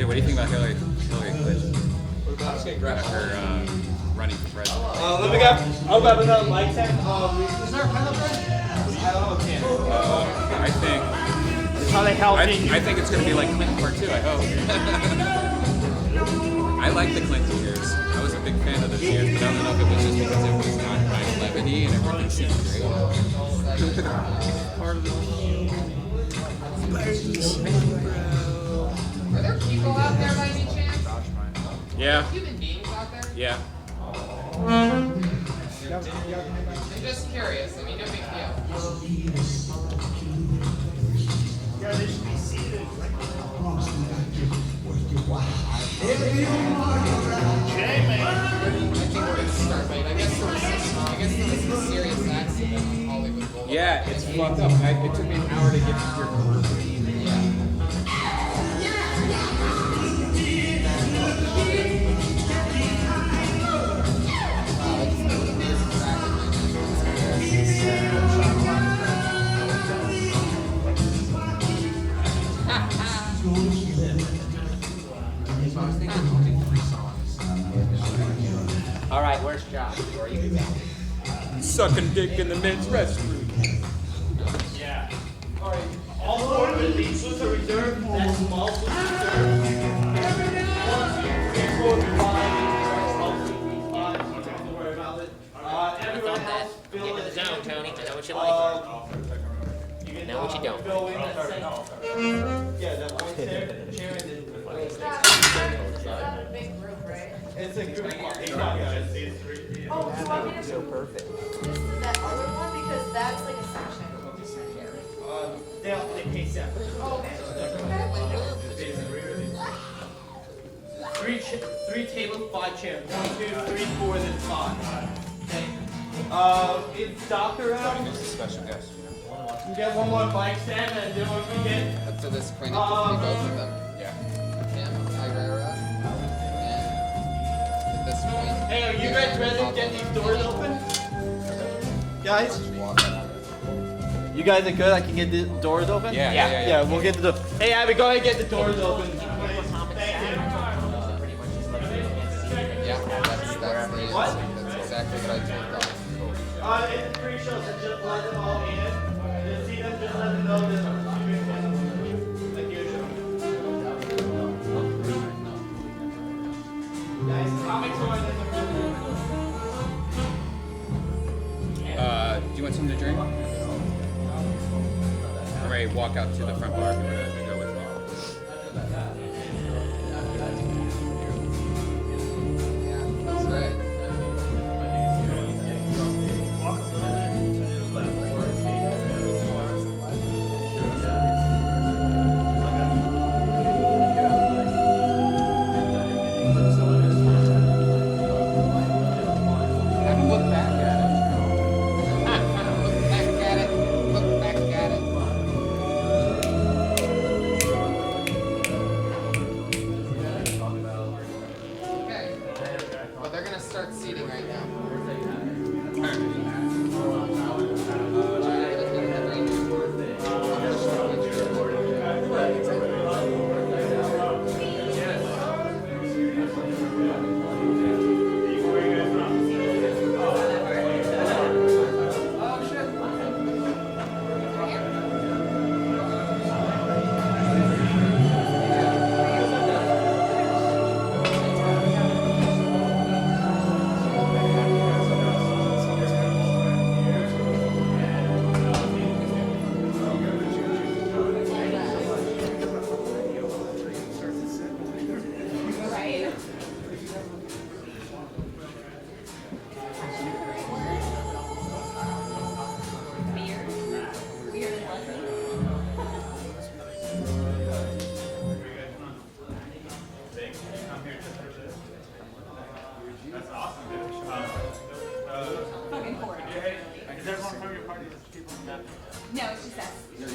Dude, what do you think about Hillary Clinton? Her running for president. Let me grab. I'll grab another mic stand. Is there a pen up there? I think. How they help me. I think it's going to be like Clinton Part 2, I hope. I like the Clinton years. I was a big fan of those years, but I don't know if it was just because it was not 9/11 and everything seemed great. Part of the Are there people out there by any chance? Yeah. Human beings out there? Yeah. I'm just curious. I mean, no big deal. Yeah, they should be seated. I think we're gonna start, mate. I guess there was some serious accident in Hollywood Boulevard. Yeah, it's fucked up. It took me an hour to get to your commercial. All right, where's Josh? Where are you going? Sucking dick in the men's restroom. Yeah. All right. All four of these suits are reserved. That small suit is reserved. 1, 2, 3, 4, 5. Don't worry about it. Everyone else, fill Get in the it zone, in. Tony. I know what you like. Know what you don't. Fill in that center. Yeah, that one chair and then. It's not a big group, right? It's a group of 8 guys. Oh, do you want me to So perfect. this is that other one because that's like a section. They pay separate. Oh, okay. Three tables, 5 chairs. 1, 2, 3, 4, then 5. Okay. It's Doctor out. There's a special guest. You get one more bike stand, and then what we get? Up to this point, it could be both of them. Yeah. Him, Irrera, and at this point. Hey, are you guys ready to get these doors open? Guys? You guys are good? I can get the doors open? Yeah. We'll get the door. Hey, Abby, go ahead and get the doors open. Thank you. Yeah, that's the answer. What? That's exactly what I told Doc. It's free show, so just let them all in. Just see them, just let them know that like usual. Guys, comics are in the Do you want something to drink? All right, walk out to the front bar if you want to go with me. Yeah, that's right. Look back at it. Look back at it. Okay. Well, they're gonna start seating right now. Right. Weird and lovely. Fucking horrible. Is everyone from your party? No, it's just us. Yeah.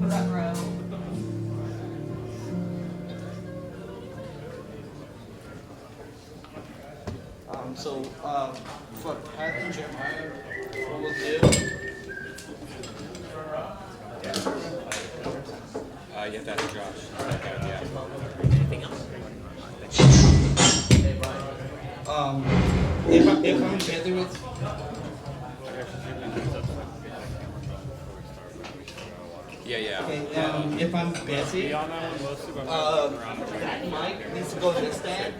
Front row. so for Pat and Jeremiah, what we'll do. You have to ask Josh. Yeah. Anything else? If I'm together with. Yeah. Okay, if I'm busy, that mic needs to go to this stand.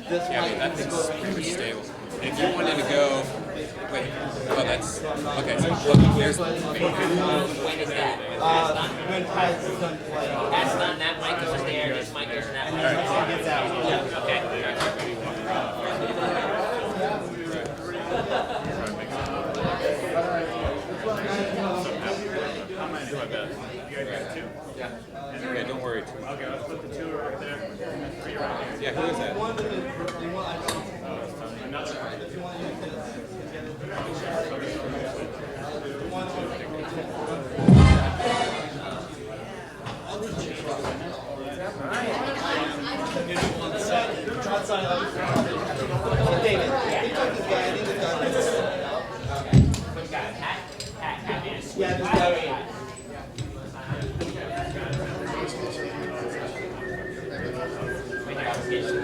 This Yeah, I mean, mic that needs to thing's go right pretty here. stable. And if you wanted to go, wait, oh, that's, okay, so look, there's, When is that? When Pat's done playing. That's done. That mic goes there. This mic goes in that And mic. then once he gets out. Yeah. Okay. yeah, don't worry. Okay, let's put the 2 right there. Yeah, who is that? David, he took this guy, I think this guy. Which guy? Pat? Pat man. Yeah, this guy. Right there, I was getting.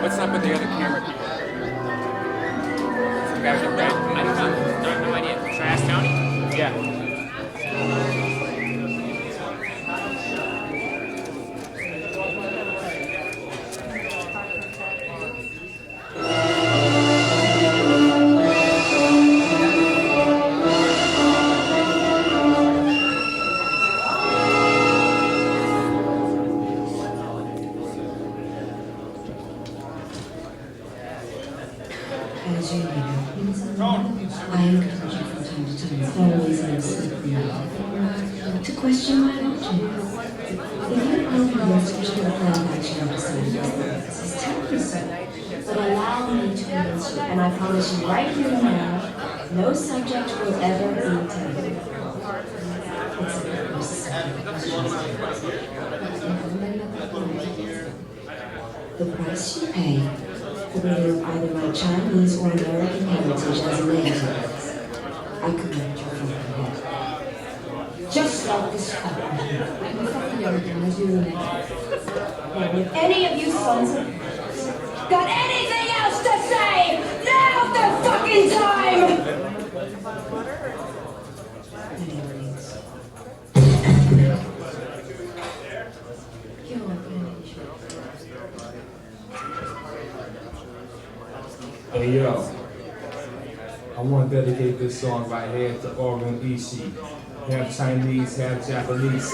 What's up with the other camera people? Some guys are red. I don't know. I have no idea. Should I ask Tony? Yeah. As you know, I encourage you from time to time, always in a simply to question my logic. If you argue your special plan action episode, this is 10%. But allow me to convince you, and I promise you right here and now, no subject will ever be taken. The price you pay for reading either my Chinese or American heritage as a native. I command you from your head. Just like this fucking you fucking Americans do next. Now, if any of you sons of got anything else to say, now's the fucking time! Anyways. You're welcome. Hey yo, I want to dedicate this song right here to Rogan Ishii. Half Chinese, half Japanese,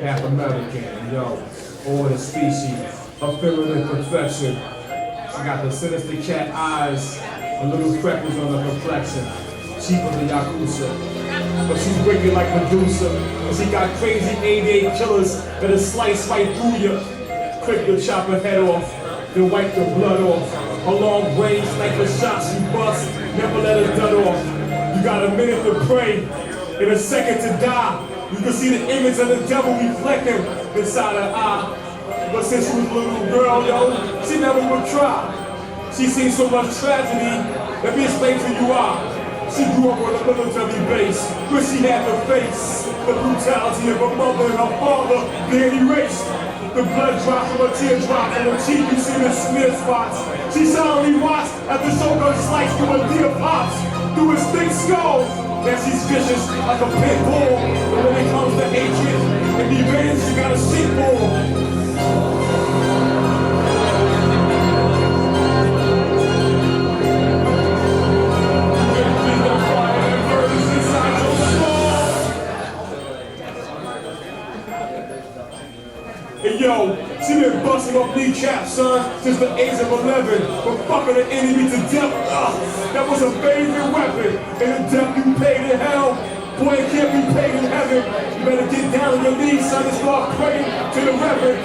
half American, and yo, all the species of feminine perfection. She got the sinister cat eyes and little freckles on her complexion. She from the Yakuza, but she's wicked like Medusa. And she got crazy 88 killers that'll slice right through you. Quick to chop her head off, then wipe the blood off. Her long range sniper shots you bust, never let her dud off. You got a minute to pray, and a second to die. You can see the image of the devil reflecting inside her eye. But since she was a little girl, yo, she never would try. She seen so much tragedy, let me explain to you why. She grew up on a military base, where she had to face the brutality of her mother and her father being erased. The blood drops from her teardrop from her cheek, you see the smear spots. She silently watched as the shotgun sliced through her dear pops, through his thick skull. Now she's vicious like a pit bull, but when it comes to hatred and revenge, she got a shit bull. yo, she been busting up kneecaps, son, since the age of 11. But fucking the enemy to death, that was a favorite weapon. And the death you paid in hell, boy, it can't be paid in heaven. You better get down on your knees, son, and start praying to the Reverend.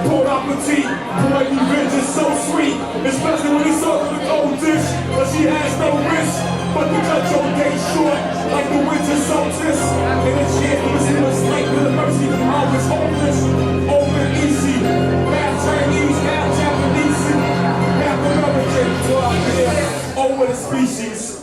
Bon appetit, boy, revenge is so sweet, especially when it's all in the cold dish, but she has no wish but to cut your day short like the winter solstice. And a chance to receive a slate with a mercy from always hopeless. Over easy, half Chinese, half Japanese, half American, over the species.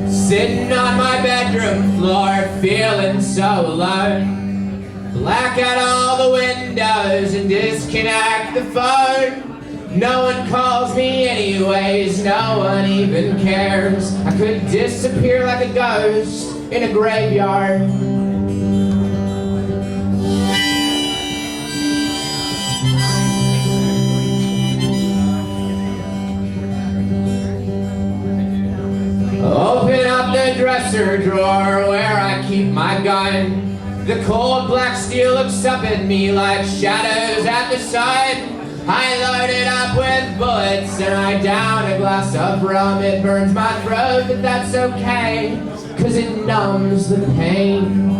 Sitting on my bedroom floor, feeling so alone. Black out all the windows and disconnect the phone. No one calls me anyways, no one even cares. I could disappear like a ghost in a graveyard. Open up the dresser drawer where I keep my gun. The cold black steel looks up at me like shadows at the sun. I load it up with bullets and I down a glass of rum. It burns my throat, but that's okay, 'cause it numbs the pain.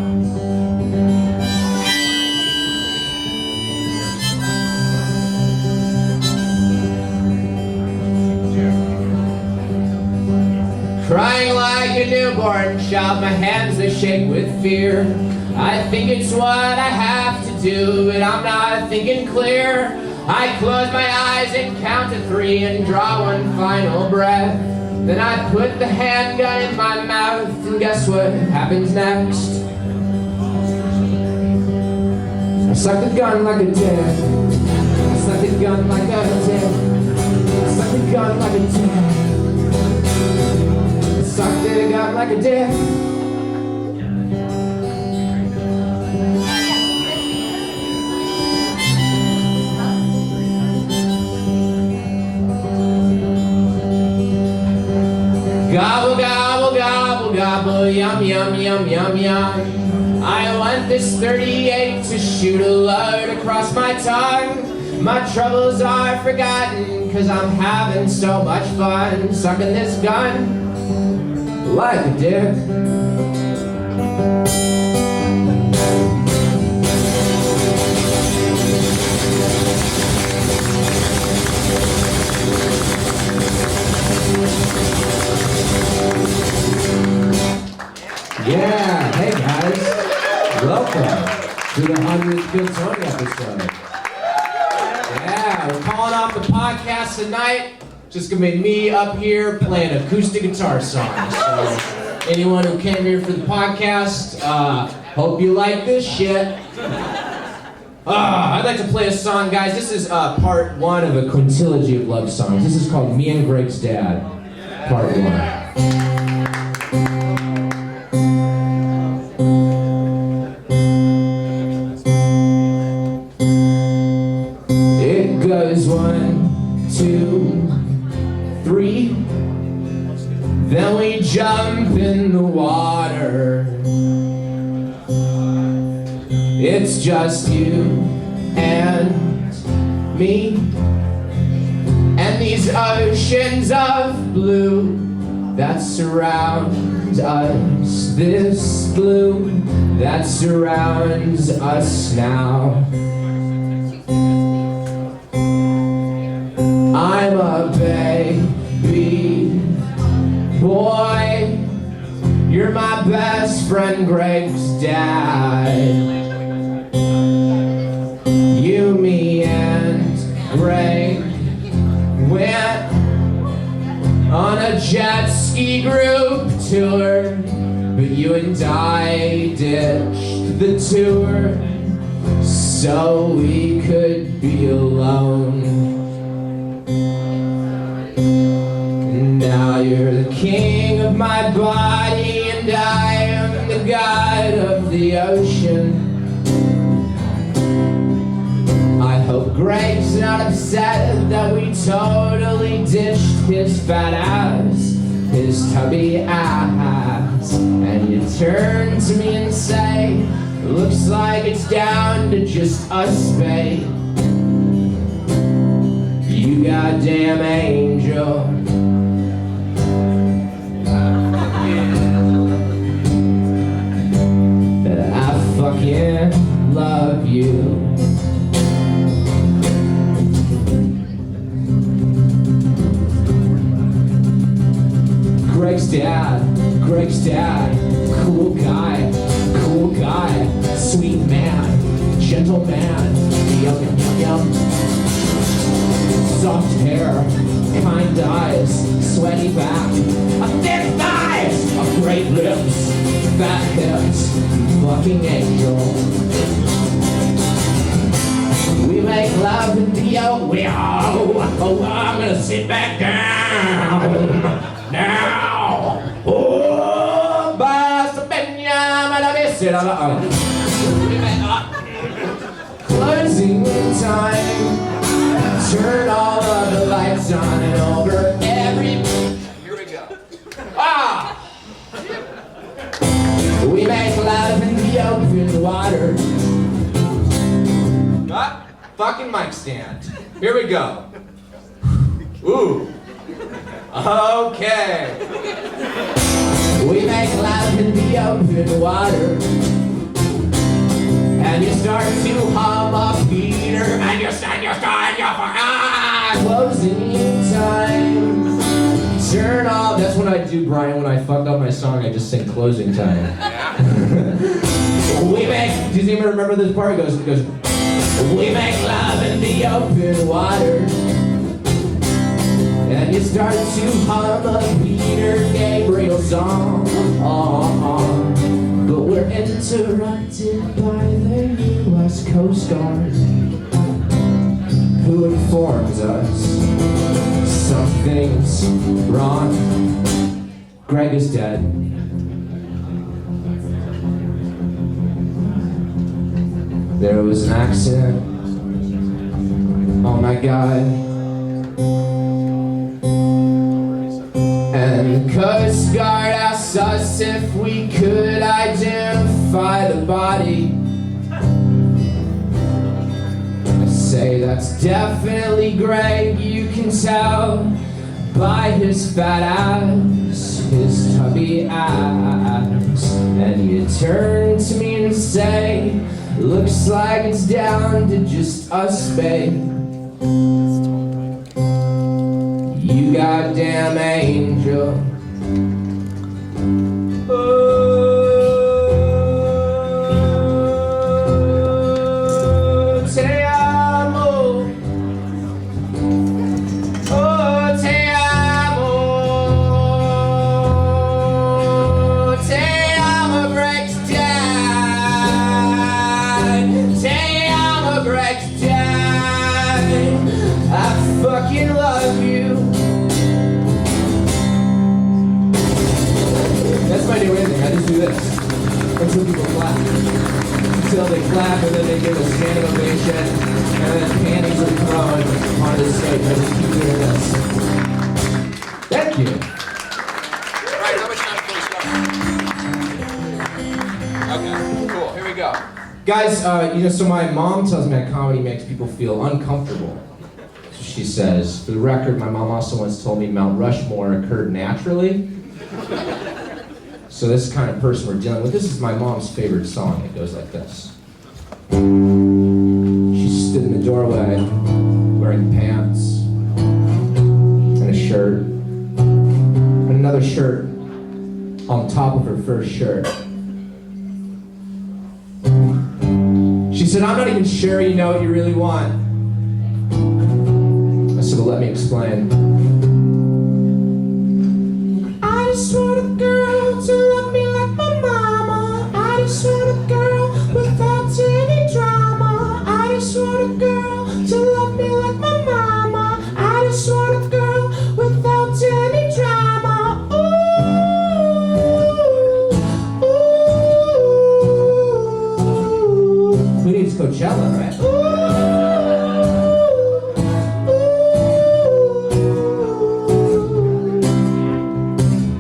Crying like a newborn child, my hands they shake with fear. I think it's what I have to do, but I'm not thinking clear. I close my eyes and count to 3 and draw one final breath. Then I put the handgun in my mouth, and guess what happens next? I suck the gun like a dick. I suck the gun like a dick. I suck the gun like a dick. Sucked it up like a dick. Gobble, gobble, gobble, gobble, yum, yum, yum, yum, yum. I want this 38 to shoot a load across my tongue. My troubles are forgotten, 'cause I'm having so much fun sucking this gun like a dick. welcome to the 100th Good Tony episode. Yeah, we're calling off the podcast tonight. Just gonna be me up here playing acoustic guitar songs. So, anyone who came here for the podcast, hope you like this shit. I'd like to play a song, guys. This is part one of a quintilogy of love songs. This is called Me and Greg's Dad, part one. It goes 1, 2, 3. Then we jump in the water. It's just you and me and these oceans of blue that surround us. This blue that surrounds us now. I'm a baby boy. You're my best friend, Greg's dad. You, me, and Greg went on a jet ski group tour, but you and I ditched the tour so we could be alone. Now you're the king of my body and I am the god of the ocean. I hope Greg's not upset that we totally ditched his fat ass, his tubby ass. And you turn to me and say, looks like it's down to just us, babe. You goddamn angel. I fucking love you. Greg's dad, cool guy, sweet man, gentle man, yum. Soft hair, kind eyes, sweaty back, thick thighs, great lips, fat hips, fucking angel. We make love in the oh, I'm gonna sit back down now. Oh, basta benya, closing time. Turn all of the lights on and over every. Here we go. We make love in the open water. Fucking mic stand. Here we go. Ooh. Okay. We make love in the open water. And you start to hum a beater. And you start, closing time. Turn off. That's what I do, Brian, when I fucked up my song. I just sing closing time. We make, does anyone remember this part? It goes, we make love in the open water. And you start to hum a Peter Gabriel song. But we're interrupted by the U.S. Coast Guard, who informs us something's wrong. Greg is dead. There was an accident. Oh my God. And the Coast Guard asked us if we could identify the body. I say that's definitely Greg, you can tell by his fat ass, his tubby ass. And you turn to me and say, looks like it's down to just us, babe. You goddamn angel. Oh. Everybody just keep doing this. Thank you. Right, how much time before we start? Okay, cool. Here we go. Guys, so my mom tells me that comedy makes people feel uncomfortable. So she says, for the record, my mom also once told me Mount Rushmore occurred naturally. So this kind of person we're dealing with, this is my mom's favorite song. It goes like this. She stood in the doorway, wearing pants, and a shirt, and another shirt on top of her first shirt. She said, I'm not even sure you know what you really want. I said, well, let me explain. I just want a girl to love me like my mama. I just want a girl without any drama. I just want a girl to love me like my mama. I just want a girl without any drama. Ooh, ooh. We need Coachella, right?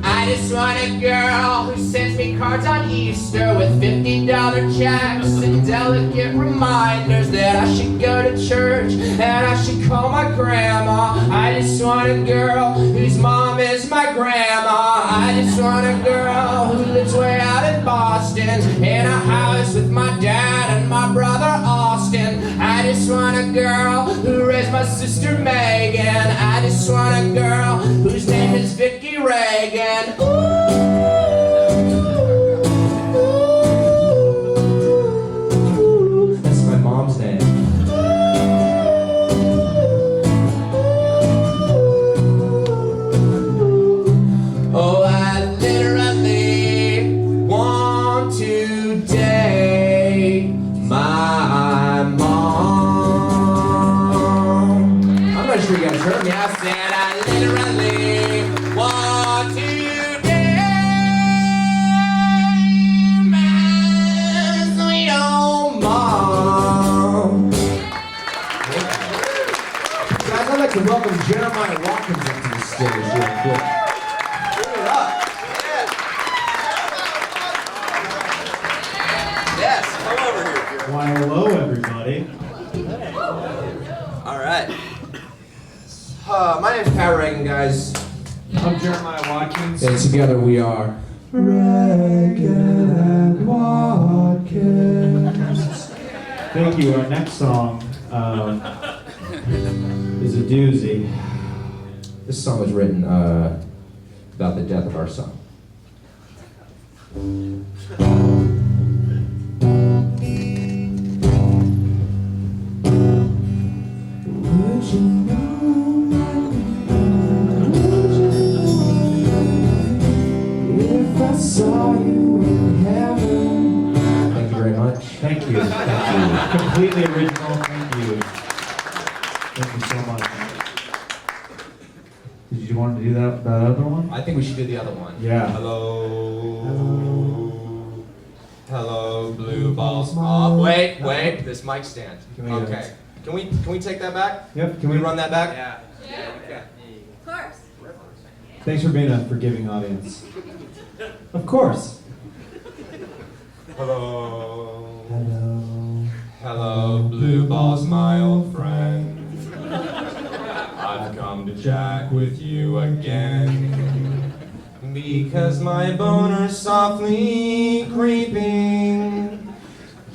I just want a girl who sends me cards on Easter with $50 checks and delicate reminders that I should go to church and I should call my grandma. I just want a girl whose mom is my grandma. I just want a girl who lives way out in Boston in a house with my dad and my brother Austin. I just want a girl who raised my sister Megan. I just want a girl whose name is Vicky Reagan. Ooh, that's my mom's name. Oh, I literally want to date my mom. I'm not sure you guys heard me. I said I literally want to date my sweet old mom. Guys, I'd like to welcome Jeremiah Watkins up to the stage real quick. Yes, come over here. Why, hello, everybody. All right. My name's Pat Reagan, guys. I'm Jeremiah Watkins. And together we are Reagan and Watkins. Thank you. Our next song is a doozy. This song was written about the death of our son. Would you know if I saw you in heaven? Thank you very much. Thank you. Thank you. Completely original. Thank you. Thank you so much. Did you want to do that other one? I think we should do the other one. Yeah. Hello. Hello, blue balls. Oh, wait. This mic stand. Okay. Can we take that back? Yep. Can we run that back? Yeah, of course. Thanks for being a forgiving audience. Of course. Hello. Hello. Hello, blue balls, my old friend. I've come to jack with you again. Because my boner's softly creeping,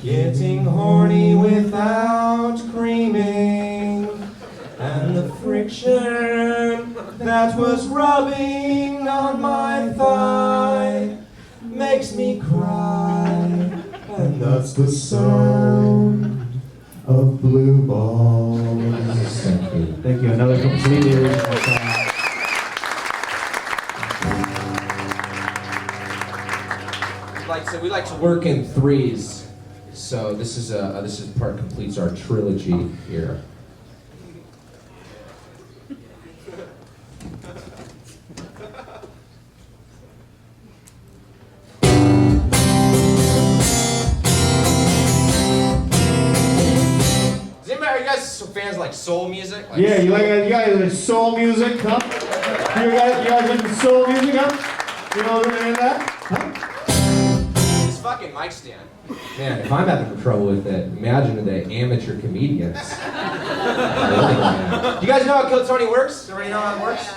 getting horny without creaming, and the friction that was rubbing on my thigh makes me cry, and that's the sound of blue balls. Thank you. Thank you. Another completely original song. We like to work in threes, so this is part completes our trilogy here. Does anybody, are you guys fans of like soul music? Like Yeah, you guys like soul music, huh? You guys into soul music, huh? You know any of that? Huh? This fucking mic stand. Man, if I'm having trouble with it, imagine the amateur comedians. You guys know how Kill Tony works? Does everybody know how it works?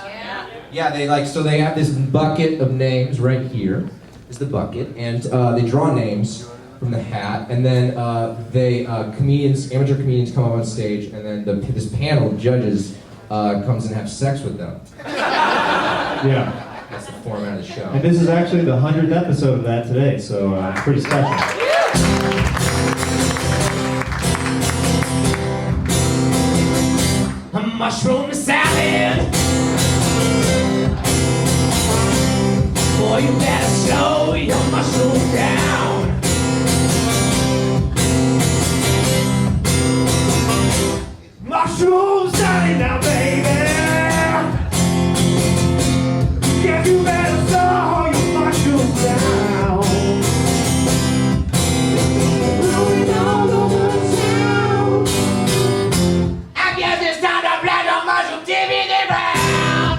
Yeah, they have this bucket of names right here. Is the bucket, and they draw names from the hat, and then amateur comedians come up on stage, and then this panel of judges comes and have sex with them. Yeah. That's the format of the show. And this is actually the 100th episode of that today, so it's pretty special. A mushroom salad. Boy, you better slow your mushroom down. Mushroom salad now, baby. Yeah, you better slow your mushroom down. Rolling all over town. I guess it's time to blend your mushroom DVD round.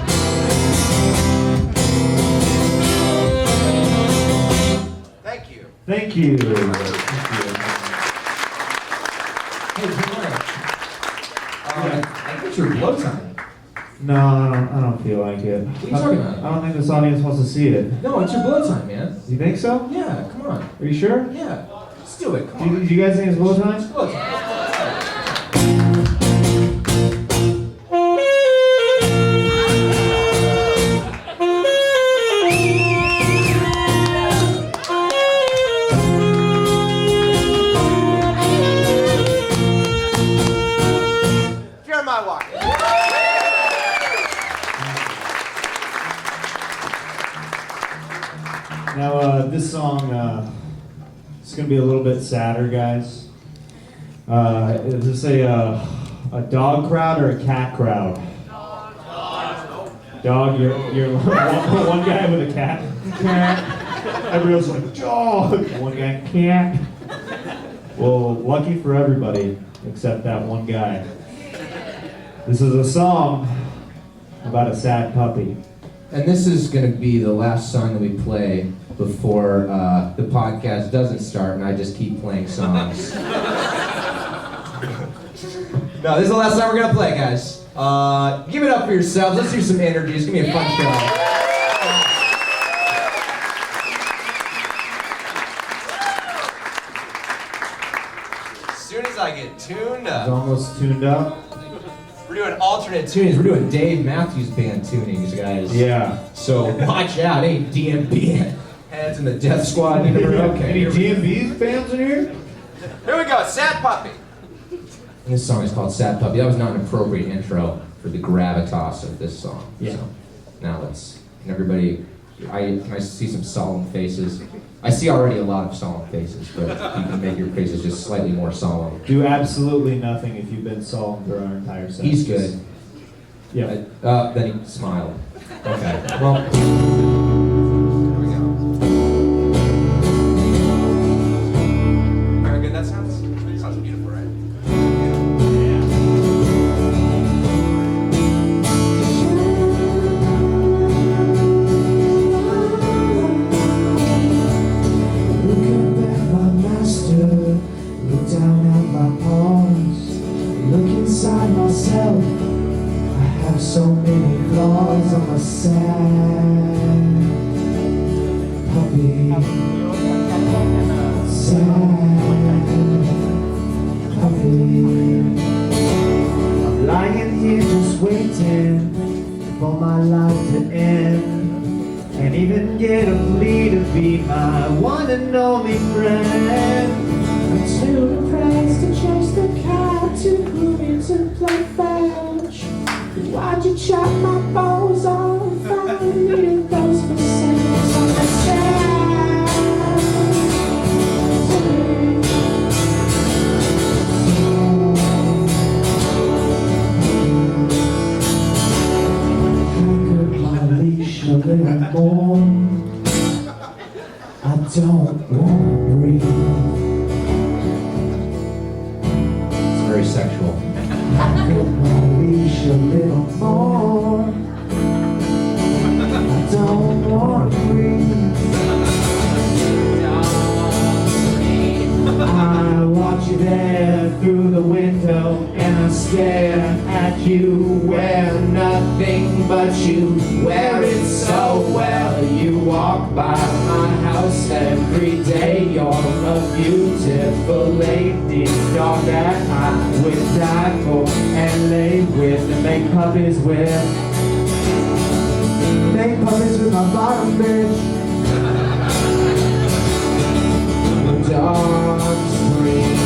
Thank you. Thank you. Hey, I think it's your blow time. No, I don't feel like it. What are you talking about? I don't think this audience wants to see it. No, it's your blow time, man. You think so? Yeah, come on. Are you sure? Yeah, let's do it. Come on. Do you guys think it's blow time? It's blow time. If you're on my walk. Now, this song it's going to be a little bit sadder, guys. Is this a dog crowd or a cat crowd? Dog, you're one guy with a cat. Cat. Everybody else is like, dog. One guy, cat. Well, lucky for everybody except that one guy. This is a song about a sad puppy. And this is going to be the last song that we play before the podcast doesn't start, and I just keep playing songs. No, this is the last time we're going to play, guys. Give it up for yourselves. Let's do some energy. It's going to be a fun show. As soon as I get tuned It's up. almost tuned up. We're doing alternate tunings. We're doing Dave Matthews Band tunings, guys. Yeah. So watch out. Ain't DMB heads in the death squad. Okay. Any DMV fans in here? Here we go, Sad Puppy. And this song is called Sad Puppy. That was not an appropriate intro for the gravitas of this song. Yeah. So now can everybody, can I see some solemn faces? I see already a lot of solemn faces, but you can make your faces just slightly more solemn. Do absolutely nothing if you've been solemn through our entire set. He's good. Yeah. Then he smiled. Okay. Well. Here we go. Very good, that sounds beautiful, right? Look down at my palms, look inside myself. I have so many flaws. I'm a sad puppy, sad puppy. I'm lying here just waiting for my life to end. Can't even get a flea to be my one and only friend. I'm too depressed to chase the cat, too gloomy to play fetch. Why'd you chop my balls off? I needed those for sex. I'm a sad my leash a little more. I don't wanna breathe. It's very sexual. I could stare at you, wear nothing but you wear it so well. You walk by my house every day. You're a beautiful lady, dog that I would die for and lay with and make puppies with. Make puppies with my bottom bitch. Dogs breathe.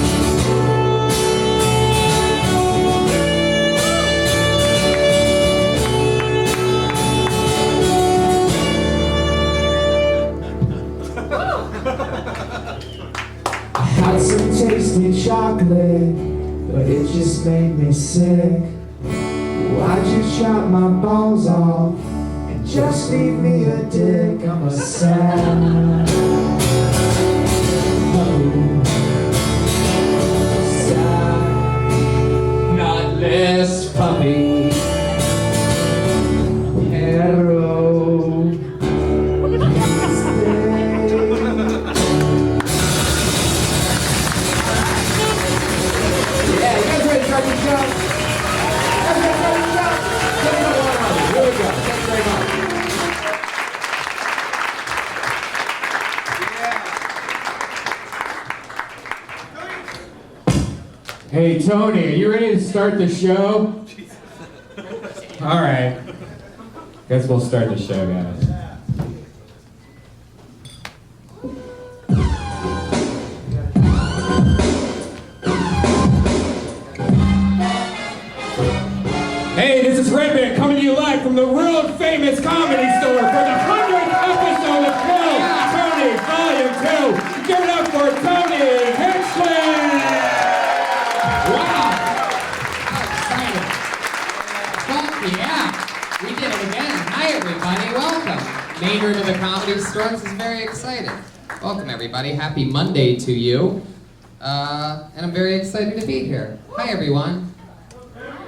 Had some tasty chocolate, but it just made me sick. Why'd you chop my balls off and just leave me a dick? I'm a sad nutless puppy. Hero. Yeah, you guys ready to start the show? You guys ready to start the show? Get another one on it. Here we go. Thanks very much. Hey Tony, are you ready to start the show? All right. Guess we'll start the show, guys. Hey, this is Redman coming to you live from the world famous Comedy Store for the 100th episode of Tony Volume 2. Give it up for Tony Henchland! Wow! How exciting. Fuck yeah! We did it again. Hi everybody, welcome. Main room of the Comedy Store. This is very exciting. Welcome everybody. Happy Monday to you. And I'm very excited to be here. Hi everyone.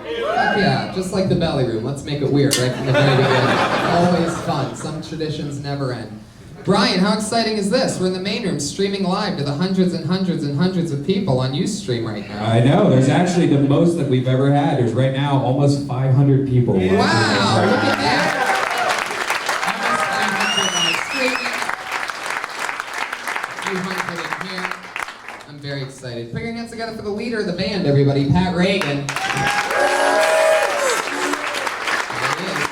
Fuck yeah, just like the belly room. Let's make it weird right from the very beginning. Always fun. Some traditions never end. Brian, how exciting is this? We're in the main room streaming live to the hundreds and hundreds and hundreds of people on Ustream right now. I know, there's actually the most that we've ever had. There's right now almost 500 people watching. Wow, look at that. Almost 500 on streaming. A few hundred in here. I'm very excited. Put your hands together for the leader of the band, everybody, Pat Reagan.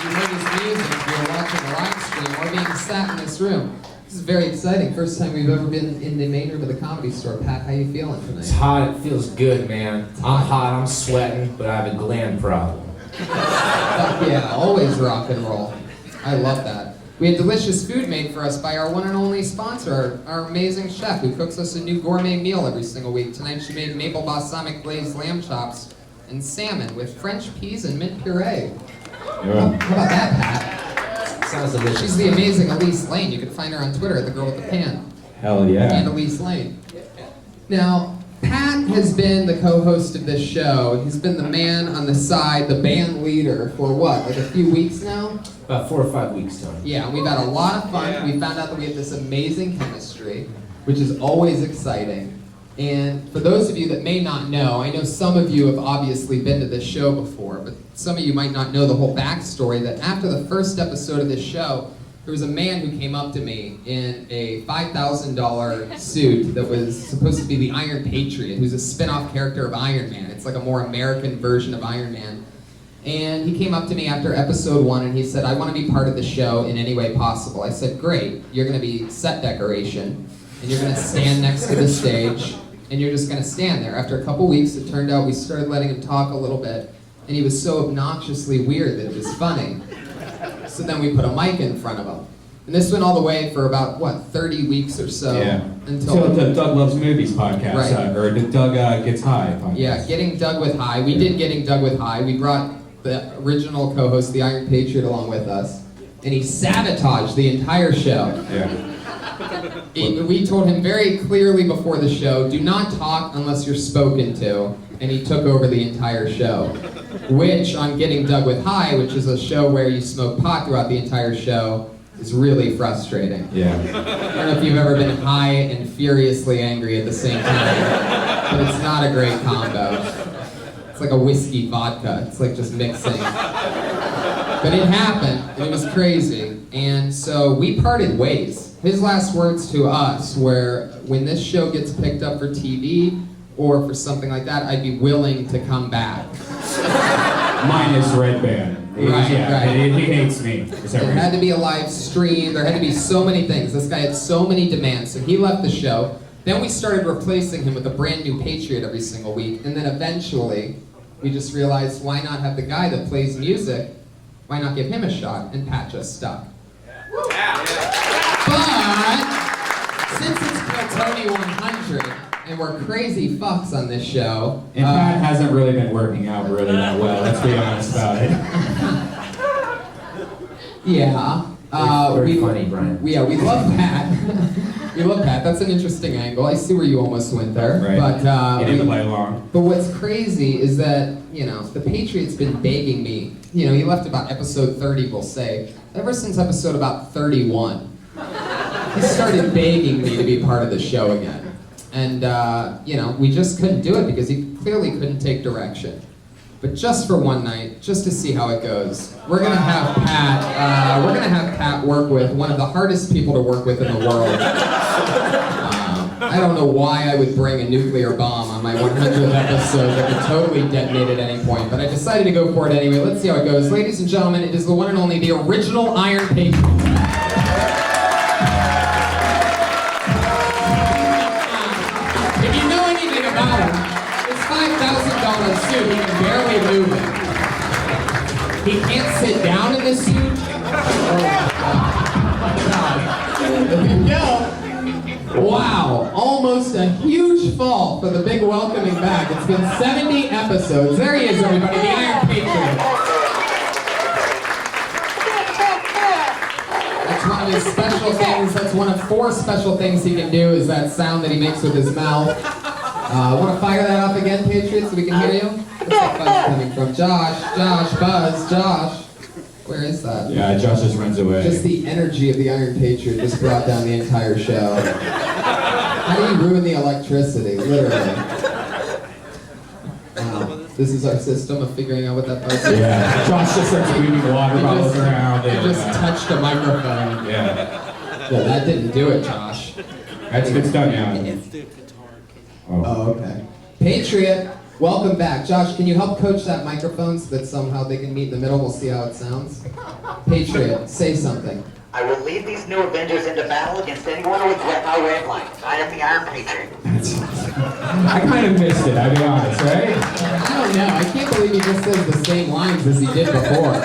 You heard his music if you're watching the live stream or being sat in this room. This is very exciting. First time we've ever been in the main room of the Comedy Store. Pat, how you feeling tonight? It's hot, it feels good, man. I'm hot, I'm sweating, but I have a gland problem. Fuck yeah, always rock and roll. I love that. We had delicious food made for us by our one and only sponsor, our amazing chef who cooks us a new gourmet meal every single week. Tonight she made maple balsamic glazed lamb chops and salmon with French peas and mint puree. Yeah. How about that, Pat? Sounds delicious. She's the amazing Elise Lane. You can find her on Twitter at the girl with the pan. Hell yeah. And Elise Lane. Now, Pat has been the co-host of this show. He's been the man on the side, the band leader for what, like a few weeks now? About 4 or 5 weeks, Tony. Yeah, and we've had a lot of fun. We found out that we have this amazing chemistry, which is always exciting. And for those of you that may not know, I know some of you have obviously been to this show before, but some of you might not know the whole backstory that after the first episode of this show, there was a man who came up to me in a $5,000 suit that was supposed to be the Iron Patriot, who's a spin-off character of Iron Man. It's like a more American version of Iron Man. And he came up to me after episode 1 and he said, I want to be part of the show in any way possible. I said, great, you're going to be set decoration, and you're going to stand next to the stage, and you're just going to stand there. After a couple weeks, it turned out we started letting him talk a little bit, and he was so obnoxiously weird that it was funny. So then we put a mic in front of him. And this went all the way for about, what, 30 weeks or so? Yeah. Until the Doug Loves Movies podcast, Right. Or the Doug Gets High podcast. Yeah, Getting Doug with High. We did Getting Doug with High. We brought the original co-host, the Iron Patriot, along with us, and he sabotaged the entire show. Yeah. We told him very clearly before the show, do not talk unless you're spoken to, and he took over the entire show. Which, on Getting Doug with High, which is a show where you smoke pot throughout the entire show, is really frustrating. Yeah. I don't know if you've ever been high and furiously angry at the same time, but it's not a great combo. It's like a whiskey vodka. It's like just mixing. But it happened, and it was crazy. And so we parted ways. His last words to us were, when this show gets picked up for TV or for something like that, I'd be willing to come back. Minus Red Band. Right, right. He hates me for some There reason. had to be a live stream. There had to be so many things. This guy had so many demands, so he left the show. Then we started replacing him with a brand new Patriot every single week. And then eventually, we just realized, why not have the guy that plays music, why not give him a shot? And Pat just stuck. But since it's Tony 100, and we're crazy fucks on this show. And Pat hasn't really been working out really that well, let's be honest about it. Yeah. Very funny, Brian. We love Pat. We love Pat. That's an interesting angle. I see where you almost went there. Right. But, He didn't play along. But what's crazy is that, you know, the Patriot's been begging me. You know, he left about episode 30, we'll say. Ever since episode about 31. He started begging me to be part of the show again. And, you know, we just couldn't do it because he clearly couldn't take direction. But just for one night, just to see how it goes, we're gonna have Pat work with one of the hardest people to work with in the world. I don't know why I would bring a nuclear bomb on my 100th episode that could totally detonate at any point, but I decided to go for it anyway. Let's see how it goes. Ladies and gentlemen, it is the one and only, the original Iron Patriot. If you know anything about him, his $5,000 suit, he can barely move it. He can't sit down in the suit. There you go. Wow, almost a huge fall for the big welcoming back. It's been 70 episodes. There he is, everybody, the Iron Patriot. That's one of his special things. That's one of 4 special things he can do, is that sound that he makes with his mouth. Want to fire that up again, Patriot, so we can hear you? Where's that buzz coming from? Josh, Buzz, Josh. Where is that? Yeah, Josh just runs away. Just the energy of the Iron Patriot just brought down the entire show. How do you ruin the electricity? Literally. Wow. This is our system of figuring out what that buzz is. Yeah, Josh just starts moving water bottles around. He just touched a microphone. Yeah. Yeah, that didn't do it, Josh. That's good stuff now. Oh, okay. Patriot, welcome back. Josh, can you help coach that microphone so that somehow they can meet in the middle? We'll see how it sounds. Patriot, say something. I will lead these new Avengers into battle against anyone who would threaten our red line. I am the Iron Patriot. I kind of missed it, I'll be honest, right? I don't know. I can't believe he just says the same lines as he did before. I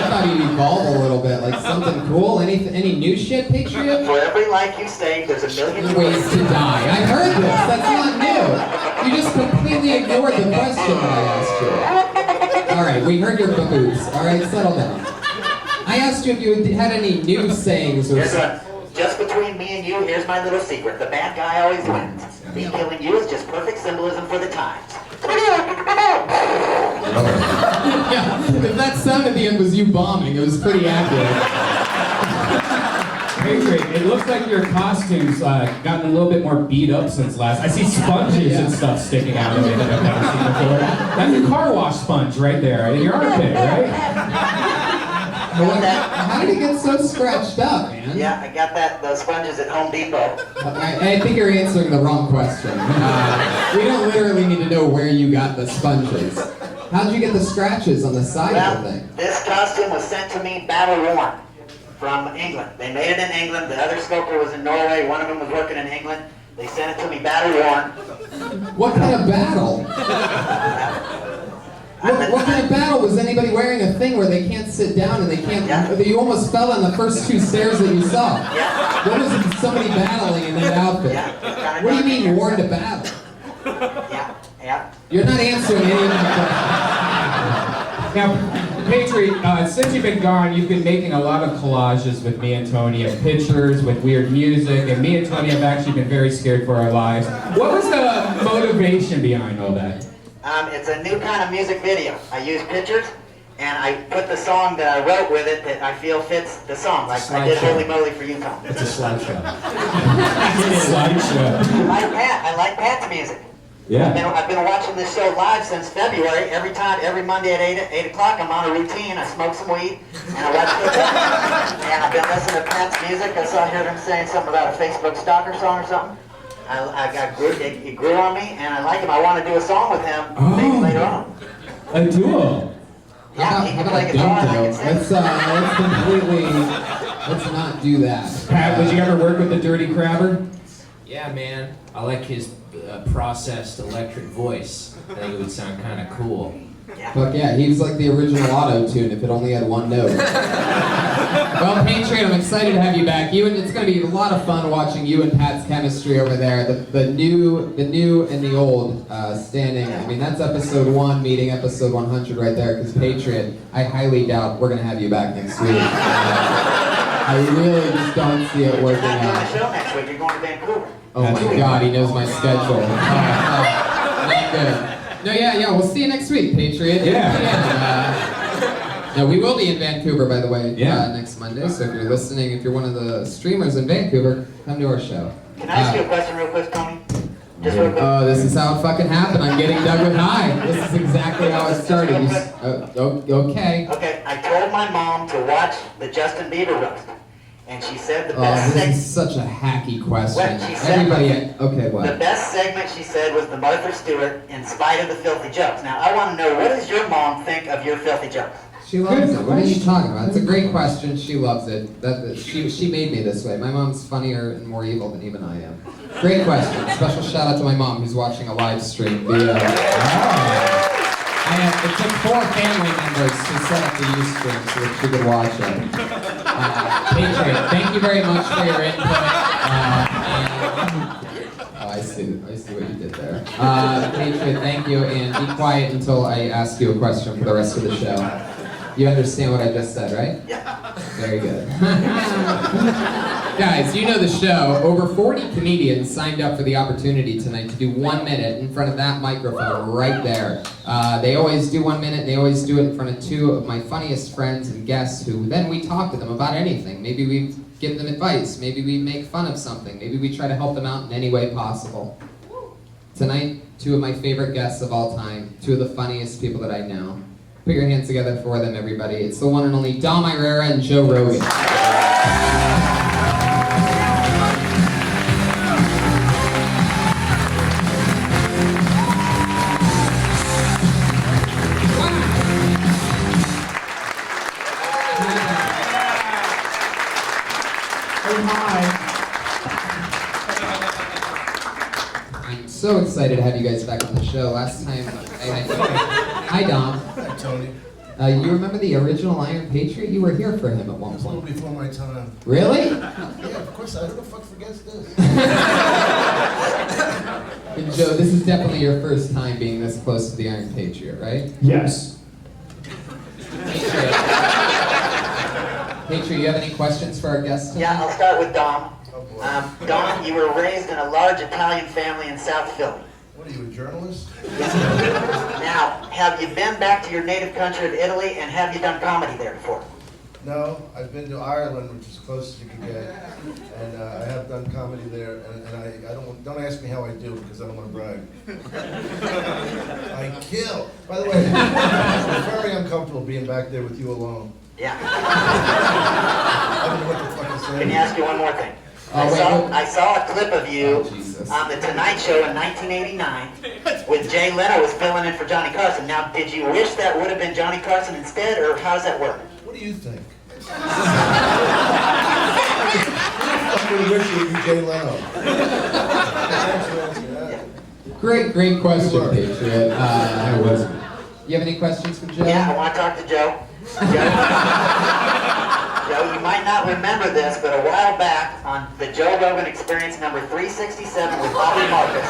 thought he'd evolve a little bit, like something cool. Any new shit, Patriot? For every life you save, there's a million Ways to die. I heard this. That's not new. You just completely ignored the question that I asked you. All right, we heard your caboose. All right, settle down. I asked you if you had any new sayings or something. Just between me and you, here's my little secret. The bad guy always wins. Me killing you is just perfect symbolism for the times. Yeah, if that sound at the end was you bombing, it was pretty accurate. Patriot, it looks like your costume's gotten a little bit more beat up since last. I see sponges and stuff sticking out of it that I've never seen before. That's a car wash sponge right there in your armpit, right? How did it get so scratched up, man? Yeah, I got those sponges at Home Depot. I think you're answering the wrong question. We don't literally need to know where you got the sponges. How'd you get the scratches on the side of the thing? This costume was sent to me battle-worn from England. They made it in England. The other sculptor was in Norway. One of them was working in England. They sent it to me battle-worn. What kind of battle? What kind of battle? Was anybody wearing a thing where they can't sit down and they can't... Yeah. You almost fell on the first 2 stairs that you saw. Yeah. What was it, somebody battling in that outfit? Yeah. What do you mean worn to battle? Yeah. You're not answering any of my questions. Now, Patriot, since you've been gone, you've been making a lot of collages with me and Tony of pictures with weird music, and me and Tony have actually been very scared for our lives. What was the motivation behind all that? It's a new kind of music video. I use pictures, and I put the song that I wrote with it that I feel fits the song. Like I did Holy Moly for you, Tom. It's a slideshow. It's a slideshow. I like Pat. I like Pat's music. Yeah. I've been watching this show live since February. Every Monday at 8 o'clock, I'm on a routine. I smoke some weed, and I watch football. And I've been listening to Prince music. I saw heard him saying something about a Facebook stalker song or something. It grew on me, and I like him. I want to do a song with him maybe later on. A duo. Yeah, he How can about play a guitar and I don't can do? sing. Let's not do that. Pat, would you ever work with the Dirty Crabber? Yeah, man. I like his processed electric voice. I think it would sound kind of cool. Fuck yeah, he was like the original auto-tune if it only had one note. Well, Patriot, I'm excited to have you back. It's going to be a lot of fun watching you and Pat's chemistry over there. The new and the old standing. I mean, that's episode 1 meeting episode 100 right there, because Patriot, I highly doubt we're going to have you back next week. I really just don't see it working You're not doing out. the show next week. You're going to Vancouver. Oh my God, he knows my schedule. Not good. No, yeah, we'll see you next week, Patriot. No, we will be in Vancouver, by the way, next Monday. So if you're listening, if you're one of the streamers in Vancouver, come to our show. Can I ask you a question real quick, Tony? Just real quick. Oh, this is how it fucking happened. I'm getting dug with high. This is exactly how it started. Okay. Okay, I told my mom to watch the Justin Bieber roast, and she said the Oh, best this segment. is such a hacky question. What she said- Everybody, okay, The what? best segment, she said, was the Martha Stewart, in spite of the filthy jokes. Now, I want to know, what does your mom think of your filthy jokes? She loves it. What are you talking about? It's a great question. She loves it. She made me this way. My mom's funnier and more evil than even I am. Great question. Special shout out to my mom who's watching a live stream via. It took 4 family members to set up the Ustream so that she could watch it. Patriot, thank you very much for your input. I see what you did there. Patriot, thank you, and be quiet until I ask you a question for the rest of the show. You understand what I just said, right? Yeah. Very good. Guys, you know the show. Over 40 comedians signed up for the opportunity tonight to do 1 minute in front of that microphone right there. They always do 1 minute, and they always do it in front of 2 of my funniest friends and guests who then we talk to them about anything. Maybe we give them advice. Maybe we make fun of something. Maybe we try to help them out in any way possible. Tonight, 2 of my favorite guests of all time, 2 of the funniest people that I know. Put your hands together for them, everybody. It's the one and only Dom Irrera and Joe Rogan. I'm so excited to have you guys back on the show. Last time, hi Dom. Hi Tony. You remember the original Iron Patriot? You were here for him at one It's a little point. before my time. Really? Yeah, of course. Who the fuck forgets this? And Joe, this is definitely your first time being this close to the Iron Patriot, right? Yes. Patriot, you have any questions for our guests tonight? Yeah, I'll start with Dom. Dom, you were raised in a large Italian family in South Philly. What are you, a journalist? Now, have you been back to your native country of Italy, and have you done comedy there before? No, I've been to Ireland, which is close as you can get, and I have done comedy there. And I don't ask me how I do because I don't want to brag. I kill. By the way, I'm very uncomfortable being back there with you alone. Yeah. I don't know what the fuck to say. Can I ask you one more thing? Oh, I saw a clip of you Jesus. on The Tonight Show in 1989 with Jay Leno was filling in for Johnny Carson. Now, did you wish that would have been Johnny Carson instead, or how does that work? What do you think? I really wish you would be Jay Leno. Thanks for answering that. Great question, Patriot. I was. You have any questions for Joe? Yeah, I want to talk to Joe. Joe, you might not remember this, but a while back on the Joe Rogan Experience number 367 with Bobby Marcus.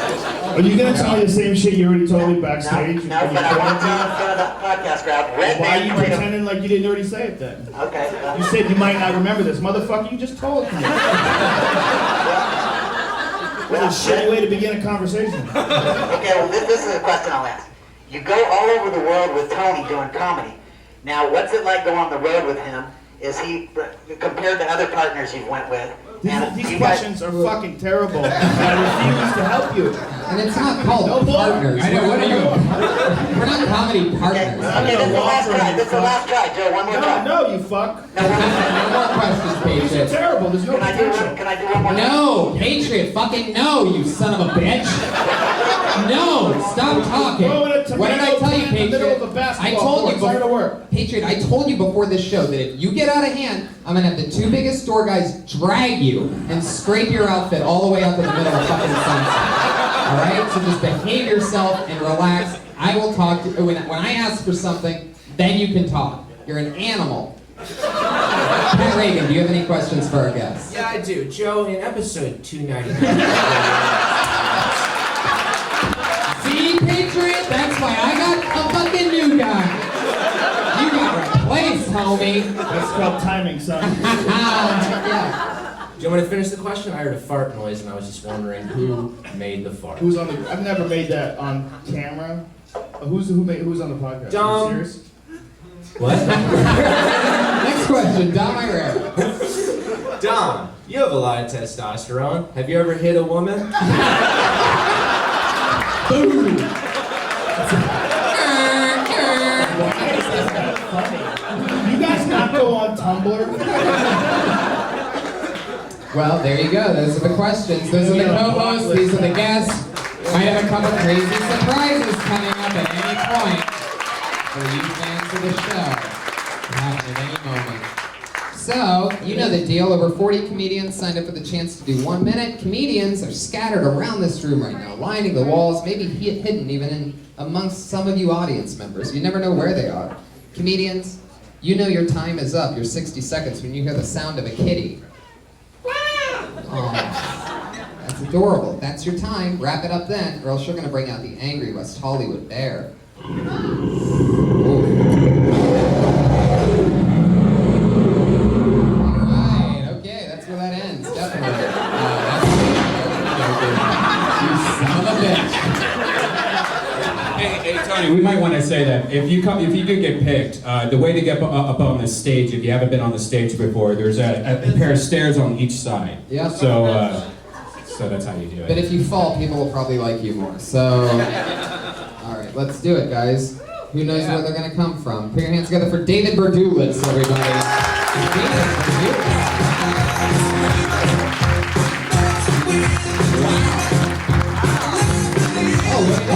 Are you gonna tell me the same shit you already told me backstage? No, but I want to in front of the podcast crowd. Red Why are Band you played a... pretending like you didn't already say it then? Okay. You said you might not remember this. Motherfucker, you just told me. What a shitty way to begin a conversation. Okay, well, this is a question I'll ask. You go all over the world with Tony doing comedy. Now, what's it like going on the road with him? Is he, compared to other partners you've went with, These questions are fucking terrible. I refuse to help you. And it's not called partners. I know, what are you? We're not comedy partners. Okay, this is the last try. This is the last try, Joe. One more try. No, you fuck. No more questions, These are Patriot. terrible. There's no potential. Can I do one more? No, Patriot, fucking no, you son of a bitch. No, stop talking. What did I tell you, Patriot? I told you before. Patriot, I told you before this show that if you get out of hand, I'm gonna have the two biggest door guys drag you and scrape your outfit all the way up in the middle of fucking sunset. All right, so just behave yourself and relax. I will talk to you when I ask for something. Then you can talk. You're an animal. Pat Reagan, do you have any questions for our guests? Yeah, I do. Joe, in episode 299. See, Patriot? That's why I got a fucking new guy. You got replaced, homie. That's called timing, son. Yeah. Do you want me to finish the question? I heard a fart noise and I was just wondering who made the fart. Who's on the? I've never made that on camera. Who's on the podcast? Dom. Are you serious? What? Next question, Dom Irrera. Dom, you have a lot of testosterone. Have you ever hit a woman? Boom. You guys not go on Tumblr? Well, there you go. Those are the questions. Those are the co-hosts. These are the guests. Might have a couple crazy surprises coming up at any point for you fans of the show. It happen at any moment. So, you know the deal. Over 40 comedians signed up for the chance to do 1 minute. Comedians are scattered around this room right now, lining the walls, maybe hidden even in amongst some of you audience members. You never know where they are. Comedians, you know your time is up. Your 60 seconds when you hear the sound of a kitty. Oh, that's adorable. That's your time. Wrap it up then, or else you're going to bring out the angry West Hollywood bear. Alright, okay, that's where that ends, definitely. You son of a bitch. Hey, Tony, we might want to say that if you do get picked, the way to get up on the stage, if you haven't been on the stage before, there's a pair of stairs on each side. Yeah. So that's how you do it. But if you fall, people will probably like you more. So, all right, let's do it, guys. Who knows where they're gonna come from? Put your hands together for David Berdulis, everybody. David Berdulis.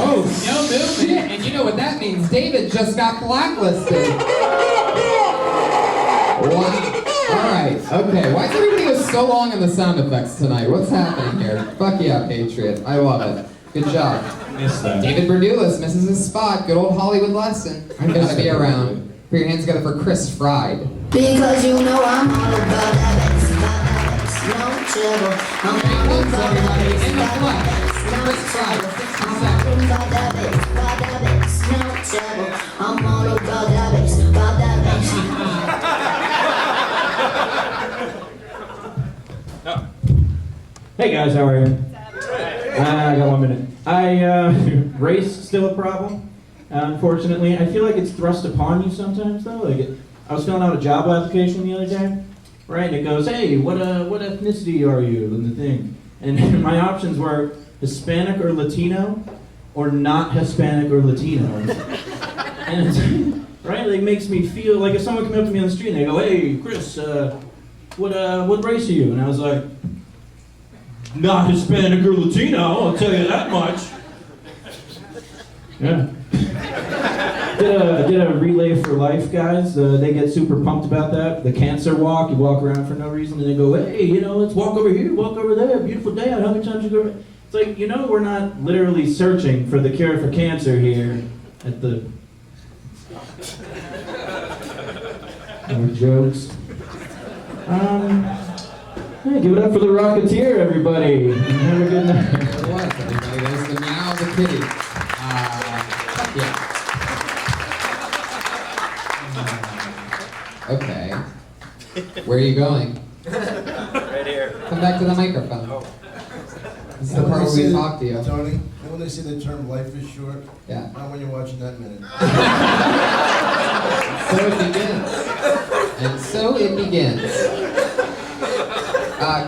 Oh, no movement. And you know what that means? David just got blacklisted. Wow. Alright, okay. Why is everybody go so long on the sound effects tonight? What's happening here? Fuck yeah, Patriot. I love it. Good job. David Berdulis misses his spot. Good old Hollywood lesson. I'm gonna be around. Put your hands together for Chris Fried. Because you know I'm all about that bass, no trouble. I'm all about that bass, In the flesh. Chris Fried, 60 seconds. about that bass, no trouble. I'm all about that bass, about that bass. Hey guys, how are you? I got 1 minute. Race still a problem? Unfortunately, I feel like it's thrust upon you sometimes though. I was filling out a job application the other day, right? And it goes, hey, what ethnicity are you? And the thing. And my options were Hispanic or Latino, or not Hispanic or Latino. And it's, right, like makes me feel like if someone came up to me on the street and they go, hey, Chris, what race are you? And I was like, not Hispanic or Latino, I'll tell you that much. Yeah. Did a relay for life, guys. They get super pumped about that. The cancer walk, you walk around for no reason, and they go, hey, let's walk over here, walk over there, beautiful day out, how many times you go? It's like, we're not literally searching for the cure for cancer here at the... No jokes. Hey, give it up for the Rocketeer, everybody. Have a good night. There it was, everybody. There's the meow of the kitty. Yeah. Okay. Where are you going? Right here. Come back to the microphone. Oh. This is the part where we talk to you. Tony, and when they say the term life is short, yeah. Not when you're watching that minute. So it begins. And so it begins.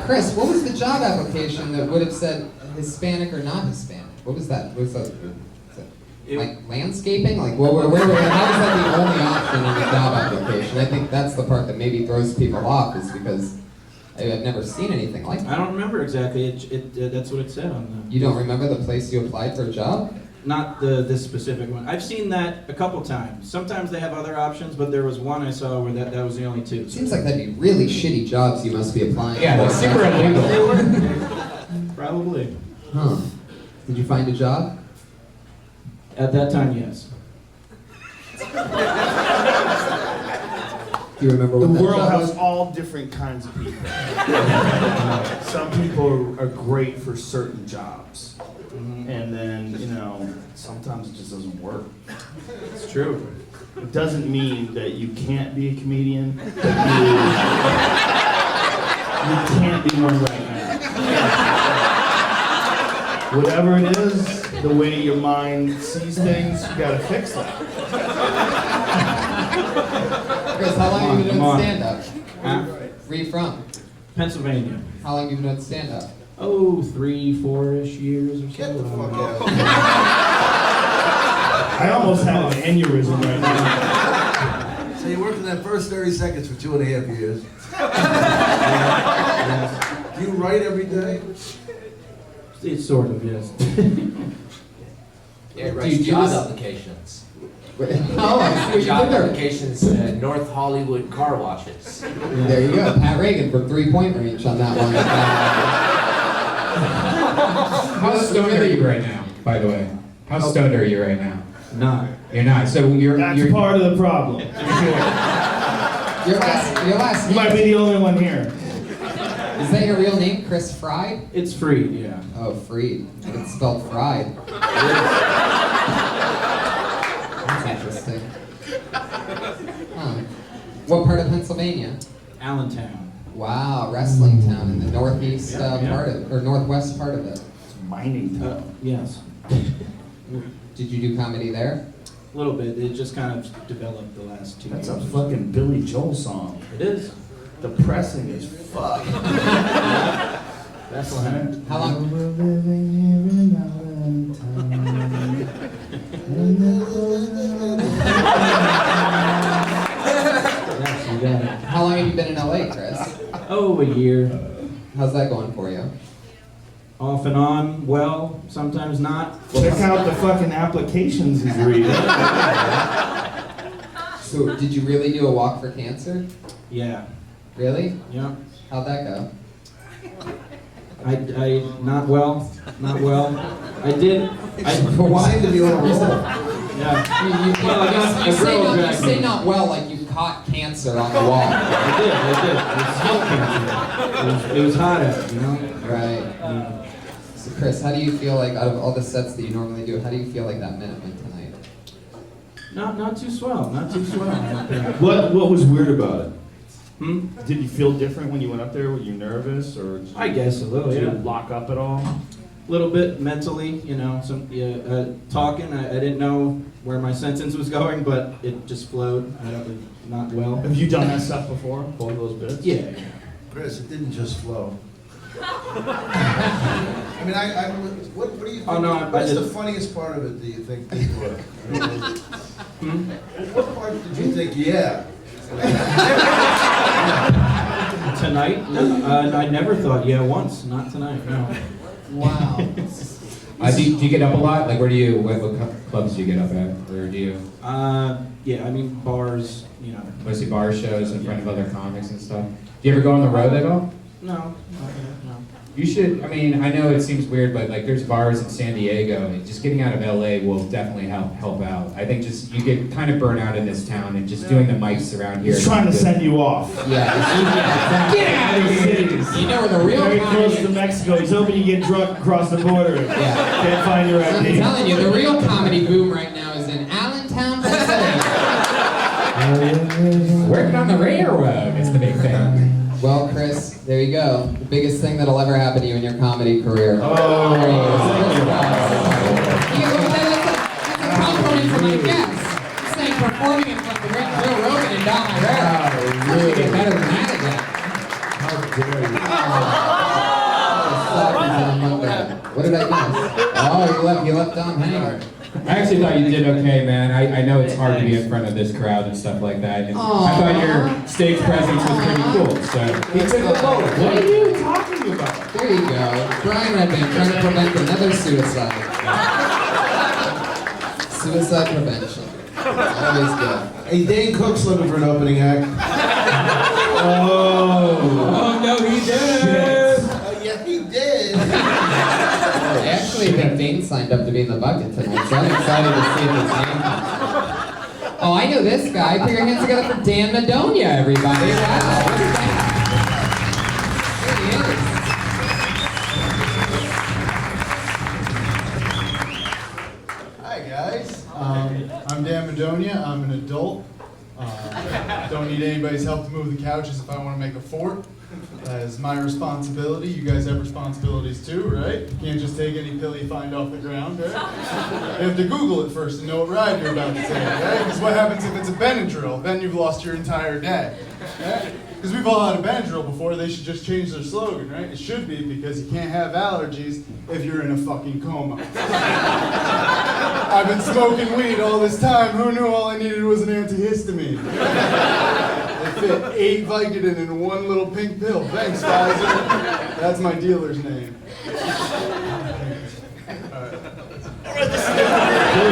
Chris, what was the job application that would have said Hispanic or not Hispanic? What was that? What was that? Like landscaping? Like how was that the only option in the job application? I think that's the part that maybe throws people off, is because I've never seen anything like that. I don't remember exactly. That's what it said on the. You don't remember the place you applied for a job? Not this specific one. I've seen that a couple times. Sometimes they have other options, but there was one I saw where that was the only two. Seems like that'd be really shitty jobs you must be applying Yeah, for. they're super illegal. Probably. Huh. Did you find a job? At that time, yes. Do you remember The what that world job has was? all different kinds of people. Some people are great for certain jobs. And then, sometimes it just doesn't work. It's true. It doesn't mean that you can't be a comedian. You can't be one right now. Whatever it is, the way your mind sees things, you gotta fix that. Chris, how long have you been Come doing on. stand-up? Huh? Where are you from? Pennsylvania. How long have you been doing stand-up? Oh, 3-4-ish years or so. Get the fuck out. I almost had an aneurysm right now. So you worked in that first 30 seconds for 2.5 years. Do you write every day? It's sort of, yes. Yeah, Do writes you do job this- applications. Oh, I see what you Job did there. applications, North Hollywood car washes. There you go. Pat Reagan from 3-point range on that one. How stoned are you right now, by the way? How stoned are you right now? Not. You're not. So That's part of the problem. Your last You name. might be the only one here. Is that your real name, Chris Fried? It's free, yeah. Oh, Fried. It's spelled fried. That's interesting. Huh. What part of Pennsylvania? Allentown. Wow, wrestling town in the northeast Yeah. part of, or northwest part of it. It's mining town. Yes. Did you do comedy there? A little bit. It just kind of developed the last 2 That's years. a fucking Billy Joel song. It is. Depressing as fuck. That's what happened. How long? We're living here in Allentown. Yes, you got it. How long have you been in LA, Chris? Oh, a year. How's that going for you? Off and on, well, sometimes not. Check out the fucking applications he's reading. So, did you really do a walk for cancer? Yeah. Really? Yeah. How'd that go? I not well. I did. Why did you want to Yeah. You say, girl no, you dragged say me. not well like you caught cancer on the wall. I did. It was hot out, Right. So Chris, how do you feel like, out of all the sets that you normally do, how do you feel like that minute went tonight? Not too swell. What was weird about it? Hmm? Did you feel different when you went up there? Were you nervous, or did you, I guess a little. did Yeah. you lock up at all? A little bit mentally, talking. I didn't know where my sentence was going, but it just flowed. Not well. Have you done that stuff before? Pulled those bits? Yeah. Chris, it didn't just flow. I mean, what do you think? Oh, no, What's the funniest part of it, do you think, people are? What part did you think, yeah? Tonight? No, I never thought, once. Not tonight, no. Wow. Do you get up a lot? Like, what clubs do you get up at? Or do you Bars, mostly bar shows in front of other comics and stuff? Do you ever go on the road at all? No. You should. I mean, I know it seems weird, but like, there's bars in San Diego, and just getting out of LA will definitely help out. I think just you get kind of burnt out in this town, and just doing the mics around here. He's trying to send you off. Yeah. Get out of here! You know where the real Very close to comedy... Mexico. He's hoping you get drunk across the border. Yeah. Can't find your I'm ID. telling you, the real comedy boom right now is in Allentown, Pennsylvania. Working on the railroad. It's the big thing. Well, Chris, there you go. The biggest thing that'll ever happen to you in your comedy career. Oh. That's a compliment for my guests. This ain't performing in front of Joe Rogan and Don Irrera. Really get better than that again. How dare you? You left Dom hanging. I actually thought you did okay, man. I know it's hard to be in front of this crowd and stuff like that. And I thought your stage presence was pretty cool. So He took the boat. What are you talking about? There you go. Brian Redman trying to prevent another suicide. Suicide prevention. Always good. Hey, Dane Cook's looking for an opening act. Oh no, he did. Yeah, he did. I actually think Dane signed up to be in the bucket tonight, so I'm excited to see if his name comes. Oh, I know this guy. Put your hands together for Dan Madonia, everybody. Wow. Look at that. Hi guys, I'm Dan Madonia. I'm an adult. Don't need anybody's help to move the couches if I want to make a fort. That is my responsibility. You guys have responsibilities too, right? You can't just take any pill you find off the ground, right? You have to Google it first to know what ride you're about to take, right? Because what happens if it's a Benadryl? Then you've lost your entire day, right? Because we've all had a Benadryl before, they should just change their slogan, right? It should be because you can't have allergies if you're in a fucking coma. I've been smoking weed all this time. Who knew all I needed was an antihistamine? They fit 8 Vicodin in one little pink pill. Thanks, Pfizer. That's my dealer's name.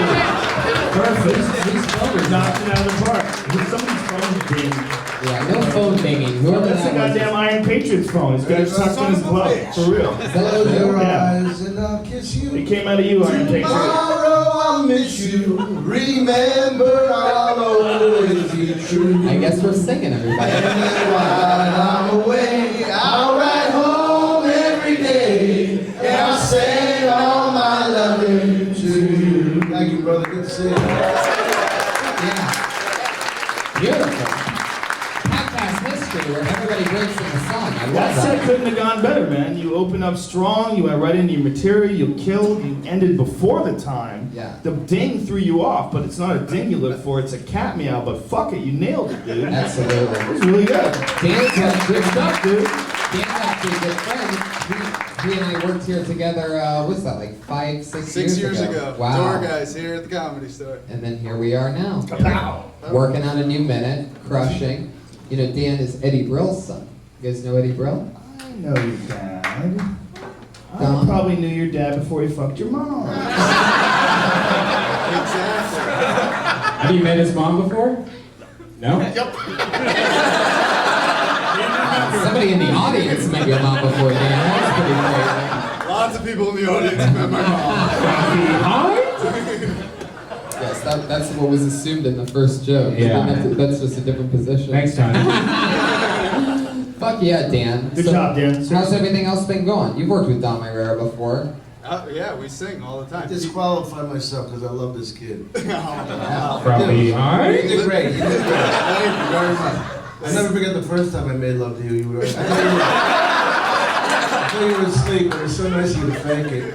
Perfect. These phones knocked it out of the park. Somebody's phone's ding. Yeah, no phone dinging. Whoever That's the that was. goddamn Iron Patriots phone. It's got tucked in his glove. For real. Close your eyes and I'll kiss you. It came out of you, Iron Patriot. Tomorrow I'll miss you. Remember I'll always be true. I guess we're singing, everybody. And then while I'm away, I'll ride home every day. And I'll say all my loving to you. Thank you, brother. Good to see you. Yeah. Beautiful. Podcast history where everybody breaks in the song. I love That set that. couldn't have gone better, man. You opened up strong, you went right into your material, you killed, you ended before the time. Yeah. The ding threw you off, but it's not a ding you look for, it's a cat meow, but fuck it, you nailed it, dude. Absolutely. It was really good. Dan's Good stuff, dude. Dan's actually a good friend. He and I worked here together, what's that, like 5, 6 6 years ago. Wow. Door guys here at the Comedy Store. And then here we are now. Wow. Working on a new minute, crushing. You know, Dan is Eddie Brill's son. You guys know Eddie Brill? I know your dad. I Don? probably knew your dad before you fucked your mom. Exactly. Have you met his mom before? No? Yep. Somebody in the audience met your mom before, Dan. That's pretty crazy. Lots of people in the audience met my mom. Yes, that's what was assumed in the first joke. Yeah. That's just a different position. Thanks, Tony. Fuck yeah, Dan. Good job, Dan. How's everything else been going? You've worked with Dom Irrera before. Yeah, we sing all the I time. disqualify myself because I love this kid. From behind? You did great. You did great. Thank you very much. I'll never forget the first time I made love to you. You were, I thought you were asleep, but it was so nice of you to fake it.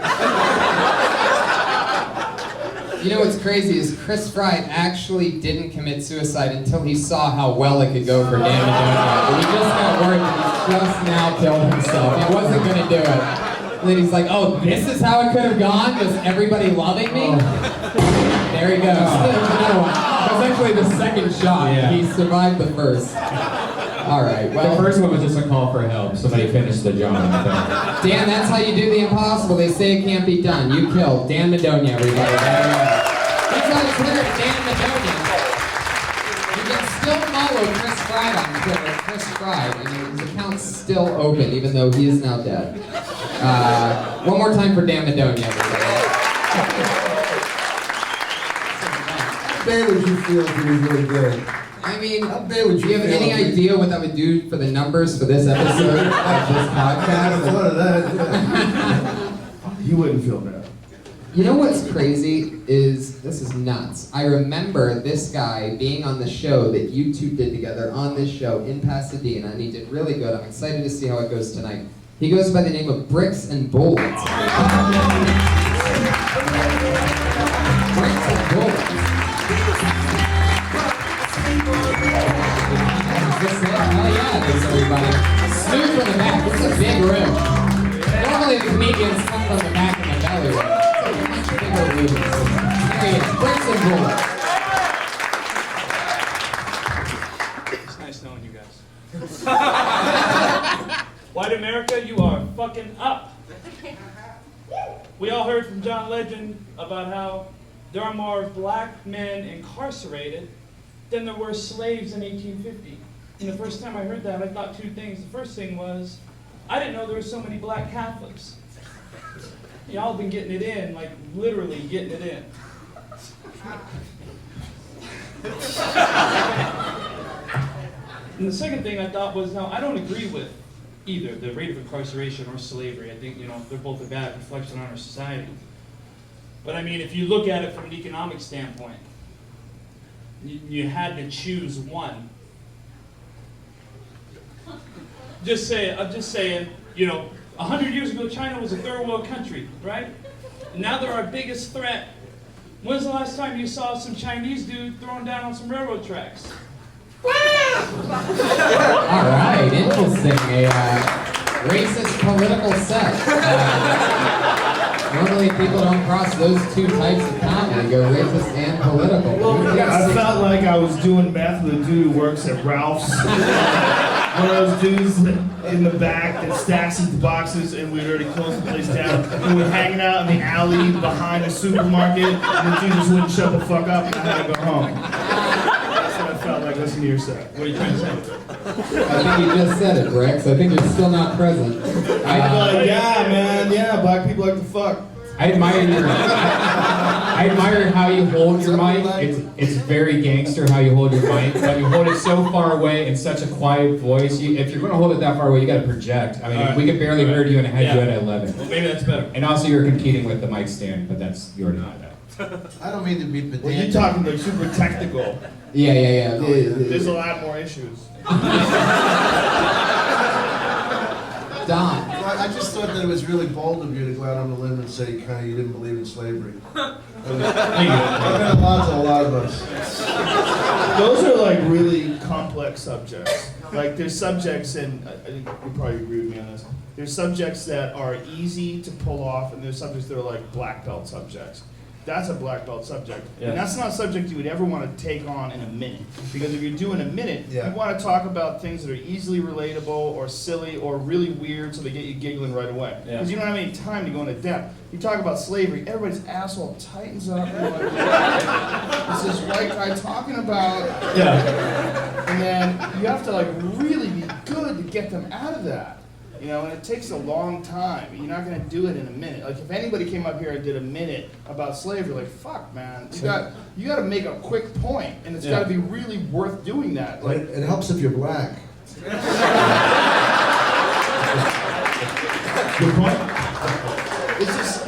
You know what's crazy is Chris Fry actually didn't commit suicide until he saw how well it could go for Dan Madonia. But he just got word that he just now killed himself. He wasn't going to do it. And then he's like, oh, this is how it could have gone? Just everybody loving me? There he goes. Another one. That's actually the second shot. Yeah. He survived the first. All right, The well, first one was just a call for help. Somebody finished the job. Dan, that's how you do the impossible. They say it can't be done. You killed Dan Madonia, everybody. He's on Twitter, Dan Madonia. You can still follow Chris Fry on Twitter, Chris Fry. I mean, his account's still open, even though he is now dead. One more time for Dan Madonia, everybody. How bad would you feel if you were really good? I mean, How bad would do you have feel any if you- idea what that would do for the numbers for this episode of this I podcast? thought of that. You wouldn't feel bad. You know what's crazy is, this is nuts. I remember this guy being on the show that you two did together on this show in Pasadena, and he did really good. I'm excited to see how it goes tonight. He goes by the name of Bricks and Bullets. Bricks and Bullets. Is this it? Oh yeah, it is, everybody. Snoop from the back. This is a big room. Normally the comedians come from the back and the belly room. It's a much bigger rating system. Period. Bricks and bullets. It's nice knowing you guys. White America, you are fucking up. We all heard from John Legend about how there are more black men incarcerated than there were slaves in 1850. And the first time I heard that, I thought two things. The first thing was, I didn't know there were so many black Catholics. Y'all have been getting it in, like literally getting it in. And the second thing I thought was, now I don't agree with either the rate of incarceration or slavery. I think, they're both a bad reflection on our society. But I mean, if you look at it from an economic standpoint, you had to choose one. I'm just saying, 100 years ago, China was a third world country, right? Now they're our biggest threat. When's the last time you saw some Chinese dude thrown down on some railroad tracks? All right, interesting. A racist political set. Normally people don't cross those two types of comedy, go racist and political. Well, yeah, I felt like I was doing math with a dude who works at Ralph's. One of those dudes in the back that stacks the boxes, and we'd already closed the place down. And we're hanging out in the alley behind the supermarket, and the dude just wouldn't shut the fuck up, and I had to go home. That's what I felt like listening to your set. What are you trying to say? I think you just said it, Rex. I think you're still not present. Yeah, man, yeah, black people like to fuck. I admire how you hold your mic. It's very gangster how you hold your mic, but you hold it so far away in such a quiet voice. If you're going to hold it that far away, you got to project. I mean, we could barely heard you and I had you at 11. Well, maybe that's better. And also you're competing with the mic stand, but you already know that. I don't mean to be pedantic. Well, you're talking like super technical. Yeah. There's a lot more issues. Don. Well, I just thought that it was really bold of you to go out on the limb and say you didn't believe in slavery. That meant a lot to a lot of us. Those are like really complex subjects. Like there's subjects, and I think you probably agree with me on this. There's subjects that are easy to pull off, and there's subjects that are like black belt subjects. That's a black belt subject. Yeah. And that's not a subject you would ever want to take on in a minute. Because if you're doing a minute, Yeah. you want to talk about things that are easily relatable or silly or really weird so they get you giggling right away. Because you don't have any time to go into depth. You talk about slavery, everybody's asshole tightens up. And like, what's this white guy talking about? Yeah. And then you have to like really be good to get them out of that. And it takes a long time. You're not going to do it in a minute. Like if anybody came up here and did a minute about slavery, like fuck, man, you got to make a quick point, and it's got to be really worth doing that. Like It helps if you're black. good point. It's just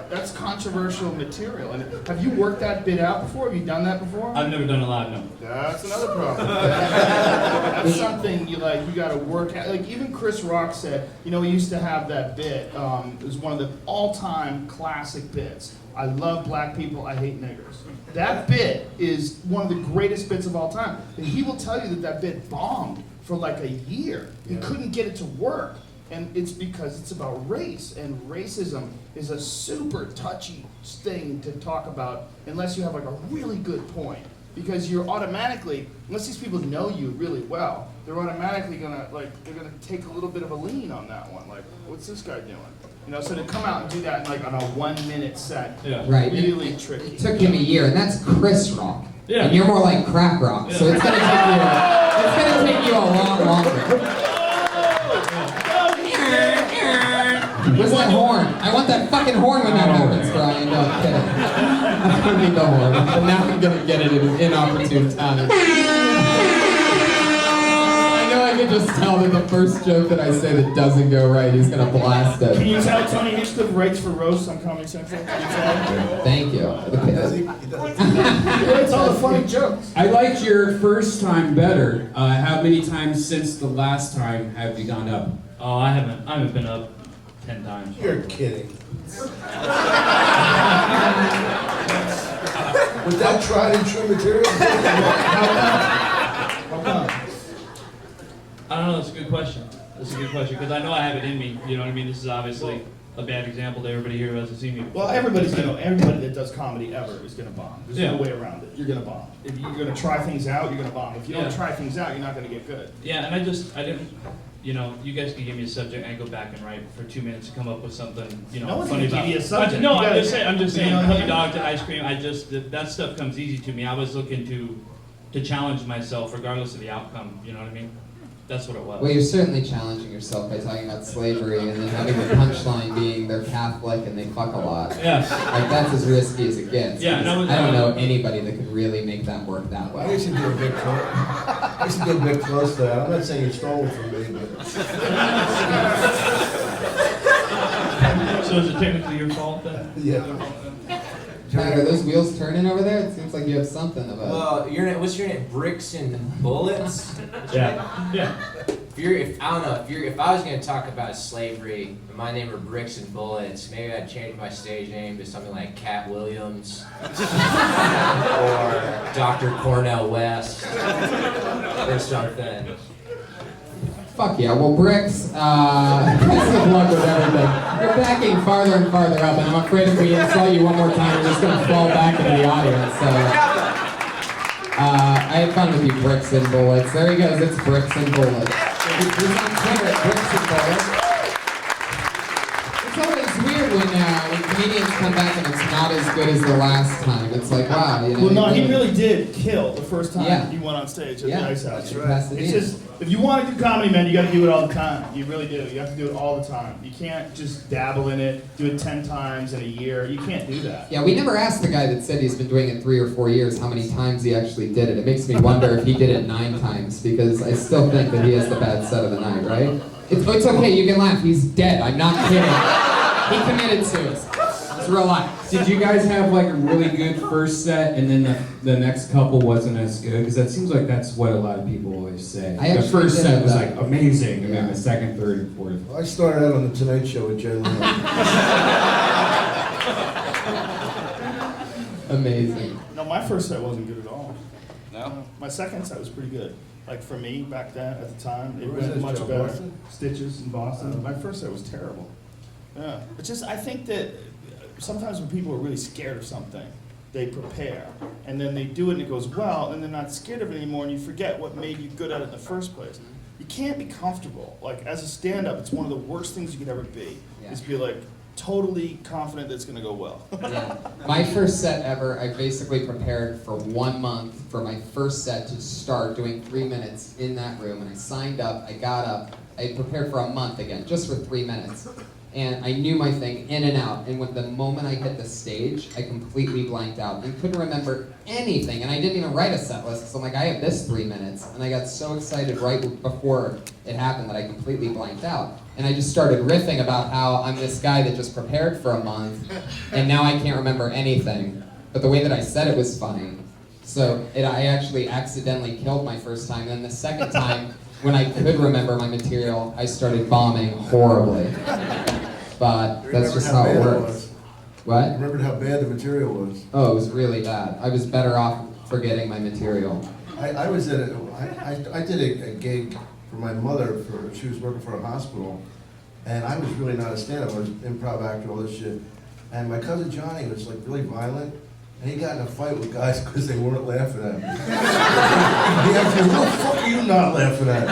that's controversial material. And have you worked that bit out before? Have you done that before? I've never done a lot, no. That's another problem. That's something you got to work at. Like even Chris Rock said, he used to have that bit. It was one of the all-time classic bits. I love black people, I hate niggers. That bit is one of the greatest bits of all time. And he will tell you that bit bombed for like a year. He couldn't get it to work. And it's because it's about race, and racism is a super touchy thing to talk about unless you have like a really good point. Because you're automatically, unless these people know you really well, they're automatically gonna take a little bit of a lean on that one. Like, what's this guy doing? So to come out and do that on a 1 minute set, Right. really tricky. It took him a year, and that's Chris Rock. Yeah. And you're more like crack rock, so it's gonna take you a lot longer. Where's that horn? I want that fucking horn when that happens, Brian. No, I'm kidding. I don't need the horn, but now I'm gonna get it at an inopportune time. I know I can just tell that the first joke that I say that doesn't go right, he's gonna blast it. Can you tell Tony Hinchcliffe writes for roasts on Comedy Central? Can you tell? Thank you. He writes all the funny jokes. I liked your first time better. How many times since the last time have you gone up? Oh, I haven't been up 10 times. You're kidding. Was that tried and true material? How come? I don't know, that's a good question. Because I know I have it in me, you know what I mean? This is obviously a bad example to everybody here who hasn't seen me before. Well, everybody that does comedy ever is gonna bomb. There's Yeah. no way around it. You're gonna bomb. If you're gonna try things out, you're gonna bomb. If you don't Yeah. try things out, you're not gonna get good. Yeah, and I didn't, you know, you guys can give me a subject and I go back and write for 2 minutes to come up with something, you know, No one's funny gonna about. give you a subject. No, You I'm gotta- just saying, you know what I honey mean? dogs and ice cream. That stuff comes easy to me. I was looking to challenge myself regardless of the outcome. You know what I mean? That's what it was. Well, you're certainly challenging yourself by talking about slavery and then having the punchline being they're Catholic and they fuck a lot. Yeah. Like, that's as risky as it gets. Yeah, because no, I don't know anybody that could really make that work that I way. used to do a bit close. I used to do a bit close to that. I'm not saying you stole it from me, but So is it technically your fault then? yeah. Pat, are those wheels turning over there? It seems like you have something about it. Well, your name, what's your name? Bricks and Bullets? Yeah. Yeah. If I was gonna talk about slavery, and my name were Bricks and Bullets, maybe I'd change my stage name to something like Cat Williams or Dr. Cornell West or something. Fuck yeah. Well, Bricks, best of luck with everything. You're backing farther and farther up, and I'm afraid if we insult you one more time, you're just going to fall back into the audience. So, I had fun with you, Bricks and Bullets. There he goes. It's Bricks and Bullets. He's on Twitter at Bricks and Bullets. It's always weird when comedians come back and it's not as good as the last time. It's like, wow. You know, Well, no, he really did kill the first time Yeah. he went on stage at Yeah, the Ice House. that's right. It's just, if you want to do comedy, man, you got to do it all the time. You really do. You have to do it all the time. You can't just dabble in it, do it 10 times in a year. You can't do that. Yeah, we never asked the guy that said he's been doing it 3 or 4 years how many times he actually did it. It makes me wonder if he did it 9 times, because I still think that he has the bad set of the night, right? It's okay, you can laugh. He's dead. I'm not kidding. He committed suicide. Just relax. Did you guys have like a really good first set and then the next couple wasn't as good? Because that seems like that's what a lot of people always say. I The actually first did set was that. like amazing, and then the second, third, and fourth. I started out on the Tonight Show with Jay Leno. Amazing. No, my first set wasn't good at all. No? My second set was pretty good. Like for me back then, at the time, it Where was went this, much Joe? better. Boston? Stitches in Boston. My first set was terrible. Yeah, it's just I think that sometimes when people are really scared of something, they prepare, and then they do it and it goes well, and they're not scared of it anymore, and you forget what made you good at it in the first place. You can't be comfortable. Like as a stand-up, it's one of the worst things you could ever be. Yeah. Is be like totally confident that it's gonna go well. Yeah. My first set ever, I basically prepared for 1 month for my first set to start doing 3 minutes in that room, and I signed up, I got up, I prepared for a month again, just for 3 minutes. And I knew my thing in and out, and when the moment I hit the stage, I completely blanked out and couldn't remember anything, and I didn't even write a set list, so I'm like, I have this 3 minutes, and I got so excited right before it happened that I completely blanked out. And I just started riffing about how I'm this guy that just prepared for a month, and now I can't remember anything. But the way that I said it was funny. So I actually accidentally killed my first time, and then the second time, when I could remember my material, I started bombing horribly. But that's just how it works. What? I remembered how bad the material was. Oh, it was really bad. I was better off forgetting my material. I was at I did a gig for my mother. She was working for a hospital, and I was really not a stand-up. I was an improv actor, all this shit. And my cousin Johnny was like really violent, and he got in a fight with guys because they weren't laughing at him. He asked me, "What the fuck are you not laughing at?"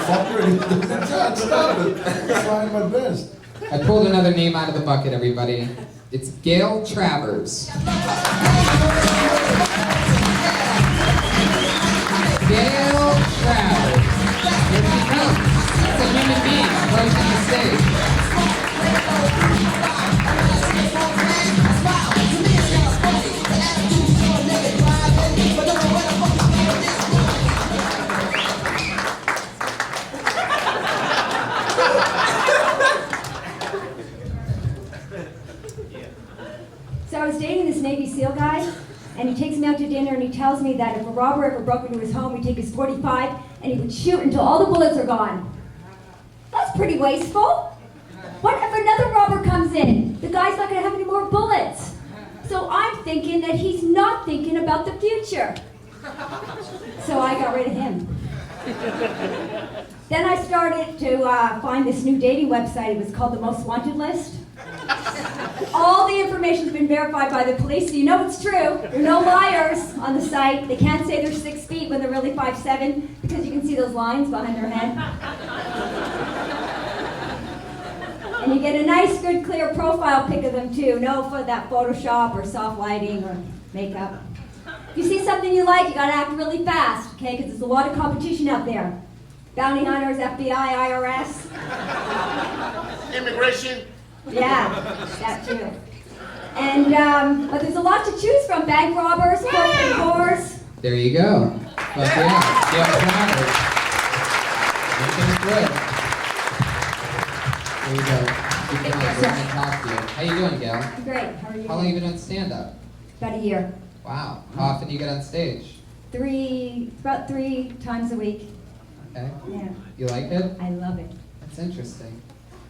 Motherfucker! And he said, "John, stop it! I'm trying my best." I pulled another name out of the bucket, everybody. It's Gail Travers. Gail Travers. Here she comes. It's a human being approaching the stage. So I was dating this Navy SEAL guy, and he takes me out to dinner, and he tells me that if a robber ever broke into his home, he'd take his .45, and he would shoot until all the bullets are gone. That's pretty wasteful. What if another robber comes in? The guy's not going to have any more bullets. So I'm thinking that he's not thinking about the future. So I got rid of him. Then I started to find this new dating website. It was called the Most Wanted List. All the information's been verified by the police, so you know it's true. There are no liars on the site. They can't say they're 6 feet when they're really 5'7", because you can see those lines behind their head. And you get a nice, good, clear profile pic of them too. No for that Photoshop or soft lighting or makeup. If you see something you like, you gotta act really fast, okay? Because there's a lot of competition out there. Bounty hunters, FBI, IRS. Immigration. Yeah, that too. And, but there's a lot to choose from. Bank robbers, corporate whores. There you go. Fuck yeah. Yeah, Patriot. Making it good. There you go. Keep it on. We're going to talk to you. How you doing, Gail? I'm great. How are you? How long have you been on stand-up? About a year. Wow. How often do you get on stage? About 3 times a week. Okay. Yeah. You like it? I love it. That's interesting.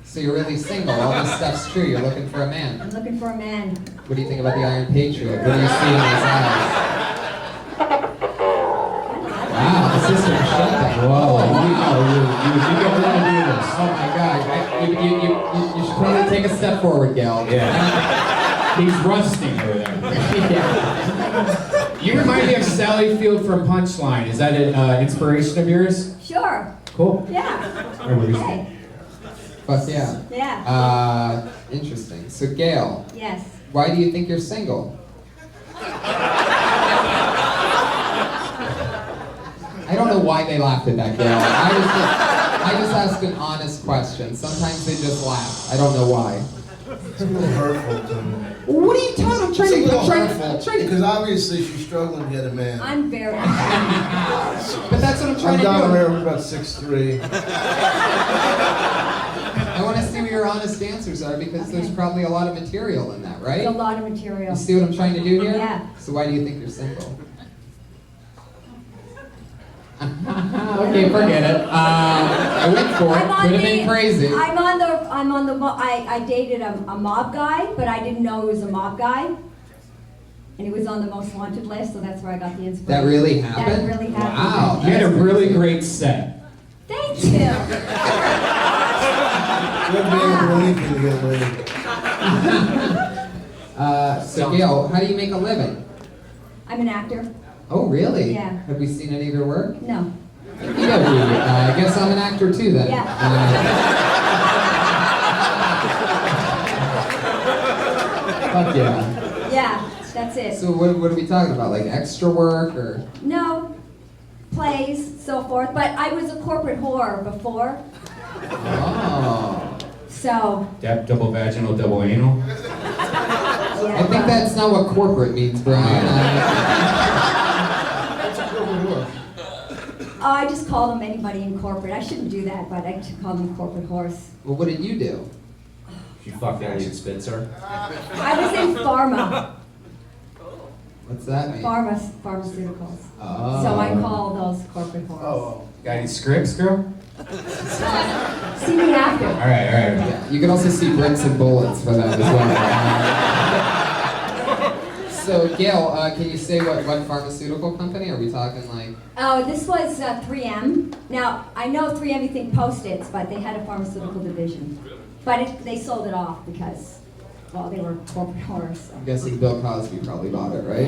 So you're really single. All this stuff's true. You're looking for a man. I'm looking for a man. What do you think about the Iron Patriot? What do you see in his eyes? Wow, the system shut down. Whoa, you don't want to do this. Oh my God. You should probably take a step forward, Gail. Yeah. He's rusting over there. Yeah. You remind me of Sally Field from Punchline. Is that an inspiration of yours? Sure. Cool. Yeah. Okay. But yeah. Yeah. Interesting. So Gail. Yes. Why do you think you're single? I don't know why they laughed at that, Gail. I just asked an honest question. Sometimes they just laugh. I don't know why. It's a little hurtful to me. What are you talking? I'm trying It's a to. little hurtful because obviously she's struggling to get a man. I'm very. But that's what I'm trying I'm to down do. there with about 6'3". I want to see what your honest answers are because there's probably a lot of material in that, right? There's a lot of material. You see what I'm trying to do here? Yeah. So why do you think you're single? Okay, forget it. I went for it. Could have been crazy. I dated a mob guy, but I didn't know he was a mob guy. And he was on the Most Wanted list, so that's where I got the inspiration. That really happened? That really happened. Wow. You had a really great set. Thank you. Good man for anything to get laid. So Gail, how do you make a living? I'm an actor. Oh, really? Yeah. Have we seen any of your work? No. I guess I'm an actor too then. Yeah. Fuck yeah. Yeah, that's it. So what are we talking about? Like extra work or? No, plays, so forth. But I was a corporate whore before. Oh. So. Double vaginal, double anal. I think that's not what corporate means, Brian. Oh, I just call them anybody in corporate. I shouldn't do that, but I should call them corporate whores. Well, what did you do? You fucked Elliot Spitzer. I was in pharma. What's that mean? Pharmaceuticals. Oh. So I call those corporate whores. Oh. Got any scripts, girl? See me after. All right. Yeah. You can also see bricks and bullets for that as well. So, Gail, can you say what pharmaceutical company? Are we talking like? Oh, this was 3M. Now, I know 3M, you think Post-its, but they had a pharmaceutical division. But they sold it off because, well, they were corporate whores. So. I'm guessing Bill Cosby probably bought it, right?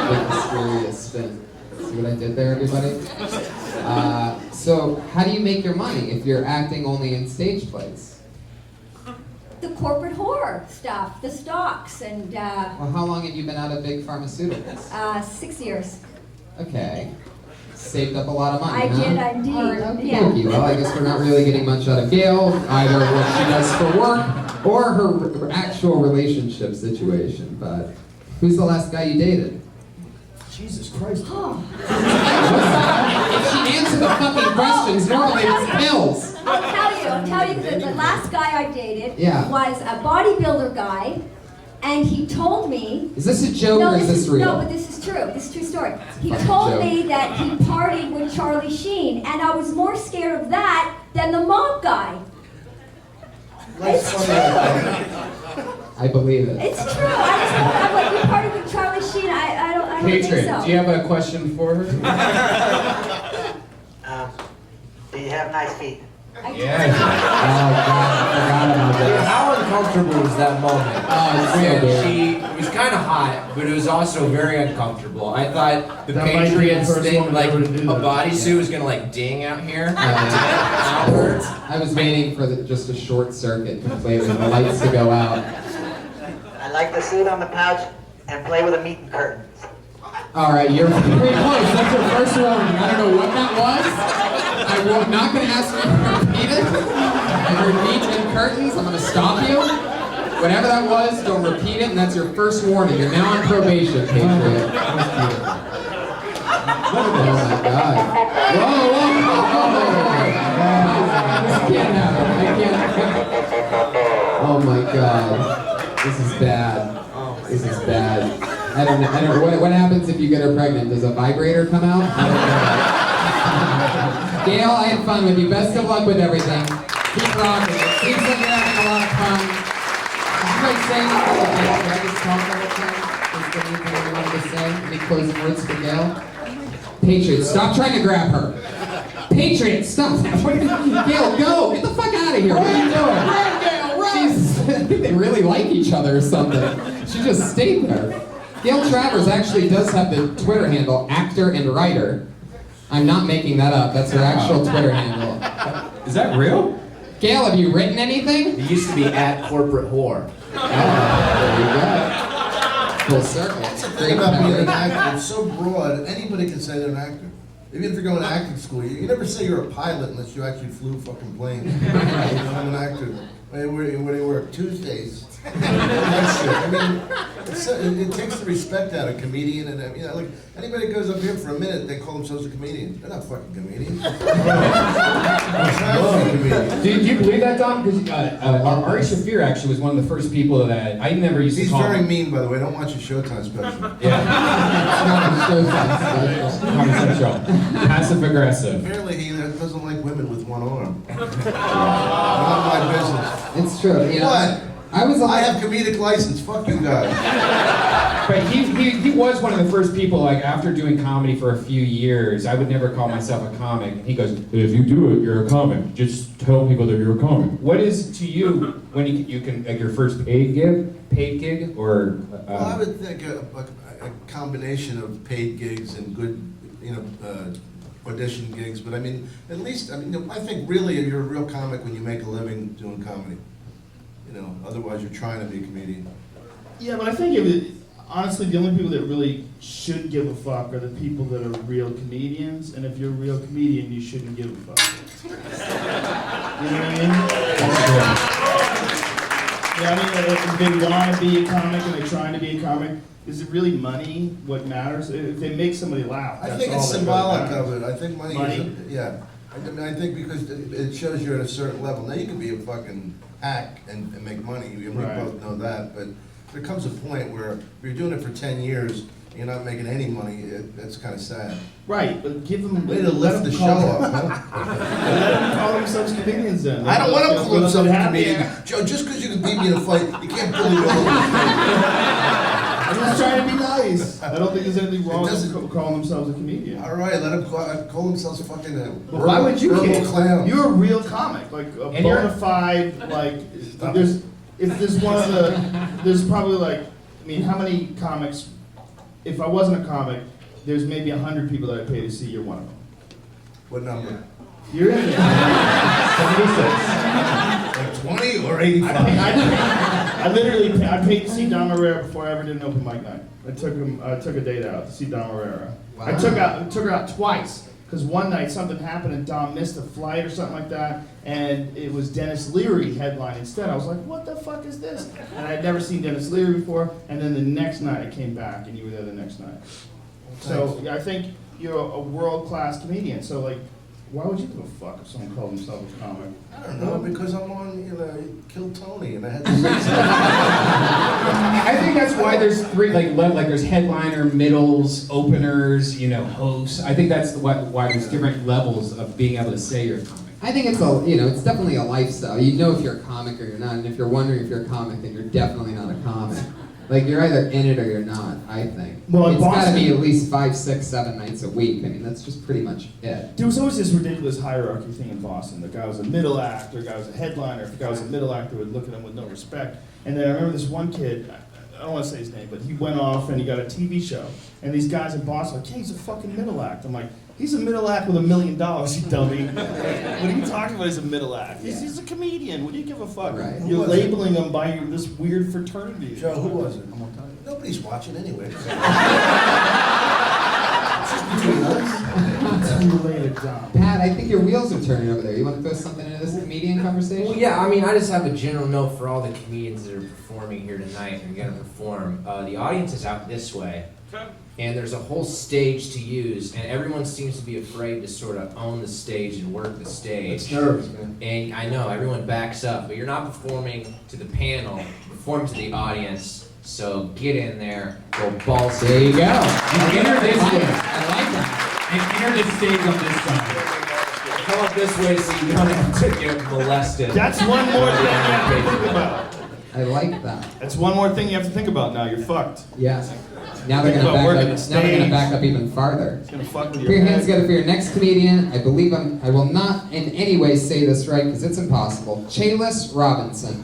Big mysterious spin. See what I did there, everybody? So, how do you make your money if you're acting only in stage plays? The corporate whore stuff, the stocks, and Well, how long have you been out of big pharmaceuticals? 6 years. Okay. Saved up a lot of money, I huh? did, indeed. Okay, Yeah. well, I guess we're not really getting much out of Gail, either what she does for work or her actual relationship situation. But who's the last guy you dated? Jesus Christ. Oh. If she answered the fucking questions, normally it's pills. I'll tell you, the last guy I dated Yeah. was a bodybuilder guy, and he told me. Is this a joke or is this real? No, but this is true. This is a true story. He Fucking told joke. me that he partied with Charlie Sheen, and I was more scared of that than the mob guy. It's true. I believe it. It's true. I'm like, you partied with Charlie Sheen. I don't think Patriot, so. do you have a question for her? have nice feet. Yeah. Oh God, I forgot about Dude, that. how uncomfortable was that moment? It was kind of hot, but it was also very uncomfortable. I thought the That might be the Patriots first thing, one like ever a to do that. bodysuit, was gonna like ding out here. I was waiting for just a short circuit completely, the lights to go out. I like the suit on the pouch and play with the meat and curtains. All right, you're pretty close. That's your first warning. I don't know what that was. I'm not going to ask you to repeat it. If you're meat and curtains, I'm going to stop you. Whatever that was, don't repeat it, and that's your first warning. You're now on probation, Patriot. Oh my God. Whoa. This can't happen. Oh my God. This is bad. This is bad. I don't know. What happens if you get her pregnant? Does a vibrator come out? I don't know. Gail, I had fun with you. Best of luck with everything. Keep rocking. It seems like you're having a lot of fun. Did you guys say anything? Did I just talk all the time? Is there anything you wanted to say? Any closing words for Gail? Patriot, stop trying to grab her. Patriot, stop. Gail, go. Get the fuck out of here. What are you doing? Run, Gail, run. I think they really like each other or something. She just stayed there. Gail Travers actually does have the Twitter handle, actor and writer. I'm not making that up. That's her actual Twitter handle. Is that real? Gail, have you written anything? It used to be at corporate whore. There you go. Full circle. That's the thing about being an actor. It's so broad. Anybody can say they're an actor. Even if you're going to acting school, you never say you're a pilot unless you actually flew fucking planes. I'm an actor. Where do you work? Tuesdays. That shit. I mean, it takes the respect out of a comedian, and like anybody that goes up here for a minute, they call themselves a comedian. They're not fucking comedians. Do you believe that, Tom? Because Ari Shaffir actually was one of the first people that I never used to He's call. very mean, by the way. Don't watch his Showtime special. Yeah. Comedy Central. Passive aggressive. Apparently, he doesn't like women with one arm. Not my business. It's true. You know, What? I have comedic license. Fuck you guys. But he was one of the first people, like, after doing comedy for a few years, I would never call myself a comic. And he goes, if you do it, you're a comic. Just tell people that you're a comic. What is, to you, when you can, like, your first paid gig, or? Well, I would think a combination of paid gigs and good, audition gigs. But I mean, at least, I think really you're a real comic when you make a living doing comedy. Otherwise you're trying to be a comedian. Yeah, but I think honestly, the only people that really should give a fuck are the people that are real comedians, and if you're a real comedian, you shouldn't give a fuck. You know what I mean? Yeah, if they want to be a comic and they're trying to be a comic, is it really money what matters? If they make somebody laugh, that's I think all it's that symbolic really of it. I think money? Yeah. I think because it shows you're at a certain level. Now you can be a fucking hack and make money. We both know that, but there comes a point where if you're doing it for 10 years and you're not making any money, that's kind of sad. Right, but give them... Way to lift the show up, huh? Let them call themselves comedians then. I don't want to call themselves a comedian. Joe, just because you can beat me in a fight, you can't bully me all I'm just trying to be nice. I don't think there's anything wrong with calling themselves a comedian. All right, let them call themselves fucking a But why would you verbal clown. You're a real comic, like a bona fide, like, there's probably like, how many comics, if I wasn't a comic, there's maybe 100 people that I'd pay to see, you're one of them. What number? You're in 76. Like 20 or 85? I paid to see Dom Irrera before I ever did an open mic night. I took a date out to see Dom Irrera. Wow. I took her out twice, because one night something happened and Dom missed a flight or something like that, and it was Dennis Leary headline instead. I was like, what the fuck is this? And I'd never seen Dennis Leary before, and then the next night I came back and you were there the next night. So I think you're a world-class comedian, so like, why would you give a fuck if someone called themselves a comic? I don't know, because I'm on, Kill Tony, and I had to say something. I think that's why there's three, like there's headliner, middles, openers, hosts. I think that's why there's different levels of being able to say you're a comic. I think it's it's definitely a lifestyle. You know if you're a comic or you're not, and if you're wondering if you're a comic, then you're definitely not a comic. Like you're either in it or you're not, I think. Well, in it's got to Boston- be at least 5, 6, 7 nights a week. I mean, that's just pretty much it. There was always this ridiculous hierarchy thing in Boston. The guy was a middle actor, the guy was a headliner. If the guy was a middle actor, would look at him with no respect. And then I remember this one kid, I don't want to say his name, but he went off and he got a TV show. And these guys in Boston are like, hey, he's a fucking middle act. I'm like, he's a middle act with $1 million, you dummy. What are you talking about? He's a middle act. He's a comedian. What do you give a fuck? Right. You're labeling him by this weird fraternity. Joe, who was it? Nobody's watching anyway. It's just between us. It's related, Dom. Pat, I think your wheels are turning over there. You want to throw something into this comedian conversation? Well, yeah, I mean, I just have a general note for all the comedians that are performing here tonight and going to perform. The audience is out this way, and there's a whole stage to use, and everyone seems to be afraid to sort of own the stage and work the stage. It's nervous, man. And I know, everyone backs up, but you're not performing to the panel, you're performing to the audience, so get in there, go balls. There you go. And enter this way. I like that. And enter the stage on this side. Come up this way so you don't have to get molested. That's one more thing you have to think about. I like that. That's one more thing you have to think about now. You're fucked. Yeah. Now they're Think gonna about working back up. the Now they're gonna stage. back up even farther. It's gonna fuck with Put your your hands head. together for your next comedian. I believe I will not in any way say this right because it's impossible. Chalice Robinson.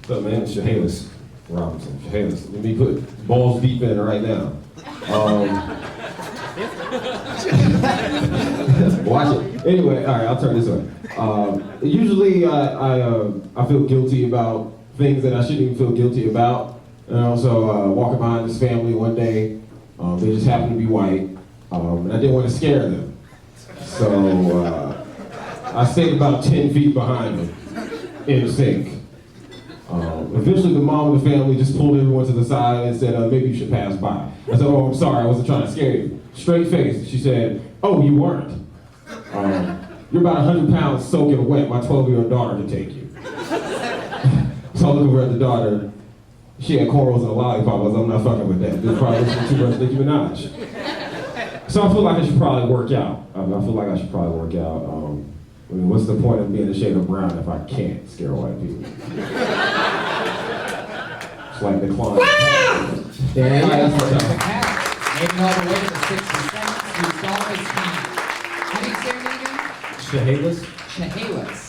What's up, man? It's Chehalis Robinson. Chehalis. Let me put balls deep in it right now. Watch it. Anyway, all right, I'll turn this way. Usually, I feel guilty about things that I shouldn't even feel guilty about. So walking behind this family one day, they just happened to be white, and I didn't want to scare them. So I stayed about 10 feet behind them in sync. Eventually, the mom of the family just pulled everyone to the side and said, maybe you should pass by. I said, oh, I'm sorry, I wasn't trying to scare you. Straight face, she said, oh, you weren't. You're about 100 pounds soaking wet. My 12-year-old daughter can take you. So I look over at the daughter. She had cornrows and a lollipop. I was like, I'm not fucking with that. This probably listening too much Nicki Minaj. So I feel like I should probably work out. I feel like I should probably work out. I mean, what's the point of being a shade of brown if I can't scare white people? It's like the climb. There you go. That's what's up. Made it all the way to the 60 seconds. You saw his time. How do you say your name again? Chehalis? Chehalis.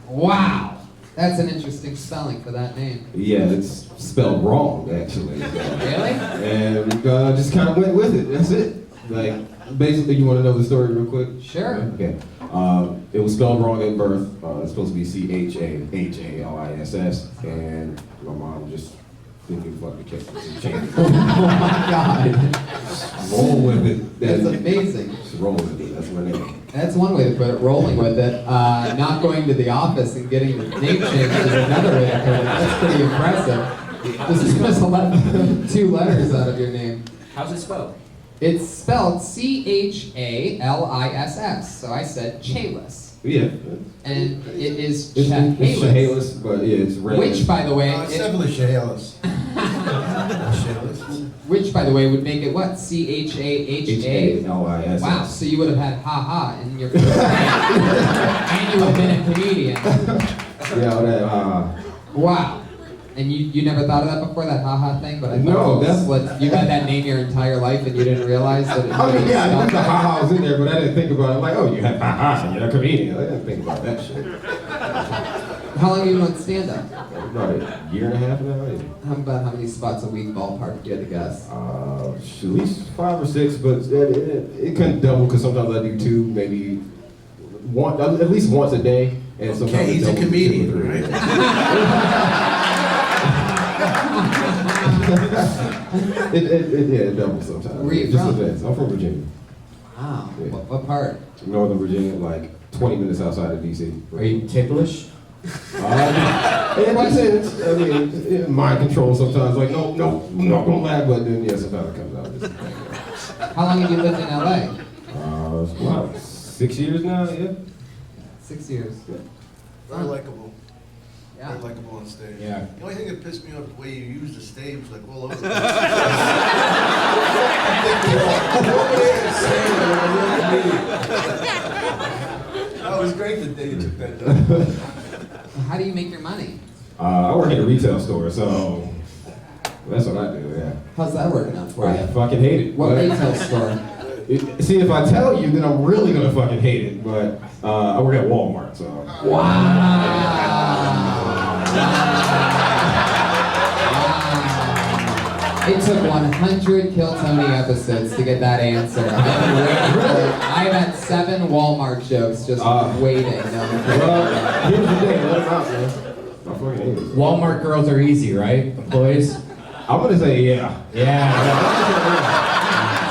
Wow. That's an interesting spelling for that name. Yeah, it's spelled wrong, actually. Really? And just kind of went with it. That's it. Like, basically, you want to know the story real quick? Sure. Okay. It was spelled wrong at birth. It's supposed to be Chahaliss, and my mom just didn't give a fuck to catch it. Changed it. Oh my God. Roll with it. That's amazing. Just roll with it. That's my name. That's one way to put it, rolling with it. Not going to the office and getting the name changed is another way to put it. That's pretty impressive. Just left 2 letters out of your name. How's it spelled? It's spelled Chaliss, so I said Chalice. Yeah. And it is It's Chehalis. Chehalis, but yeah, it's red. Which, by the way, No, it's definitely Chehalis. which, by the way, would make it what? Chahalis. Chaliss. Wow, so you would have had ha-ha in your first name. And you would have been a comedian. Yeah, that, Wow. And you never thought of that before, that ha-ha thing? But I thought No, it was that's- what you had that name your entire life and you didn't realize that it I mean, yeah, I knew the spelled ha-ha was in there, but I didn't think about it. Like, oh, you have ha-ha, and you're a comedian. I didn't think about that shit. How long have you been on stand-up? About a year and a half now, yeah. How many spots a week ballpark, if you had to guess? At least 5 or 6, but it couldn't double because sometimes I do 2, maybe one, at least once a day. And sometimes Okay, he's a comedian, right? it doubles sometimes. Where you It just from? depends. I'm from Virginia. Wow. Yeah. What part? Northern Virginia, like 20 minutes outside of DC. Are you ticklish? It depends. I mean, mind control sometimes. Like, no, not gonna laugh, but then yeah, sometimes it comes out. How long have you lived in LA? About 6 years now. Yeah. 6 years. Very likable. Yeah. Very likable on stage. Yeah. The only thing that pissed me off the way you used the stage, like all over the place. That was great the day you took that job. How do you make your money? I work at a retail store, so that's what I do, yeah. How's that working out for I you? fucking hate it. What but- retail store? See, if I tell you, then I'm really gonna fucking hate it, but I work at Walmart, so. It took 100 Kill Tony episodes to get that answer. I've been waiting for it. I've had 7 Walmart jokes just waiting. Well, here's the thing, let 'em out, man. I fucking hate it. Walmart girls are easy, right? Employees? I'm gonna say yeah. Yeah.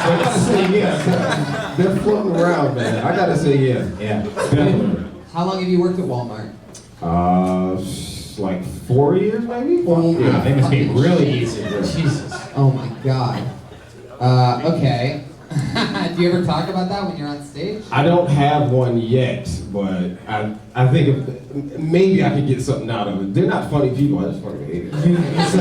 So I gotta say yeah. They're floating around, man. I gotta say yeah. Yeah. Definitely. How long have you worked at Walmart? Like 4 years maybe? Yeah, they must be really easy. Jesus. Oh my god. Okay. Do you ever talk about that when you're on stage? I don't have one yet, but I think if, maybe I could get something out of it. They're not funny people, I just fucking hate it. It's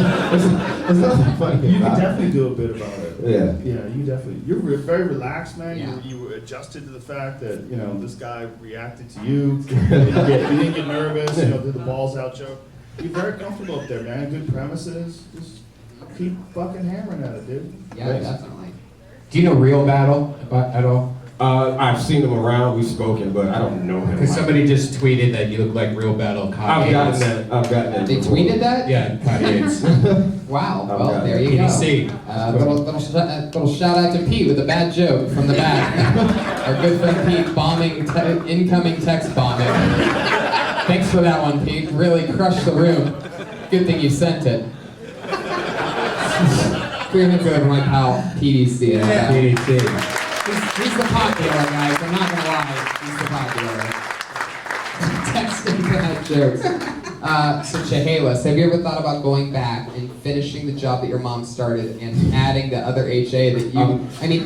nothing funny You can about it. definitely do a bit about it. Yeah. Yeah, you definitely. You're very relaxed, man. Yeah. You were adjusted to the fact that this guy reacted to you. You didn't get nervous. Did the balls out joke. You're very comfortable up there, man. Good premises. Just keep fucking hammering at it, dude. Yeah, Thanks. definitely. Do you know Real Battle at all? I've seen him around, we've spoken, but I don't know him. Because somebody just tweeted that you look like Real Battle I've gotten that. I've gotten that. They before. tweeted that? Yeah, Patriots. Wow. I've Well, got there it. you go. PDC. Little shout out to Pete with a bad joke from the back. Our good friend Pete bombing incoming text bombing. Thanks for that one, Pete. Really crushed the room. Good thing you sent it. Clear hands over my pal PDC. PDC. He's the popular guys. I'm not gonna lie. He's the popular. Texting bad jokes. So Chehalis, have you ever thought about going back and finishing the job that your mom started and adding the other HA that you? I mean,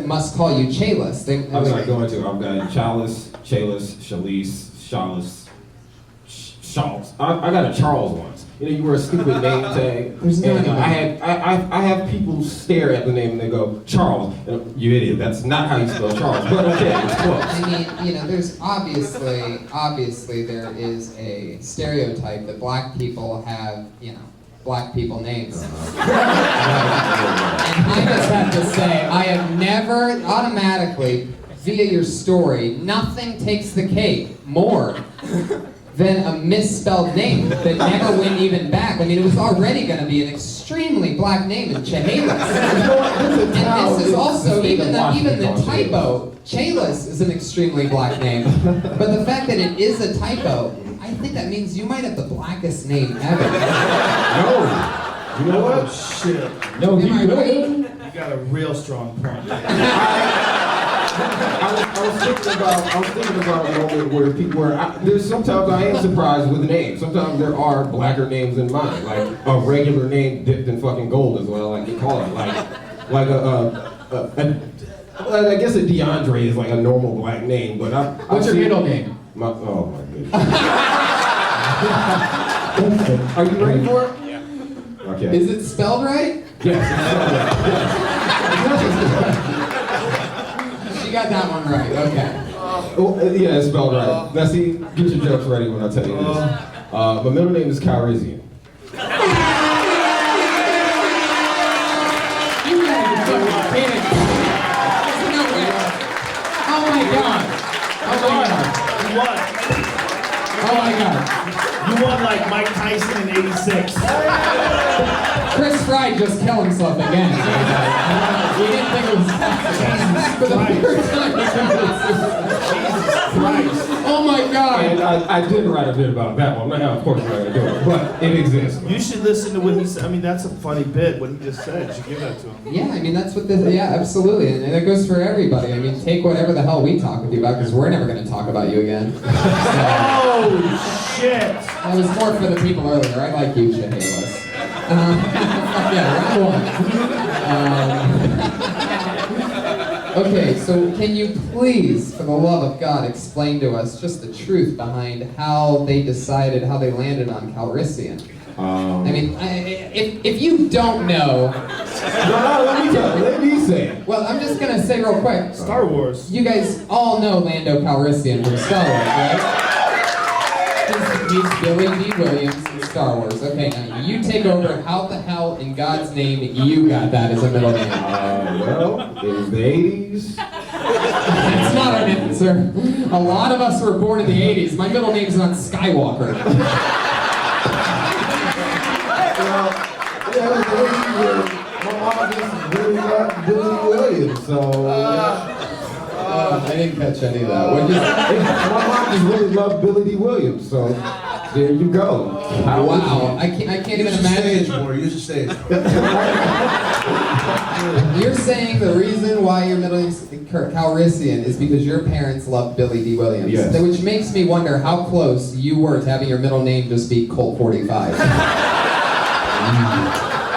must call you Chehalis. I'm not going to. I've got Chalice, Chalis, Chalice, Chalice, Charles. I got a Charles once. You wear a stupid name tag. There's no And name. I have people stare at the name and they go, Charles. And you idiot, that's not how you spell Charles. But okay, it's close. I mean, there's obviously there is a stereotype that black people have, black people names. And I just have to say, I have never automatically, via your story, nothing takes the cake more than a misspelled name that never went even back. I mean, it was already going to be an extremely black name in Chehalis. And this is also, even the typo, Chalis is an extremely black name. But the fact that it is a typo, I think that means you might have the blackest name ever. No. You know what? Shit. No, Am I right? You got a real strong point. I was thinking about a moment where there's sometimes I am surprised with names. Sometimes there are blacker names than mine, like a regular name dipped in fucking gold is what I like to call it. Like I guess a DeAndre is like a normal black name, but What's your middle name? Oh my goodness. Are you ready for it? Yeah. Okay. Is it spelled right? Yes. She got that one right, okay. Yeah, it's spelled right. Now see, get your jokes ready when I tell you this. My middle name is Calrissian. You gotta be fucking kidding me. There's no way. Oh my god. Oh my god. You won. Oh my god. You won like Mike Tyson in '86. Chris Fry just killed himself again. We didn't think it was for the third time. Oh my god. And I did write a bit about that one. Now, of course, I'm not going to do it, but it exists. You should listen to what he said. I mean, that's a funny bit, what he just said. You should give that to him. Yeah, I mean, that's what this, yeah, absolutely. And that goes for everybody. I mean, take whatever the hell we talk with you about, because we're never going to talk about you again. Oh, shit. That was more for the people earlier. I like you, Chehalis. Yeah, round one. Okay, so can you please, for the love of God, explain to us just the truth behind how they decided, how they landed on Calrissian? I mean, if you don't know... No, let me say it. Well, I'm just gonna say real quick. Star Wars. You guys all know Lando Calrissian from Star Wars, right? He's Billy D. Williams in Star Wars. Okay, now you take over. How the hell in God's name you got that as a middle name? Well, it was the 80s. That's not our name, sir. A lot of us were born in the 80s. My middle name's not Skywalker. Well, yeah, it was the 80s where my mom just really loved Billy Williams, so... I didn't catch any of that. What'd you say? My mom just really loved Billy D. Williams, so there you go. Wow, I can't even imagine. Use the stage. You're saying the reason why your middle name is Calrissian is because your parents loved Billy D. Williams. Yes. Which makes me wonder how close you were to having your middle name just be Colt 45.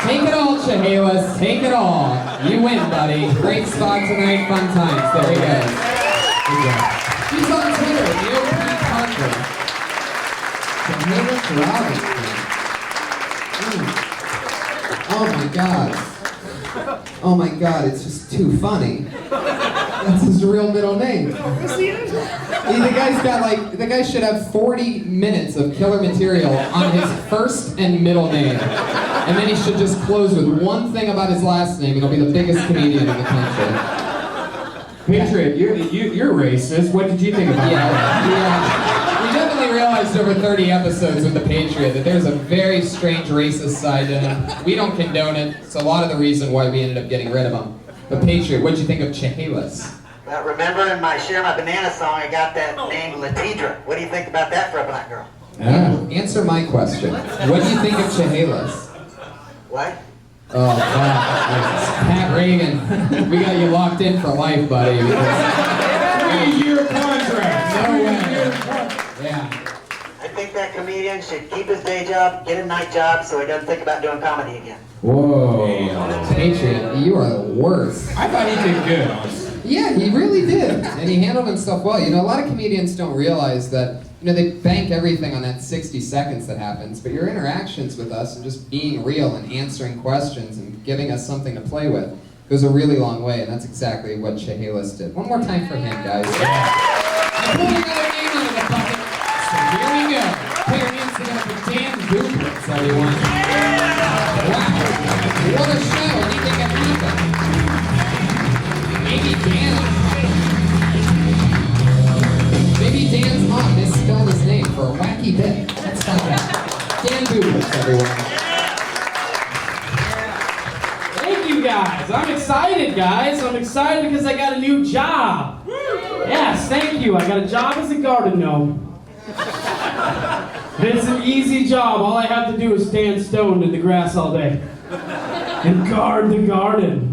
Take it all, Chehalis. Take it all. You win, buddy. Great spot tonight. Fun times. There he goes. He's on Twitter. Neil P. Parker. Chehalis Robinson. Oh my God. Oh my God, it's just too funny. That's his real middle name. The guy should have 40 minutes of killer material on his first and middle name. And then he should just close with one thing about his last name, and he'll be the biggest comedian in the country. Patriot, you're racist. What did you think about that? Yeah. We definitely realized over 30 episodes with the Patriot that there's a very strange racist side to him. We don't condone it. It's a lot of the reason why we ended up getting rid of him. But Patriot, what did you think of Chehalis? Well, remember in my Share My Banana song, I got that name Latidra. What do you think about that for a black girl? Answer my question. What do you think of Chehalis? What? Oh, Pat Reagan. We got you locked in for life, buddy. 3-year contract. No way. Yeah. I think that comedian should keep his day job, get a night job, so he doesn't think about doing comedy again. Whoa. Patriot, you are the worst. I thought he did good, honestly. Yeah, he really did. And he handled himself well. You know, a lot of comedians don't realize that, you know, they bank everything on that 60 seconds that happens, but your interactions with us and just being real and answering questions and giving us something to play with goes a really long way, and that's exactly what Chehalis did. One more time for him, guys. I'm putting another name out of the bucket, so here we go. Put your hands together for Dan Duplitz, everyone. Wow, what a show. Anything can happen. Maybe Dan's mom misspelled his name for a wacky bit. Let's find out. Dan Duplitz, everyone. Thank you guys. I'm excited, guys. I'm excited because I got a new job. Yes, thank you. I got a job as a garden gnome. It's an easy job. All I have to do is stand stoned in the grass all day and guard the garden.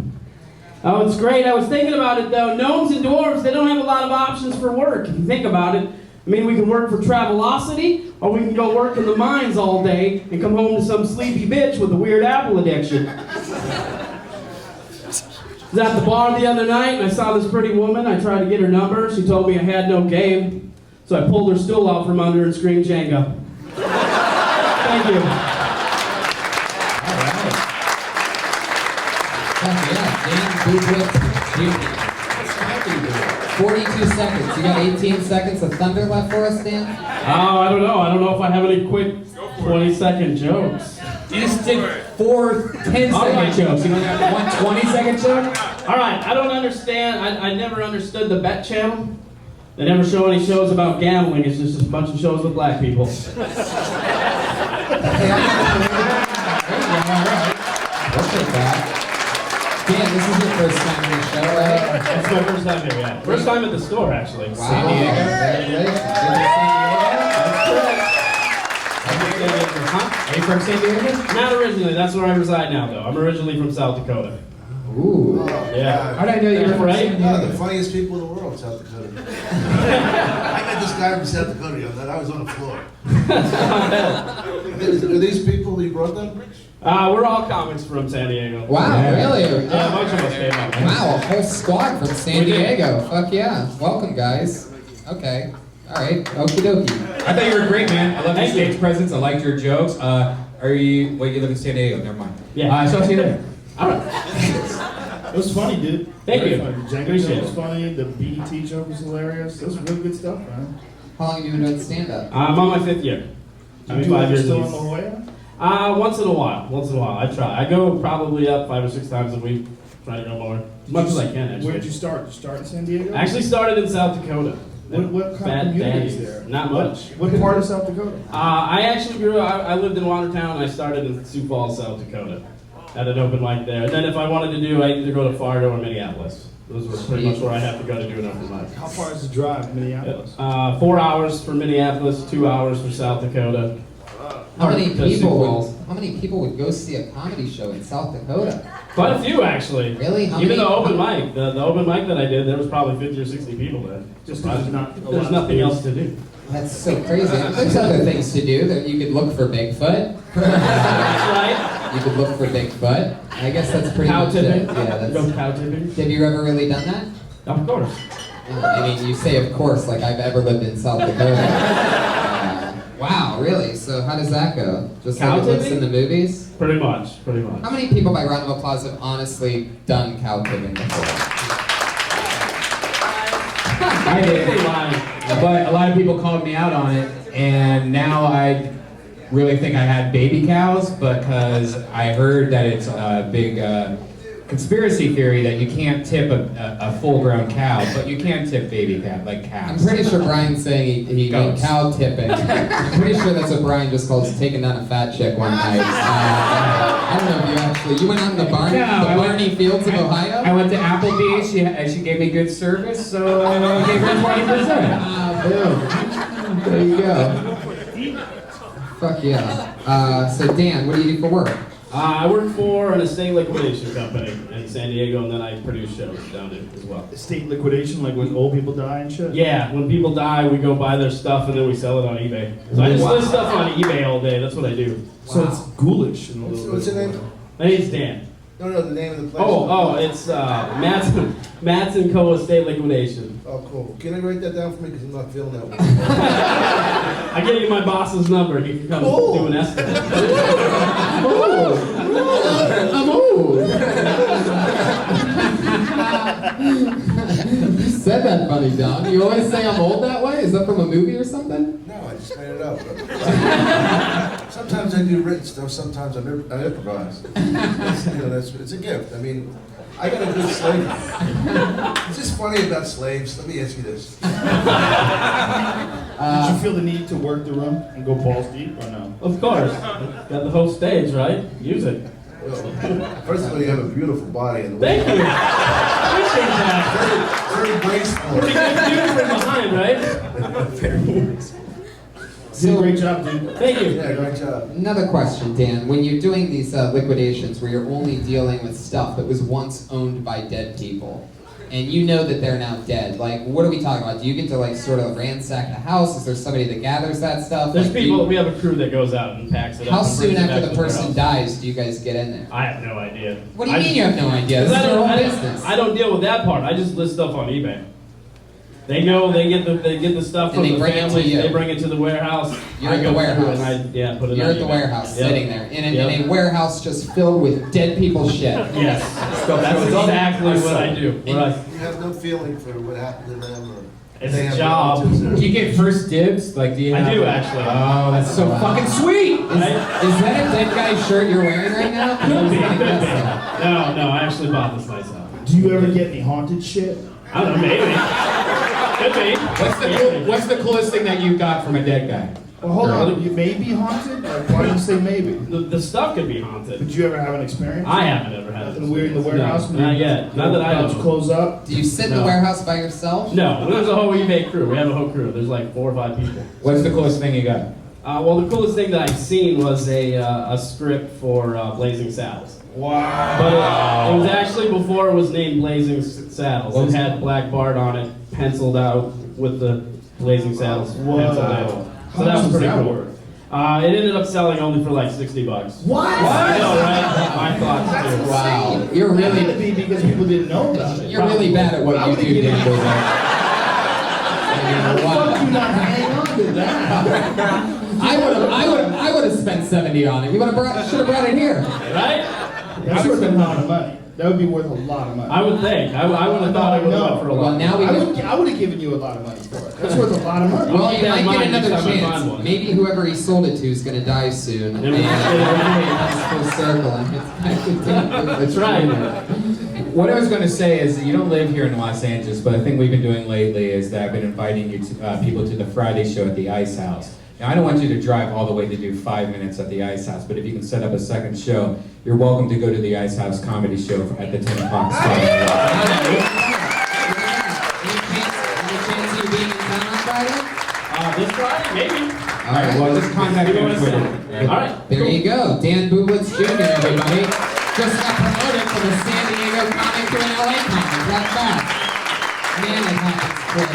Oh, it's great. I was thinking about it, though. Gnomes and dwarves, they don't have a lot of options for work, if you think about it. I mean, we can work for Travelocity, or we can go work in the mines all day and come home to some sleepy bitch with a weird apple addiction. I was at the bar the other night, and I saw this pretty woman. I tried to get her number. She told me I had no game, so I pulled her stool out from under and screamed Jenga. Thank you. 42 seconds. You got 18 seconds of thunder left for us, Dan? Oh, I don't know. I don't know if I have any quick 20-second jokes. You just did 4 10-second jokes. You don't have one 20-second joke? All right, I don't understand. I never understood the Bet Channel. They never show any shows about gambling. It's just a bunch of shows with black people. We'll take that. Dan, this is your first time in the show, right? It's my first time here, yeah. First time at the store, actually. Wow. San Diego. Congratulations. Are you from San Diego? Not originally. That's where I reside now, though. I'm originally from South Dakota. Ooh. Yeah. How did I know you were from San Diego? One of the funniest people in the world, South Dakota. I met this guy from South Dakota the other night. I was on the floor. Are these people you brought them? We're all comics from San Diego. Wow, really? Yeah, a bunch of us came up. Wow, a whole squad from San We did. Diego. Fuck yeah. Welcome, guys. Okay. All right. Okie dokie. I thought you were great, man. I love your stage presence. I liked your jokes. Are you? Wait, you live in San Diego? Never mind. Yeah. So I'll see you there. All right. It was funny, dude. Thank Very you. funny. Jenga Appreciate joke was it. funny. The BET joke was hilarious. That was really good stuff, man. How long have you been doing stand-up? I'm on my 5th year. Do I mean, you 5 years still at in La least. Jolla? Once in a while. Once in a while. I try. I go probably up 5 or 6 times a week. Try to go more. As much as I can, actually. Where'd you start? Did you start in San Diego? I actually started in South Dakota. What kind Bad of community is daddies. there? Not much. What part of South Dakota? I actually grew up, I lived in Watertown and I started in Sioux Falls, South Dakota. Had an open mic there. And then if I wanted to do, I either go to Fargo or Minneapolis. Those were pretty much where I have to go to do an open mic. How far is the drive, Minneapolis? 4 hours for Minneapolis, 2 hours for South Dakota. How many To Sioux Falls. people would go see a comedy show in South Dakota? Quite a few, actually. Really? How Even many? the open mic. The open mic that I did, there was probably 50 or 60 people there. Just 'cause there's nothing else to do. That's so crazy. There's other things to do. That you could look for Bigfoot. That's right. You could look for Bigfoot. I guess that's pretty Cow much tipping. it. Yeah, that's. Go cow tipping. Have you ever really done that? Of course. I mean, you say of course, like I've ever lived in South Dakota. Wow, really? So how does that go? Just Cow like it looks tipping? in the movies? Pretty much. How many people, by round of applause, have honestly done cow tipping before? I did. But a lot of people called me out on it, and now I really think I had baby cows because I heard that it's a big conspiracy theory that you can't tip a full-grown cow, but you can tip baby cow, like I'm cows. pretty sure Brian's saying he meant Goats. cow tipping. I'm pretty sure that's what Brian just calls taking down a fat chick one night. I don't know if you actually, you went out in the Barney, No, the I went- Barney Fields of Ohio? I went to Applebee's. She gave me good service, so I gave her 20%. Ah, boom. There you go. Fuck yeah. So Dan, what do you do for work? I work for an estate liquidation company in San Diego, and then I produce shows down there as well. Estate liquidation, like when old people die and shit? Yeah, when people die, we go buy their stuff and then we sell it on eBay. So I just list stuff on eBay all day. That's what I do. So it's ghoulish in a little What's bit. your name? My name's Dan. No, the name of the place. It's Matt's and Co. Estate Liquidation. Oh, cool. Can I write that down for me? Because I'm not feeling that well. I gave you my boss's number. He can come do an estimate. You said that funny, Don. You always say I'm old that way? Is that from a movie or something? No, I just made it up. Sometimes I do written stuff, sometimes I improvise. It's a gift. I mean, I got a good slave. It's just funny about slaves. Let me ask you this. Did you feel the need to work the room and go balls deep or no? Of course. Got the whole stage, right? Use it. First of all, you have a beautiful body. And Thank you. Appreciate that. Very graceful. Pretty good view from behind, right? Did a great job, dude. Thank you. Yeah, great job. Another question, Dan. When you're doing these liquidations where you're only dealing with stuff that was once owned by dead people, and you know that they're now dead, like, what are we talking about? Do you get to, like, sort of ransack the house? Is there somebody that gathers that stuff? There's Like, people, we have a crew that goes out and packs it up. How and soon brings it after back the to their person house. dies do you guys get in there? I have no idea. What do you mean you have no idea? This is their own business. I don't deal with that part. I just list stuff on eBay. They know they get the stuff And from they the bring it to family. you. They bring it to the warehouse. You're I at go the through warehouse. and put it You're on at the eBay. warehouse, Yep. sitting there, in Yep. a warehouse just filled with dead people's shit. Yes, that's exactly what I do. You have no feeling for what happened to them, or It's they a have job. relatives or- Do you get first dibs? Like, do you I have do, actually. Oh, that's so fucking sweet. Is that a dead guy's shirt you're wearing right now? Could be, could be. No, I actually bought this myself. Do you ever get any haunted shit? I don't know, maybe. Could be. What's the coolest thing that you got from a dead guy? Well, hold on. You may be haunted? Like, why do you say maybe? The stuff could be haunted. Did you ever have an experience? I haven't ever had Nothing weird in the warehouse? No, not yet. Not that I know. Close up? Do you sit in the No. warehouse by yourself? No, there's a whole eBay crew. We have a whole crew. There's like 4 or 5 people. What's the coolest thing you got? Well, the coolest thing that I've seen was a script for Blazing Saddles. Wow. But it was actually before it was named Blazing Saddles. It had Black Bart on it, penciled out with the Blazing Saddles penciled in. So that was pretty cool. It ended up selling only for like $60. What? I know, right? My thoughts too. Wow. You're It had to really, be because people didn't know about it. you're really bad at what you do, Dan Bozak. Fuck you not hang on to that. I would have spent 70 on it. You should have brought it here. Right? That's worth a lot of money. That would be worth a lot of money. I would think. I would have thought it would have for a lot. Well, now we I would have given you a lot of money for it. That's worth a lot of money. Well, you Keep that might in get mind another next time I find chance. one. Maybe whoever he sold it to is going to die soon. And Yeah. it's full circle. And That's right. What I was going to say is that you don't live here in Los Angeles, but the thing we've been doing lately is that I've been inviting you to, people to the Friday show at the Ice House. Now, I don't want you to drive all the way to do 5 minutes at the Ice House, but if you can set up a second show, you're welcome to go to the Ice House comedy show at the 10 o'clock slot. Any chance of you being in town on Friday? This Friday, maybe. All right, well, just contact me on Twitter. All right. There you go. Dan Bublitz Jr., everybody. Just got promoted from a San Diego comic to an LA comic. That's fast. Man, it happens quick.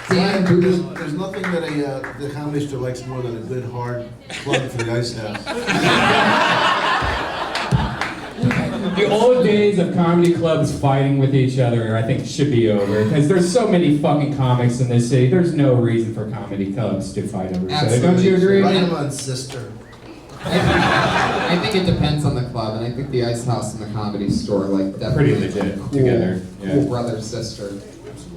Dan Bublitz. There's nothing that the comedy store likes more than a good hard plug for the Ice House. The old days of comedy clubs fighting with each other, I think, should be over. Because there's so many fucking comics in this city. There's no reason for comedy clubs to fight over each other. Don't you agree? Right on, sister. I think it depends on the club, and I think the Ice House and the Comedy Store, like, definitely Pretty legit cool, together. Yeah. cool brother-sister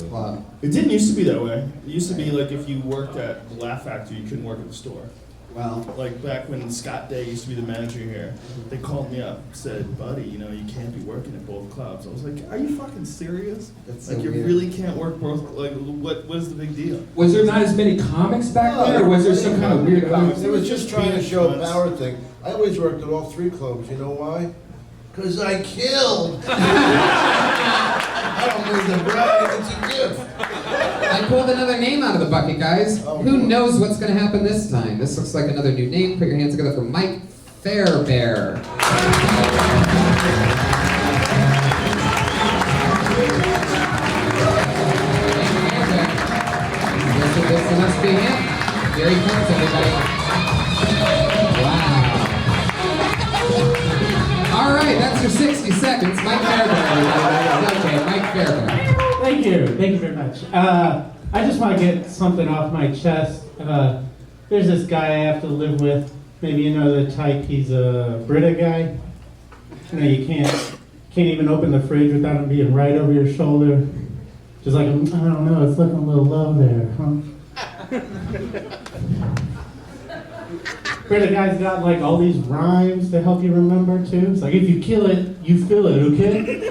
club. It didn't used to be that way. It used to be like if you worked at the Laugh Factory, you couldn't work at the store. Well, Like back when Scott Day used to be the manager here, they called me up, said, "Buddy, you can't be working at both clubs." I was like, "Are you fucking serious? That's Like so you weird. really can't work both? Like what is the big deal?" Was there not as many comics back then, or was there some kind of weird comics? It was just trying to show a power thing. I always worked at all three clubs. You know why? Because I killed. I don't need the brag. It's a gift. I pulled another name out of the bucket, guys. Who knows what's going to happen this time? This looks like another new name. Put your hands together for Mike Fairbear. This must be him. Here he comes, everybody. Wow. All right, that's your 60 seconds. Mike Fairbear, everybody. Okay, Mike Fairbear. Thank you very much. I just want to get something off my chest. There's this guy I have to live with. Maybe you know the type. He's a Brita guy. You can't even open the fridge without him being right over your shoulder. Just like, I don't know, it's looking a little low there, huh? Brita guy's got like all these rhymes to help you remember too. It's like, if you kill it, you feel it, okay?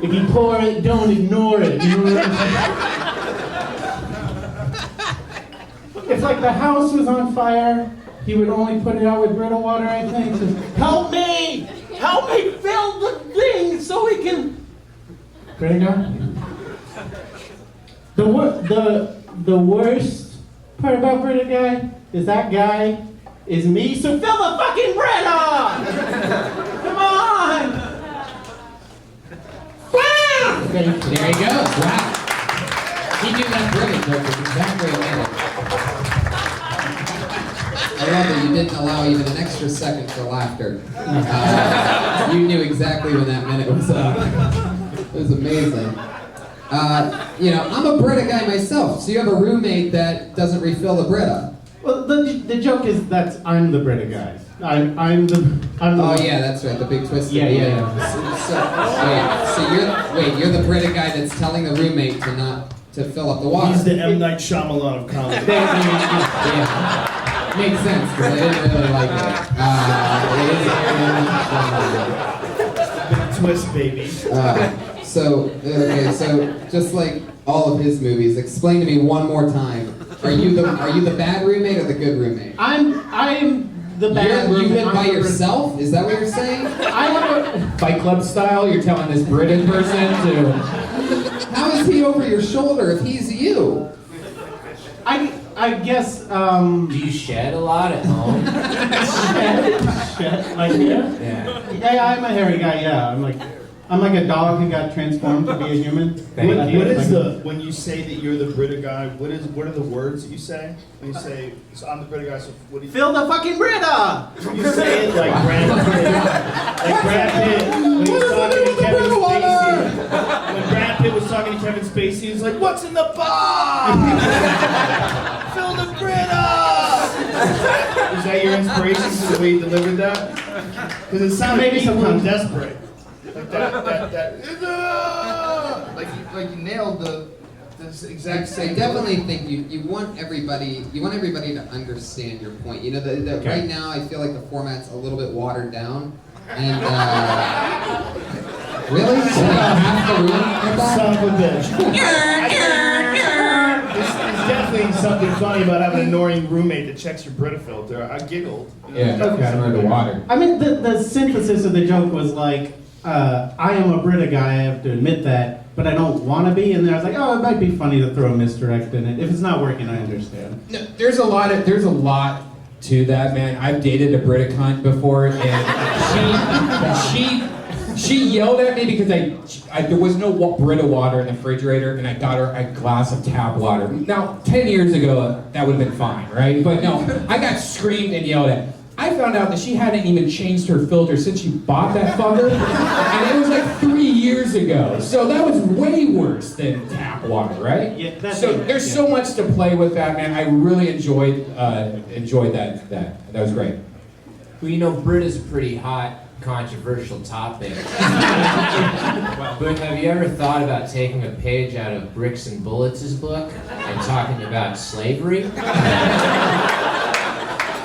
If you pour it, don't ignore it. You know what I'm saying? If like the house was on fire, he would only put it out with Brita water, I think. So, help me! Help me fill the thing so we can... Brita guy? The worst part about Brita guy is that guy is me, so fill the fucking Brita! Come on! There he goes. Wow. He knew that British joke was exactly like it. I love that you didn't allow even an extra second for laughter. You knew exactly when that minute was up. It was amazing. I'm a Brita guy myself, so you have a roommate that doesn't refill the Brita. Well, the joke is that I'm the Brita guy. I'm the yeah, that's right, the big twist. Yeah. You're the Brita guy that's telling the roommate to fill up the water. He's the M. Night Shyamalan of comedy. Yeah. Makes sense, because I didn't really like it. Big twist, baby. So just like all of his movies, explain to me one more time. Are you the bad roommate or the good roommate? I'm the bad roommate. You live by yourself? Is that what you're saying? I have a Fight Club style, you're telling this British person to... How is he over your shoulder if he's you? I guess, Do you shed a lot at home? Shed? Like, yeah? Yeah. Yeah, I'm a hairy guy, yeah. I'm like, I'm like a dog who got transformed to be a human. What is when you say that you're the Brita guy? What are the words that you say when you say so I'm the Brita guy? So what do you? Fill the fucking Brita! You say it like Brad Pitt. Like Brad Pitt when he was talking to Kevin Spacey. When Brad Pitt was talking to Kevin Spacey, he was like, "What's in the box? Fill the Brita!" Is that your inspiration for the way you delivered that? Because it sounded Maybe equal and sometimes. desperate. Like you nailed this exact I same. definitely think you want everybody to understand your point. You know, Okay. right now I feel like the format's a little bit watered down, and really, half the room with that? Son of a bitch. There's definitely something funny about having an annoying roommate that checks your Brita filter. I giggled. Yeah, Okay. under the water. I mean, the synthesis of the joke was like, I am a Brita guy, I have to admit that, but I don't want to be. And then I was like, oh, it might be funny to throw a misdirect in it. If it's not working, I understand. No, there's a lot to that, man. I've dated a Brita cunt before, and she yelled at me because there was no Brita water in the refrigerator, and I got her a glass of tap water. Now, 10 years ago, that would have been fine, right? But no, I got screamed and yelled at. I found out that she hadn't even changed her filter since she bought that fucker, and it was like 3 years ago. So that was way worse than tap water, right? Yeah, so there's so much to play with that, man. I really enjoyed that. That was great. Well, you know, Brita's a pretty hot, controversial topic. But have you ever thought about taking a page out of Bricks and Bullets' book and talking about slavery?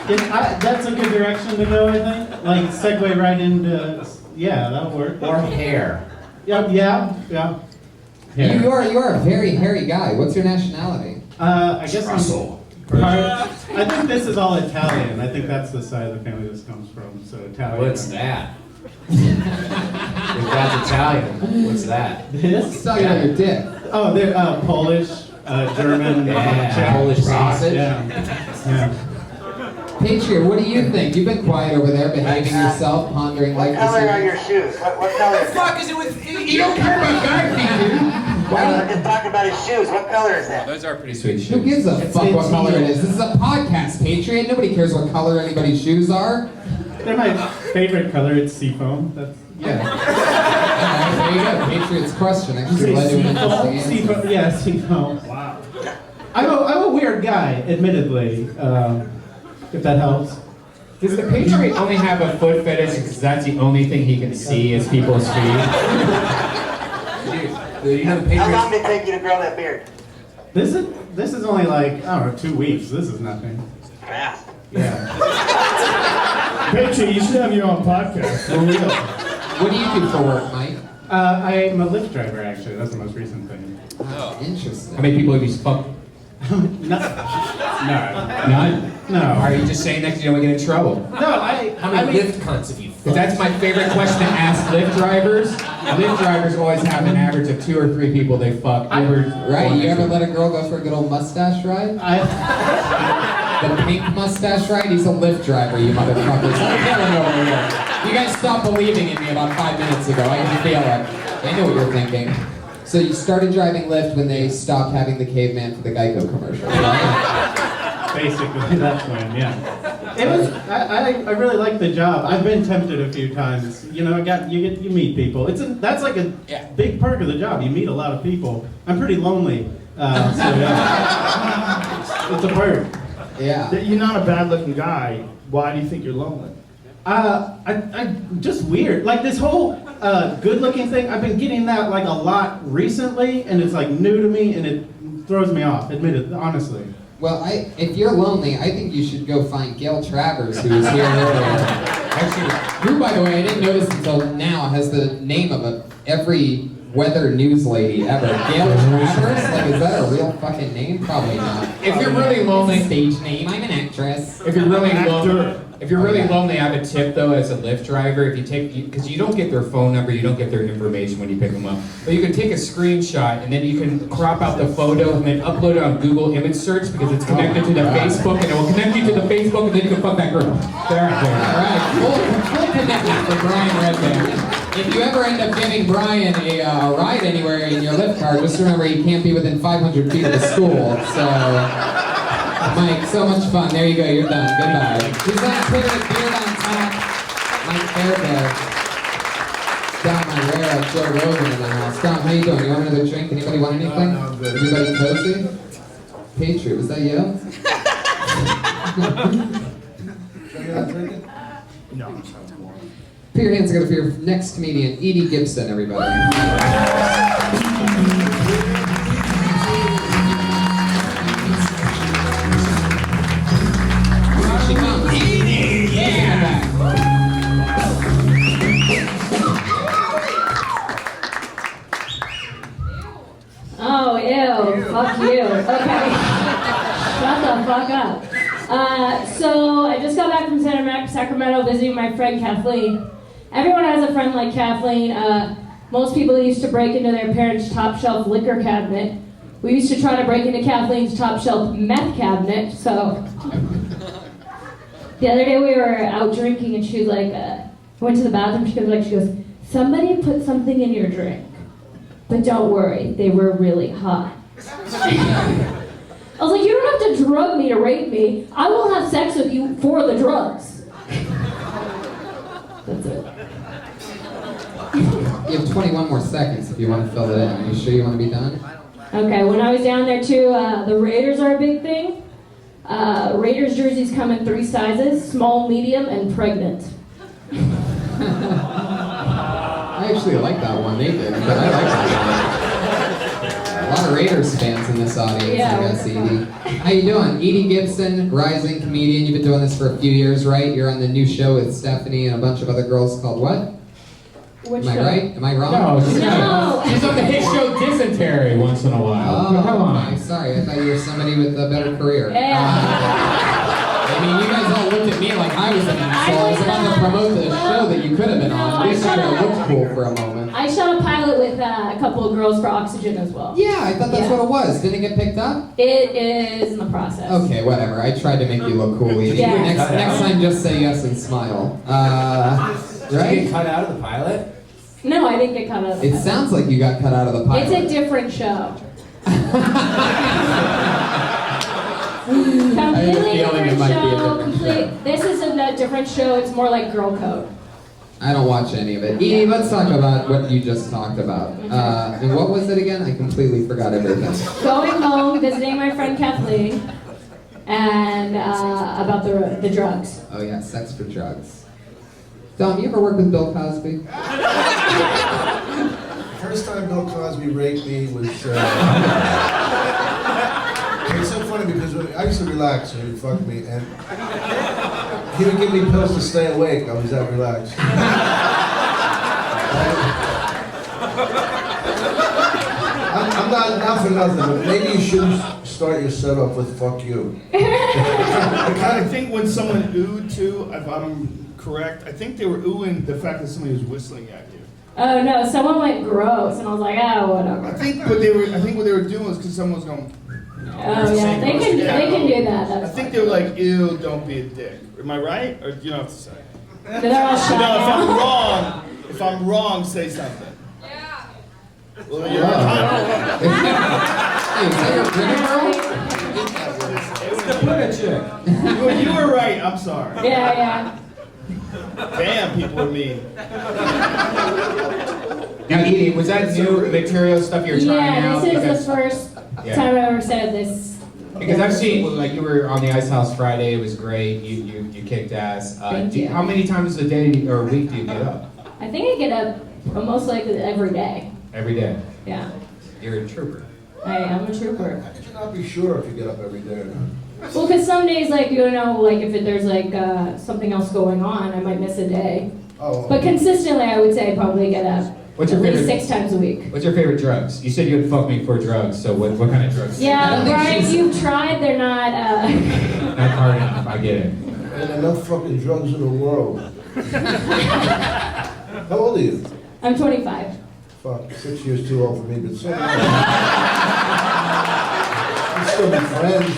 That's a good direction to go, I think. Like, segue right into, yeah, that'll work. Or hair. Yeah. Hair. You are a very hairy guy. What's your nationality? I guess Russell. I think this is all Italian. I think that's the side of the family this comes from. So Italian. What's that? If that's Italian, what's that? This? It's talking about your dick. Oh, they're Polish, German, Czech. Polish sausage. Yeah. Patriot, what do you think? You've been quiet over there, behaving yourself, pondering What life color are decisions. your shoes? What color is that? Is it with you? Don't care about guy feet, dude. I'm just talking about his shoes. What color is that? Those are pretty sweet shoes. Who gives a fuck what color it is? This is a podcast, Patriot. Nobody cares what color anybody's shoes are. They're my favorite color. It's seafoam. That's There you go. Patriot's question actually led to an interesting answer. seafoam. Yeah, seafoam. Wow. I'm a weird guy, admittedly. If that helps. Does the Patriot only have a foot fetish because that's the only thing he can see is people's feet? How long did it take you to grow that beard? This is only like, I don't know, 2 weeks. This is nothing. Fast. Yeah. Patriot, you should have your own podcast. For real. What do you do for work, Mike? I'm a Lyft driver, actually. That's the most recent thing. Oh, interesting. How many people have you fucked? No. None? No. Are you just saying that because you don't want to get in trouble? No, How many Lyft cunts have you fucked? Because that's my favorite question to ask Lyft drivers. Lyft drivers always have an average of 2 or 3 people they fuck. Right? You ever let a girl go for a good old mustache ride? The pink mustache ride? He's a Lyft driver, you motherfuckers. I can't over here. You guys stopped believing in me about 5 minutes ago. I can feel it. They know what you're thinking. So you started driving Lyft when they stopped having the caveman for the Geico commercial, right? Basically, that's when, yeah. It was. I really like the job. I've been tempted a few times. You know, you meet people. That's like a big perk of the job. You meet a lot of people. I'm pretty lonely, so yeah. It's a perk. Yeah. You're not a bad-looking guy. Why do you think you're lonely? I just weird. Like this whole good-looking thing. I've been getting that like a lot recently, and it's like new to me, and it throws me off. Admitted, honestly. Well, if you're lonely, I think you should go find Gail Travers, who was here earlier. Actually, who, by the way, I didn't notice until now, has the name of every weather news lady ever. Gail Travers? Like, is that a real fucking name? Probably not. If you're really lonely, stage name, I'm an actress. If you're really If you're really lonely, I have a tip though as a Lyft driver. If you take, because you don't get their phone number, you don't get their information when you pick them up. But you can take a screenshot and then you can crop out the photo and then upload it on Google Image Search because it's connected to the Facebook and it will connect you to the Facebook and then you can fuck that girl. There. All right, full commitment for Brian Redband. If you ever end up giving Brian a ride anywhere in your Lyft car, just remember he can't be within 500 feet of the school. So, Mike, so much fun. There you go. You're done. Goodbye. Who's that Twitter beard on top? Mike Fairbear. Dom Irrera, Joe Rogan in the house. Dom, how you doing? You want another drink? Anybody want anything? No, I'm good. Everybody cozy? Patriot, was that you? No. Put your hands together for your next comedian, Edie Gibson, everybody. She comes. Edie! Yeah! Oh, ew. Fuck you. Okay. Shut the fuck up. So I just got back from Sacramento visiting my friend Kathleen. Everyone has a friend like Kathleen. Most people used to break into their parents' top shelf liquor cabinet. We used to try to break into Kathleen's top shelf meth cabinet. So the other day we were out drinking and she was like, went to the bathroom. She goes, somebody put something in your drink, but don't worry, they were really hot. I was like, you don't have to drug me to rape me. I will have sex with you for the drugs. That's it. You have 21 more seconds if you want to fill it in. Are you sure you want to be done? Okay, when I was down there too, the Raiders are a big thing. Raiders jerseys come in 3 sizes, small, medium, and pregnant. I actually like that one. They did, but I like that one. A lot of Raiders fans in this audience, Yeah. I guess, Edie. How you doing? Edie Gibson, rising comedian. You've been doing this for a few years, right? You're on the new show with Stephanie and a bunch of other girls called what? Which Am I show? right? Am I wrong? No, she's No. She's on the hit show Dysentery once in a while. Oh, Come on. I'm sorry. I thought you were somebody with a better career. Yeah. I mean, you guys all looked at me like I was an asshole. I was about to promote the show that you could have been on. At least I looked cool for a moment. I shot a pilot with a couple of girls for Oxygen as well. Yeah, I thought that's what it was. Didn't it get picked up? It is in the process. Okay, whatever. I tried to make you look cool, Edie. Yeah. Next time, just say yes and smile. Did you Right? get cut out of the pilot? No, I didn't get cut out of the It pilot. sounds like you got cut out of the pilot. It's a different show. Completely I have a feeling it different might be a show. different show. This isn't a different show. It's more like Girl Code. I don't watch any of it. Edie, let's talk about what you just talked about. And what was it again? I completely forgot everything. Going home, visiting my friend Kathleen, and about the drugs. Oh yeah, sex for drugs. Dom, you ever work with Bill Cosby? First time Bill Cosby raped me was. It's so funny because I used to relax when he'd fuck me, and he would give me pills to stay awake. I was that relaxed. I'm not for nothing, but maybe you should start your setup with "fuck you." I kind of think when someone oohed too, if I'm correct, I think they were oohing the fact that somebody was whistling at you. Oh no, someone went gross, and I was like, oh, whatever. I think what they were doing was because someone was going. Oh yeah, they can do that. That's I think they were like, ew, don't be a dick. Am I right? Or you don't have to say. They're all shy No, now. if I'm wrong, say something. Yeah. Well, you're Hey, is that your pretty girl? You were right. I'm sorry. Yeah. Damn, people are mean. Now, Edie, was that new material stuff you're trying Yeah, out? this is Because- the first Yeah. time I ever said this. Because I've seen, like, you were on the Ice House Friday. It was great. You kicked ass. Thank you. How many times a day or a week do you get up? I think I get up almost like every day. Every day. Yeah, You're a trooper. I am a trooper. How could you not be sure if you get up every day or not? Well, because some days, like, you know, like if there's like something else going on, I might miss a day. Oh. But consistently, I would say I probably get up What's your at least favorite? 6 times a week. What's your favorite drugs? You said you'd fuck me for drugs. So what kind of drugs? Yeah, Brian, you've tried. They're not. Not hard enough. I get it. than enough fucking drugs in the world. How old are you? I'm 25. Fuck, 6 years too old for me, but so we'll still be friends.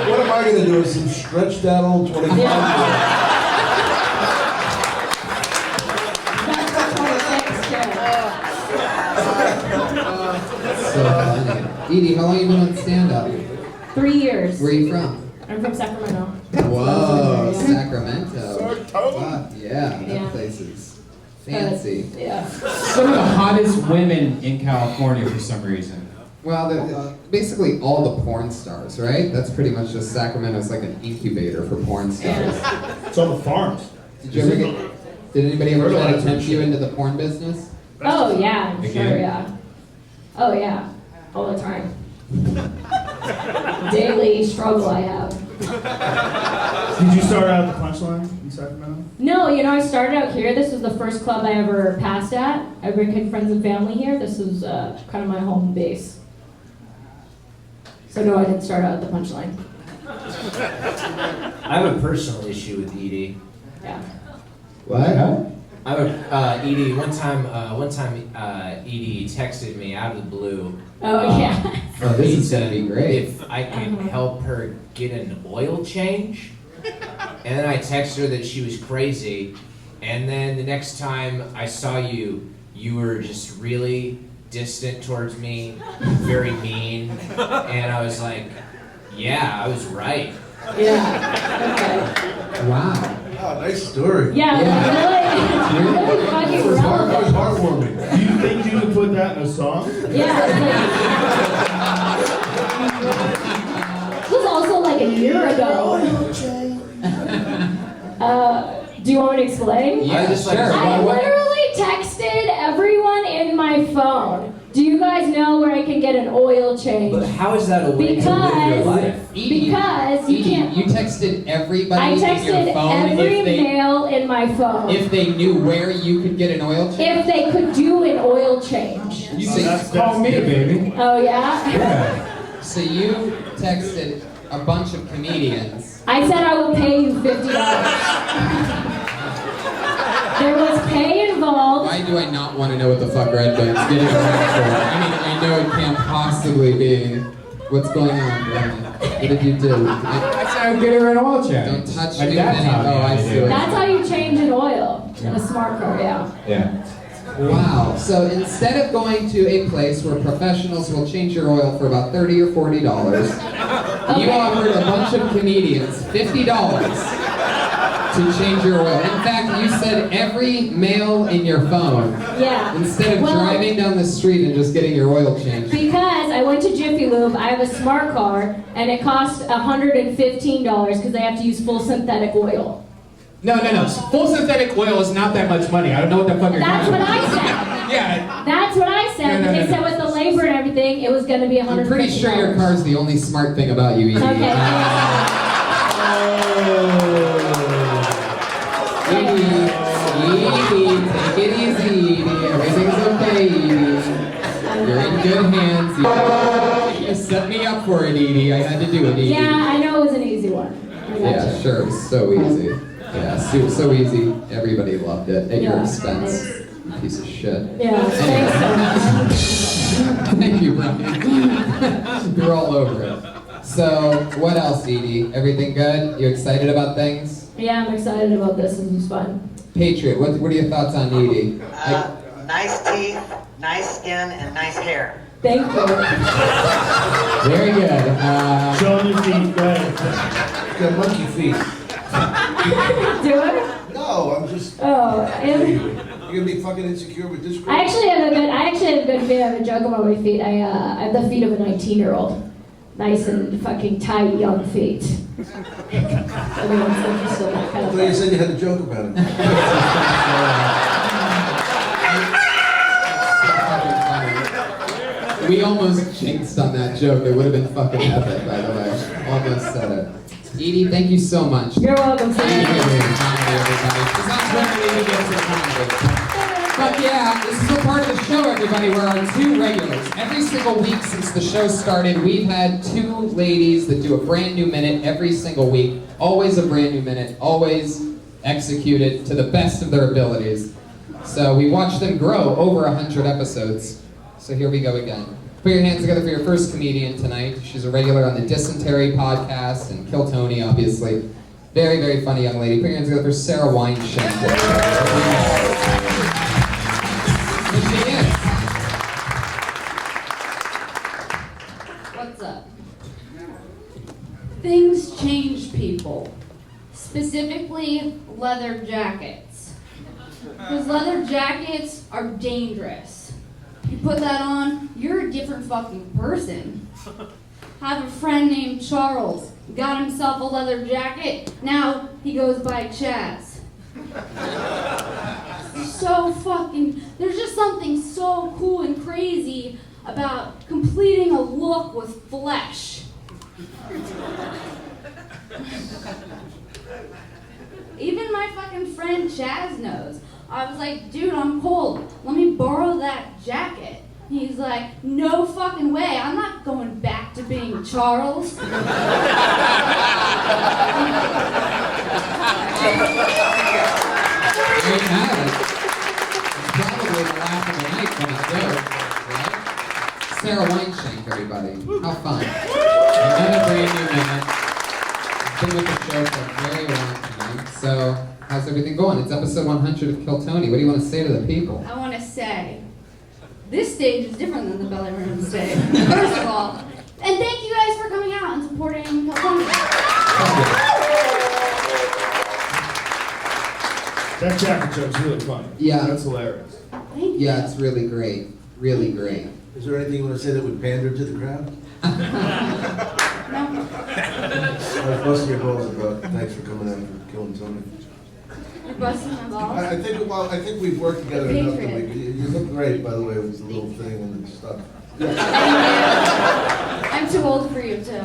What am I gonna do? Is some stretched out old 25-year-old? So funny. Edie, how long have you been on stand-up? 3 years. Where are you from? I'm from Sacramento. Whoa, Yeah. Sacramento. Fuck, yeah, that Yeah. place is fancy. Yeah. Some of the hottest women in California for some reason. Well, basically all the porn stars, right? That's pretty much just Sacramento's like an incubator for porn stars. It's all the farms. Did you ever did anybody ever try to tempt you into the porn business? Oh yeah, I'm Again? sure, yeah. Oh yeah, all the time. Daily struggle I have. Did you start out at the Punchline in Sacramento? No, you know, I started out here. This was the first club I ever passed at. I had friends and family here. This was kind of my home base. So no, I didn't start out at the Punchline. I have a personal issue with Edie. Yeah. What? I have Edie. One time, Edie texted me out of the blue. Oh, yeah. Oh, this is gonna be great. If I could help her get an oil change, and then I texted her that she was crazy, and then the next time I saw you, you were just really distant towards me, very mean, and I was like, yeah, I was right. Yeah. Wow. Oh, nice story. Yeah, really fucking That was relevant. heartwarming. Do you think you could put that in a song? Yeah. This was also like a year ago. Do you want me to explain? Yeah, just sure. I literally texted everyone in my phone. Do you guys know where I can get an oil change? But how is that a way to live your life? Because you can't. You texted everybody I in your texted phone every male in my phone if they knew where you could get an oil change? if they could do an oil change. You say, Call me, baby. Oh yeah? So you texted a bunch of comedians. I said I will pay you $50. There was pay involved. Why do I not want to know what the fuck Red Bug's getting around for? I mean, I know it can't possibly be. What's going on, Brian? What did you do? I said I would get her an oil change. Don't touch Like me that's with any. how Oh, I see. what That's you- how you change an oil in a smart car, yeah. Yeah. Wow. So instead of going to a place where professionals will change your oil for about $30 or $40, you offered a bunch of comedians $50 to change your oil. In fact, you said every male in your phone. Yeah. Instead of Well, driving down the street and just getting your oil changed. Because I went to Jiffy Lube, I have a smart car, and it cost $115 because they have to use full synthetic oil. No. Full synthetic oil is not that much money. I don't know what the fuck you're That's talking what I about. said. Yeah. That's what I said. No, But they no. said with the labor and everything, it was going to be $150. I'm pretty sure your car's the only smart thing about you, Edie. Okay. Edie, take it easy, Edie. Everything's okay, Edie. You're in good hands. You set me up for it, Edie. I had to do it, Edie. Yeah, I know it was an easy one. I got Yeah, you. sure. It was so easy. Yeah, so easy. Everybody loved it at your Yeah, expense. You piece of shit. Yeah, thanks so much. Thank you, Brian. You're all over it. So, what else, Edie? Everything good? You excited about things? Yeah, I'm excited about this. This was fun. Patriot, what are your thoughts on Edie? Nice teeth, nice skin, and nice hair. Thank you. Very good. Show them your feet, go ahead. You got monkey feet. Do it? No, I'm just. Oh, and You're gonna be fucking insecure with this girl? I actually have a good feet. I have a joke about my feet. I have the feet of a 19-year-old. Nice and fucking tight, young feet. Everyone's interested in that kind I of thought you thing. said you had a joke about it. We almost jinxed on that joke. It would have been fucking epic, by the way. Almost said it. Edie, thank you so much. You're welcome, Thank you Sam. for your comedy, everybody. She's on Twitter, Edie gets her comedy. Fuck yeah, this is a part of the show, everybody, where our two regulars, every single week since the show started, we've had two ladies that do a brand new minute every single week. Always a brand new minute, always executed to the best of their abilities. So we watched them grow over 100 episodes. So here we go again. Put your hands together for your first comedian tonight. She's a regular on the Dysentery podcast and Kill Tony, obviously. Very, very funny young lady. Put your hands together for Sarah Weinshank. Here she is. What's up? Things change people. Specifically, leather jackets. Because leather jackets are dangerous. You put that on, you're a different fucking person. I have a friend named Charles. Got himself a leather jacket. Now he goes by Chaz. So fucking, there's just something so cool and crazy about completing a look with flesh. Even my fucking friend Chaz knows. I was like, dude, I'm cold. Let me borrow that jacket. He's like, no fucking way. I'm not going back to being Charles. There you have it. It's probably the laugh of the night when it's good, right? Sarah Weinshank, everybody. How fun. Another brand new minute. Been with the show for a very long time. So, how's everything going? It's episode 100 of Kill Tony. What do you want to say to the people? I want to say, this stage is different than the belly room stage. First of all, and thank you guys for coming out and supporting Kill Tony. That jacket joke's really funny. Yeah. That's hilarious. Yeah, it's really great. Really great. Is there anything you want to say that would pander to the crowd? I was busting your balls about. Thanks for coming out and killing Tony. You're busting my balls? I think we've worked together The enough that Patriot. you look great, by the way, with the little thing and the stuff. I'm too old for you, too.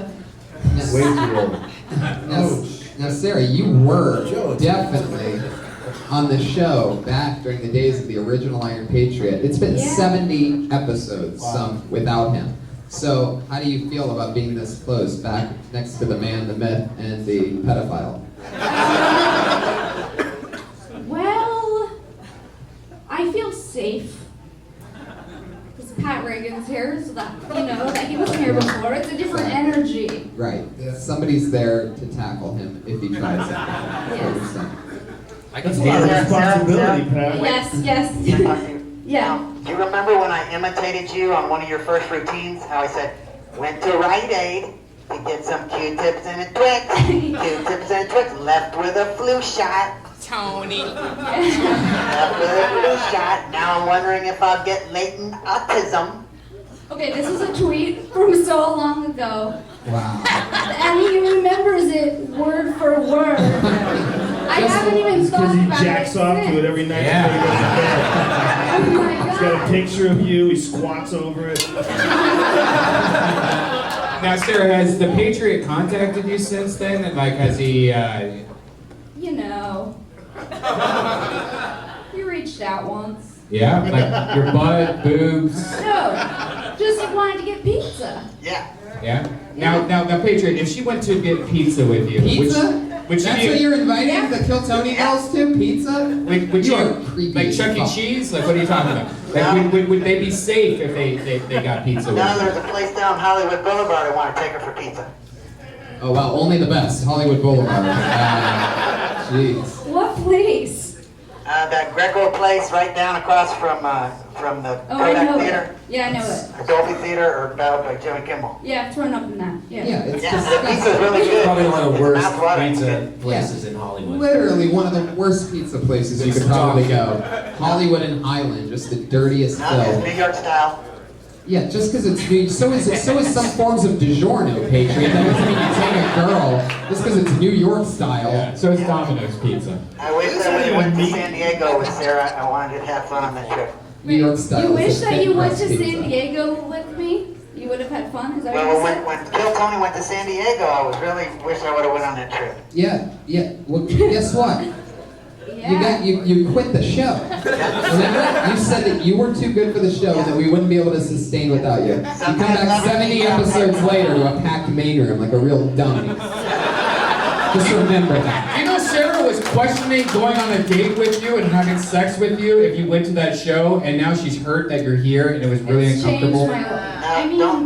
Way too old. Now, Sarah, you were definitely on the show back during the days of the original Iron Patriot. It's been 70 episodes, some without him. So, how do you feel about being this close, back next to the man, the myth, and the pedophile? Well, I feel safe. Because Pat Reagan's here, so that, that he wasn't here before. It's a different energy. Right. Somebody's there to tackle him if he tries it. Yes. That's a lot of responsibility, Pat. Yes. Yeah. Do you remember when I imitated you on one of your first routines? How I said, went to Rite Aid to get some Q-tips and a Twix. Q-tips and a Twix, left with a flu shot. Tony. Left with a flu shot. Now I'm wondering if I'll get latent autism. Okay, this is a tweet from so long ago. Wow. And he remembers it word for word. I haven't even thought Because he about jacks it off since. to it every night before he goes to bed. He's got a picture of you, he squats over it. Now, Sarah, has the Patriot contacted you since then? And has he, He reached out once. yeah? Your butt, boobs? No, just wanted to get pizza. Yeah. Yeah? Now, Patriot, if she went to get pizza with you, Pizza? Would she That's be, what you're inviting the Kill Tony girls to? Pizza? would You you, are creepy like as Chuck E. fuck. Cheese? What are you talking about? Would they be safe if they got pizza with Now you? there's a place down Hollywood Boulevard I want to take her for pizza. Oh, wow, only the best. Hollywood Boulevard. Jeez. What place? That Greco place right down across from the Oh, I Kodak know Theater. it. Yeah, I know it. Dolby Theater or by Jimmy Kimmel. Yeah, thrown up in that. Yeah. Yeah, it's Yeah, just the pizza's really good. Probably one of the worst Mouth watering. pizza places in Hollywood. literally one of the worst pizza places you could probably go. Hollywood and Highland, just the dirtiest No, it's filth. New York style. Yeah, just because it's New, so is some forms of DiGiorno, Patriot. That doesn't mean you take a girl just because it's New York style. Yeah, so it's Domino's Pizza. I wish I would have went to San Diego with Sarah. I wanted to have fun on that trip. New York style. You wish is a that thick you went crust to pizza. San Diego with me? You would have had fun? Is that what you Well, said? when Kill Tony went to San Diego, I was really wish I would have went on that trip. Yeah. Well, guess what? Yeah. you quit the show. Remember? You said that you were too good for the show and that we wouldn't be able to sustain without you. You come back 70 episodes later to a packed main room like a real dummy. Just remember that. You know, Sarah was questioning going on a date with you and having sex with you if you went to that show, and now she's hurt that you're here and it was really uncomfortable.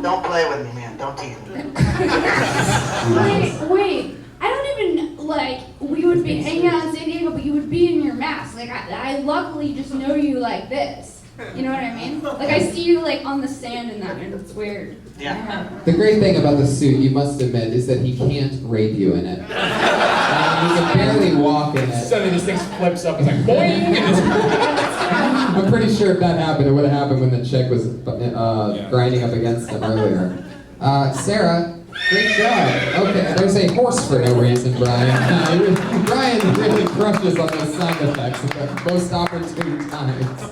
Don't play with me, man. Don't tease me. Wait. I don't even, like, we would be hanging out in San Diego, but you would be in your mask. Like, I luckily just know you like this. You know what I mean? Like, I see you, like, on the sand in that, and it's weird. Yeah. The great thing about the suit, you must admit, is that he can't rape you in it. He can barely walk in it. Suddenly this thing flips up, it's like, boing! I'm pretty sure if that happened, it would have happened when the chick was grinding up against him earlier. Sarah, great job. Okay, there's a horse for no reason, Brian. Brian really crushes on those sound effects at the most opportune times.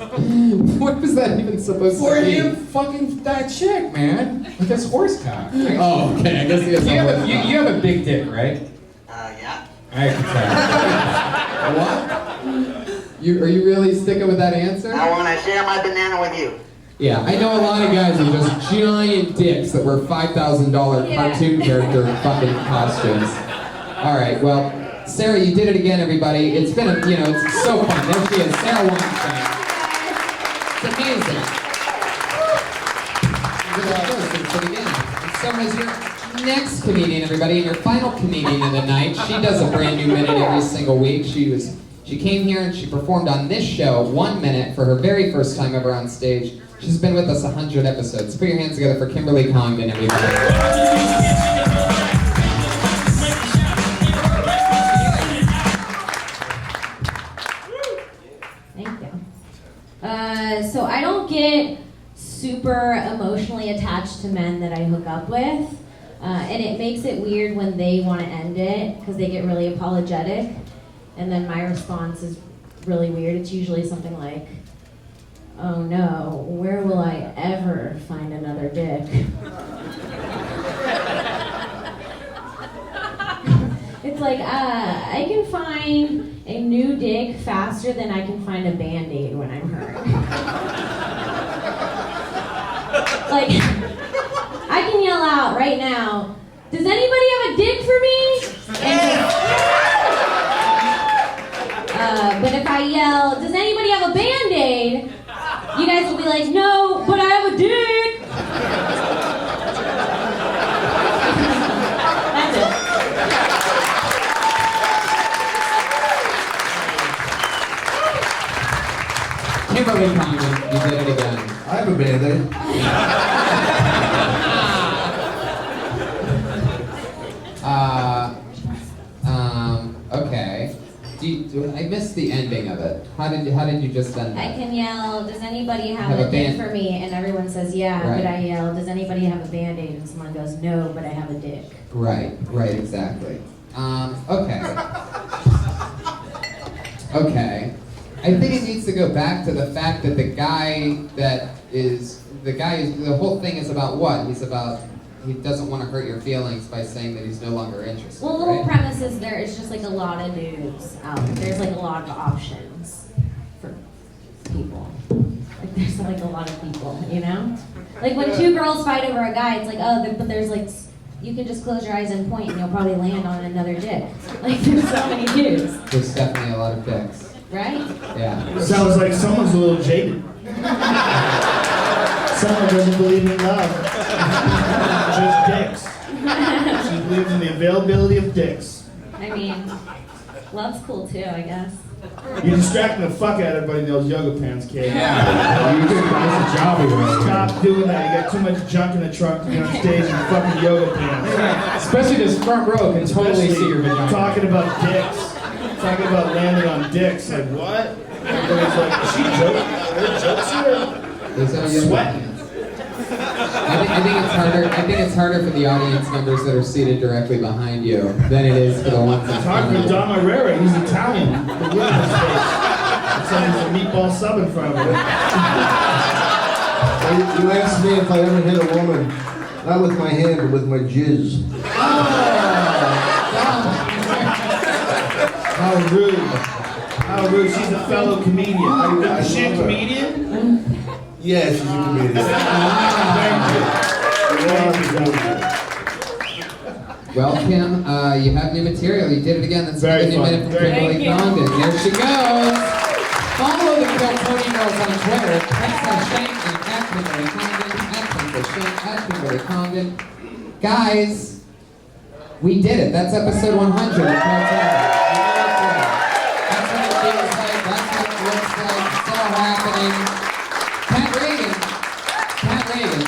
What was that even supposed For to be? him fucking that chick, man. With his horse cock. Oh, okay, I guess he has a horse cock. You have a big dick, right? Yeah. I can tell. Are you really sticking with that answer? I want to share my banana with you. Yeah, I know a lot of guys with just giant dicks that wear $5,000 cartoon character fucking costumes. All right, well, Sarah, you did it again, everybody. It's been, it's so fun. There she is, Sarah Weinstein. It's amazing. So is your next comedian, everybody, and your final comedian of the night. She does a brand new minute every single week. She came here and she performed on this show 1 minute for her very first time ever on stage. She's been with us 100 episodes. Put your hands together for Kimberly Congdon, everybody. Thank you. So I don't get super emotionally attached to men that I hook up with. And it makes it weird when they want to end it because they get really apologetic. And then my response is really weird. It's usually something like, oh no, where will I ever find another dick? It's like, I can find a new dick faster than I can find a Band-Aid when I'm hurt. Like, I can yell out right now, does anybody have a dick for me? But if I yell, does anybody have a Band-Aid? You guys will be like, no, but I have a dick. That's it. Kimberly Congdon, you did it again. I have a Band-Aid. Okay. I missed the ending of it. How did you just end I that? can yell, does anybody have a dick for me? And everyone says, yeah, Right. but I yell, does anybody have a Band-Aid? And someone goes, no, but I have a dick. Right, exactly. Okay. Okay. I think it needs to go back to the fact that the whole thing is about what? He doesn't want to hurt your feelings by saying that he's no longer interested. Well, the whole right? premise is it's just like a lot of dudes out there. There's like a lot of options for people. Like there's like a lot of people, you know? Like when two girls fight over a guy, it's like, but there's like, you can just close your eyes and point and you'll probably land on another dick. Like there's so many dudes. There's definitely a lot of dicks. Right? Yeah. Sounds like someone's a little jaded. Someone doesn't believe in love. Just dicks. She believes in the availability of dicks. I mean, love's cool too, I guess. You're distracting the fuck out of everybody in those yoga pants, kid. Yeah. You did a nice job of it. Stop doing that. You got too much junk in the trunk to get on stage in fucking yoga pants. Especially this front row can totally see your vagina. Talking about dicks. Talking about landing on dicks. Like, what? Everybody's like, is she joking? Her jokes here? Sweating. I think it's harder for the audience members that are seated directly behind you than it is for the ones in front Talking of to you. Don Irrera. He's Italian. The look on his face. It's like there's a meatball sub in front of him. You asked me if I ever hit a woman, not with my hand, but with my jizz. How rude. Oh, Ruth, she's a fellow comedian. Is she a comedian? Yeah, she's a comedian. Well, Kim, you have new material. You did it again. That's another new minute from Kimberly Condon. There she goes. Follow the Kill Tony Girls on Twitter. @Shank and @Kimberly Condon. @Kimberly Condon. Guys, we did it. That's episode 100 of Kill Tony. That's what it feels like. That's what it looks like. It's all happening. Pat Reagan.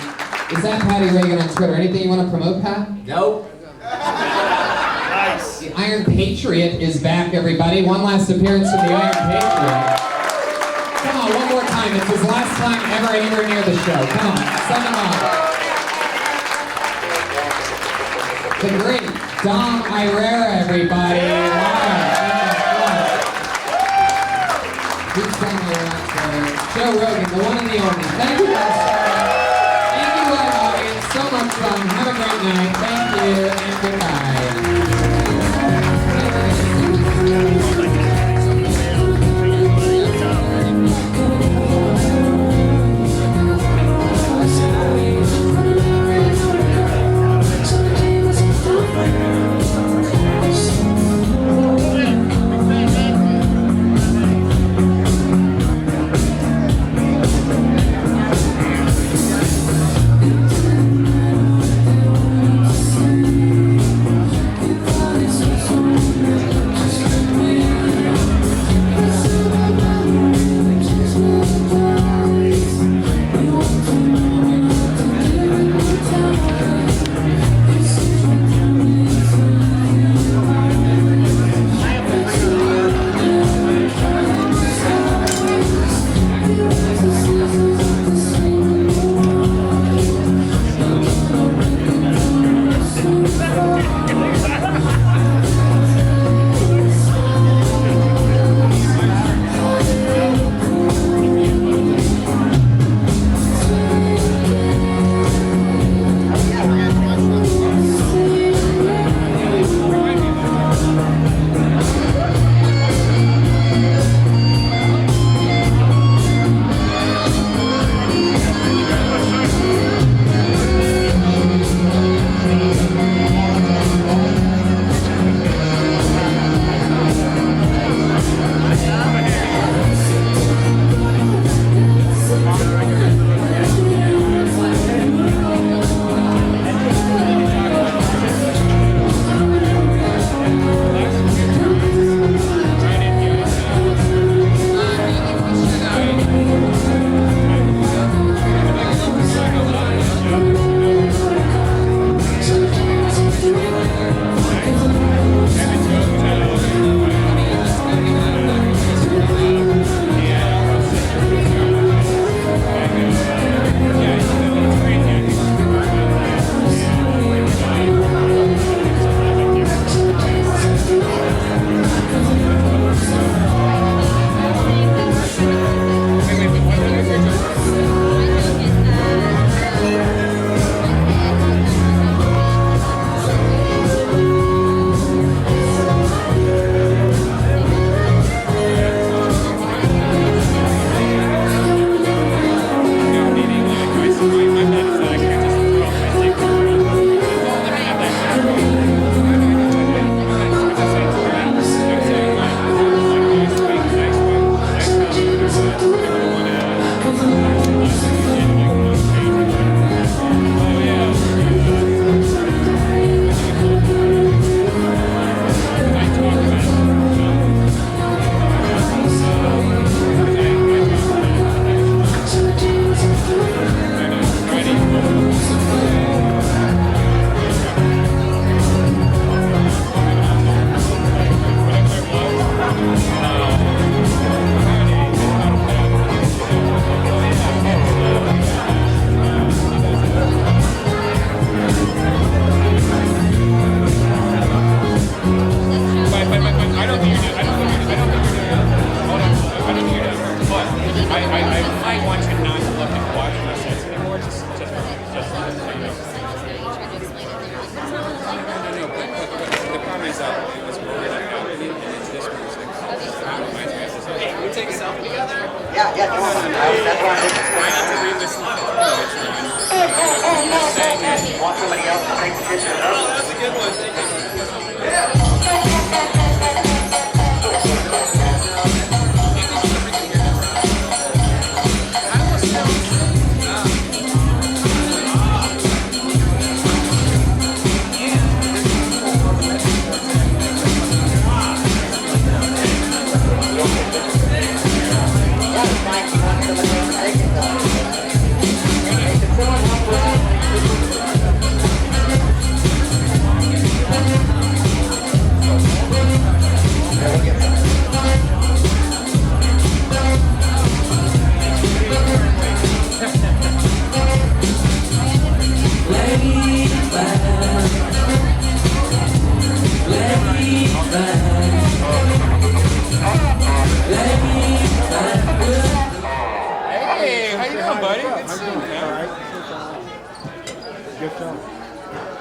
Is that Patty Reagan on Twitter? Anything you want to promote, Pat? Nope. Nice. The Iron Patriot is back, everybody. One last appearance from the Iron Patriot. Come on, one more time. It's his last time ever anywhere near the show. Come on, send him on. The great Dom Irrera, everybody. Who's Dom Irrera? Joe Rogan, the one and the only. Thank you guys. Thank you, live audience. So much fun. Have a great night. Thank you, and goodbye.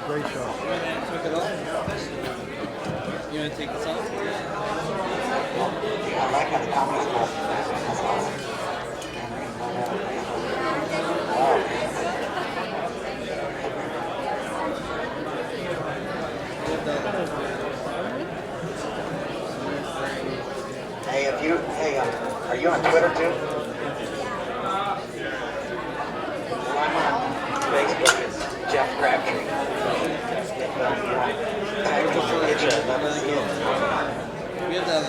Great show. Took it off. You want to take this off? I like how the comedy school. That's awesome. Hey, are you on Twitter too? I'm on Facebook. It's Jeff Crabtree. We have that.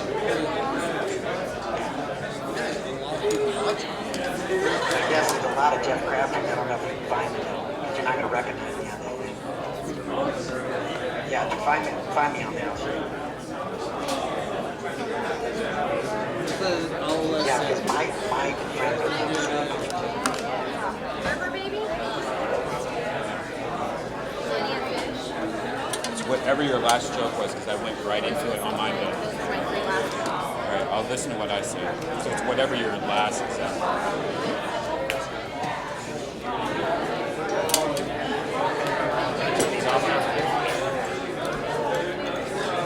I guess there's a lot of Jeff Crabtree. I don't know if you can find me though. But you're not going to recognize me on that thing. Yeah, find me on there. Yeah, because my friends are It's whatever your last joke was, because I went right into it on my bit. All right, I'll listen to what I say. So it's whatever your last example.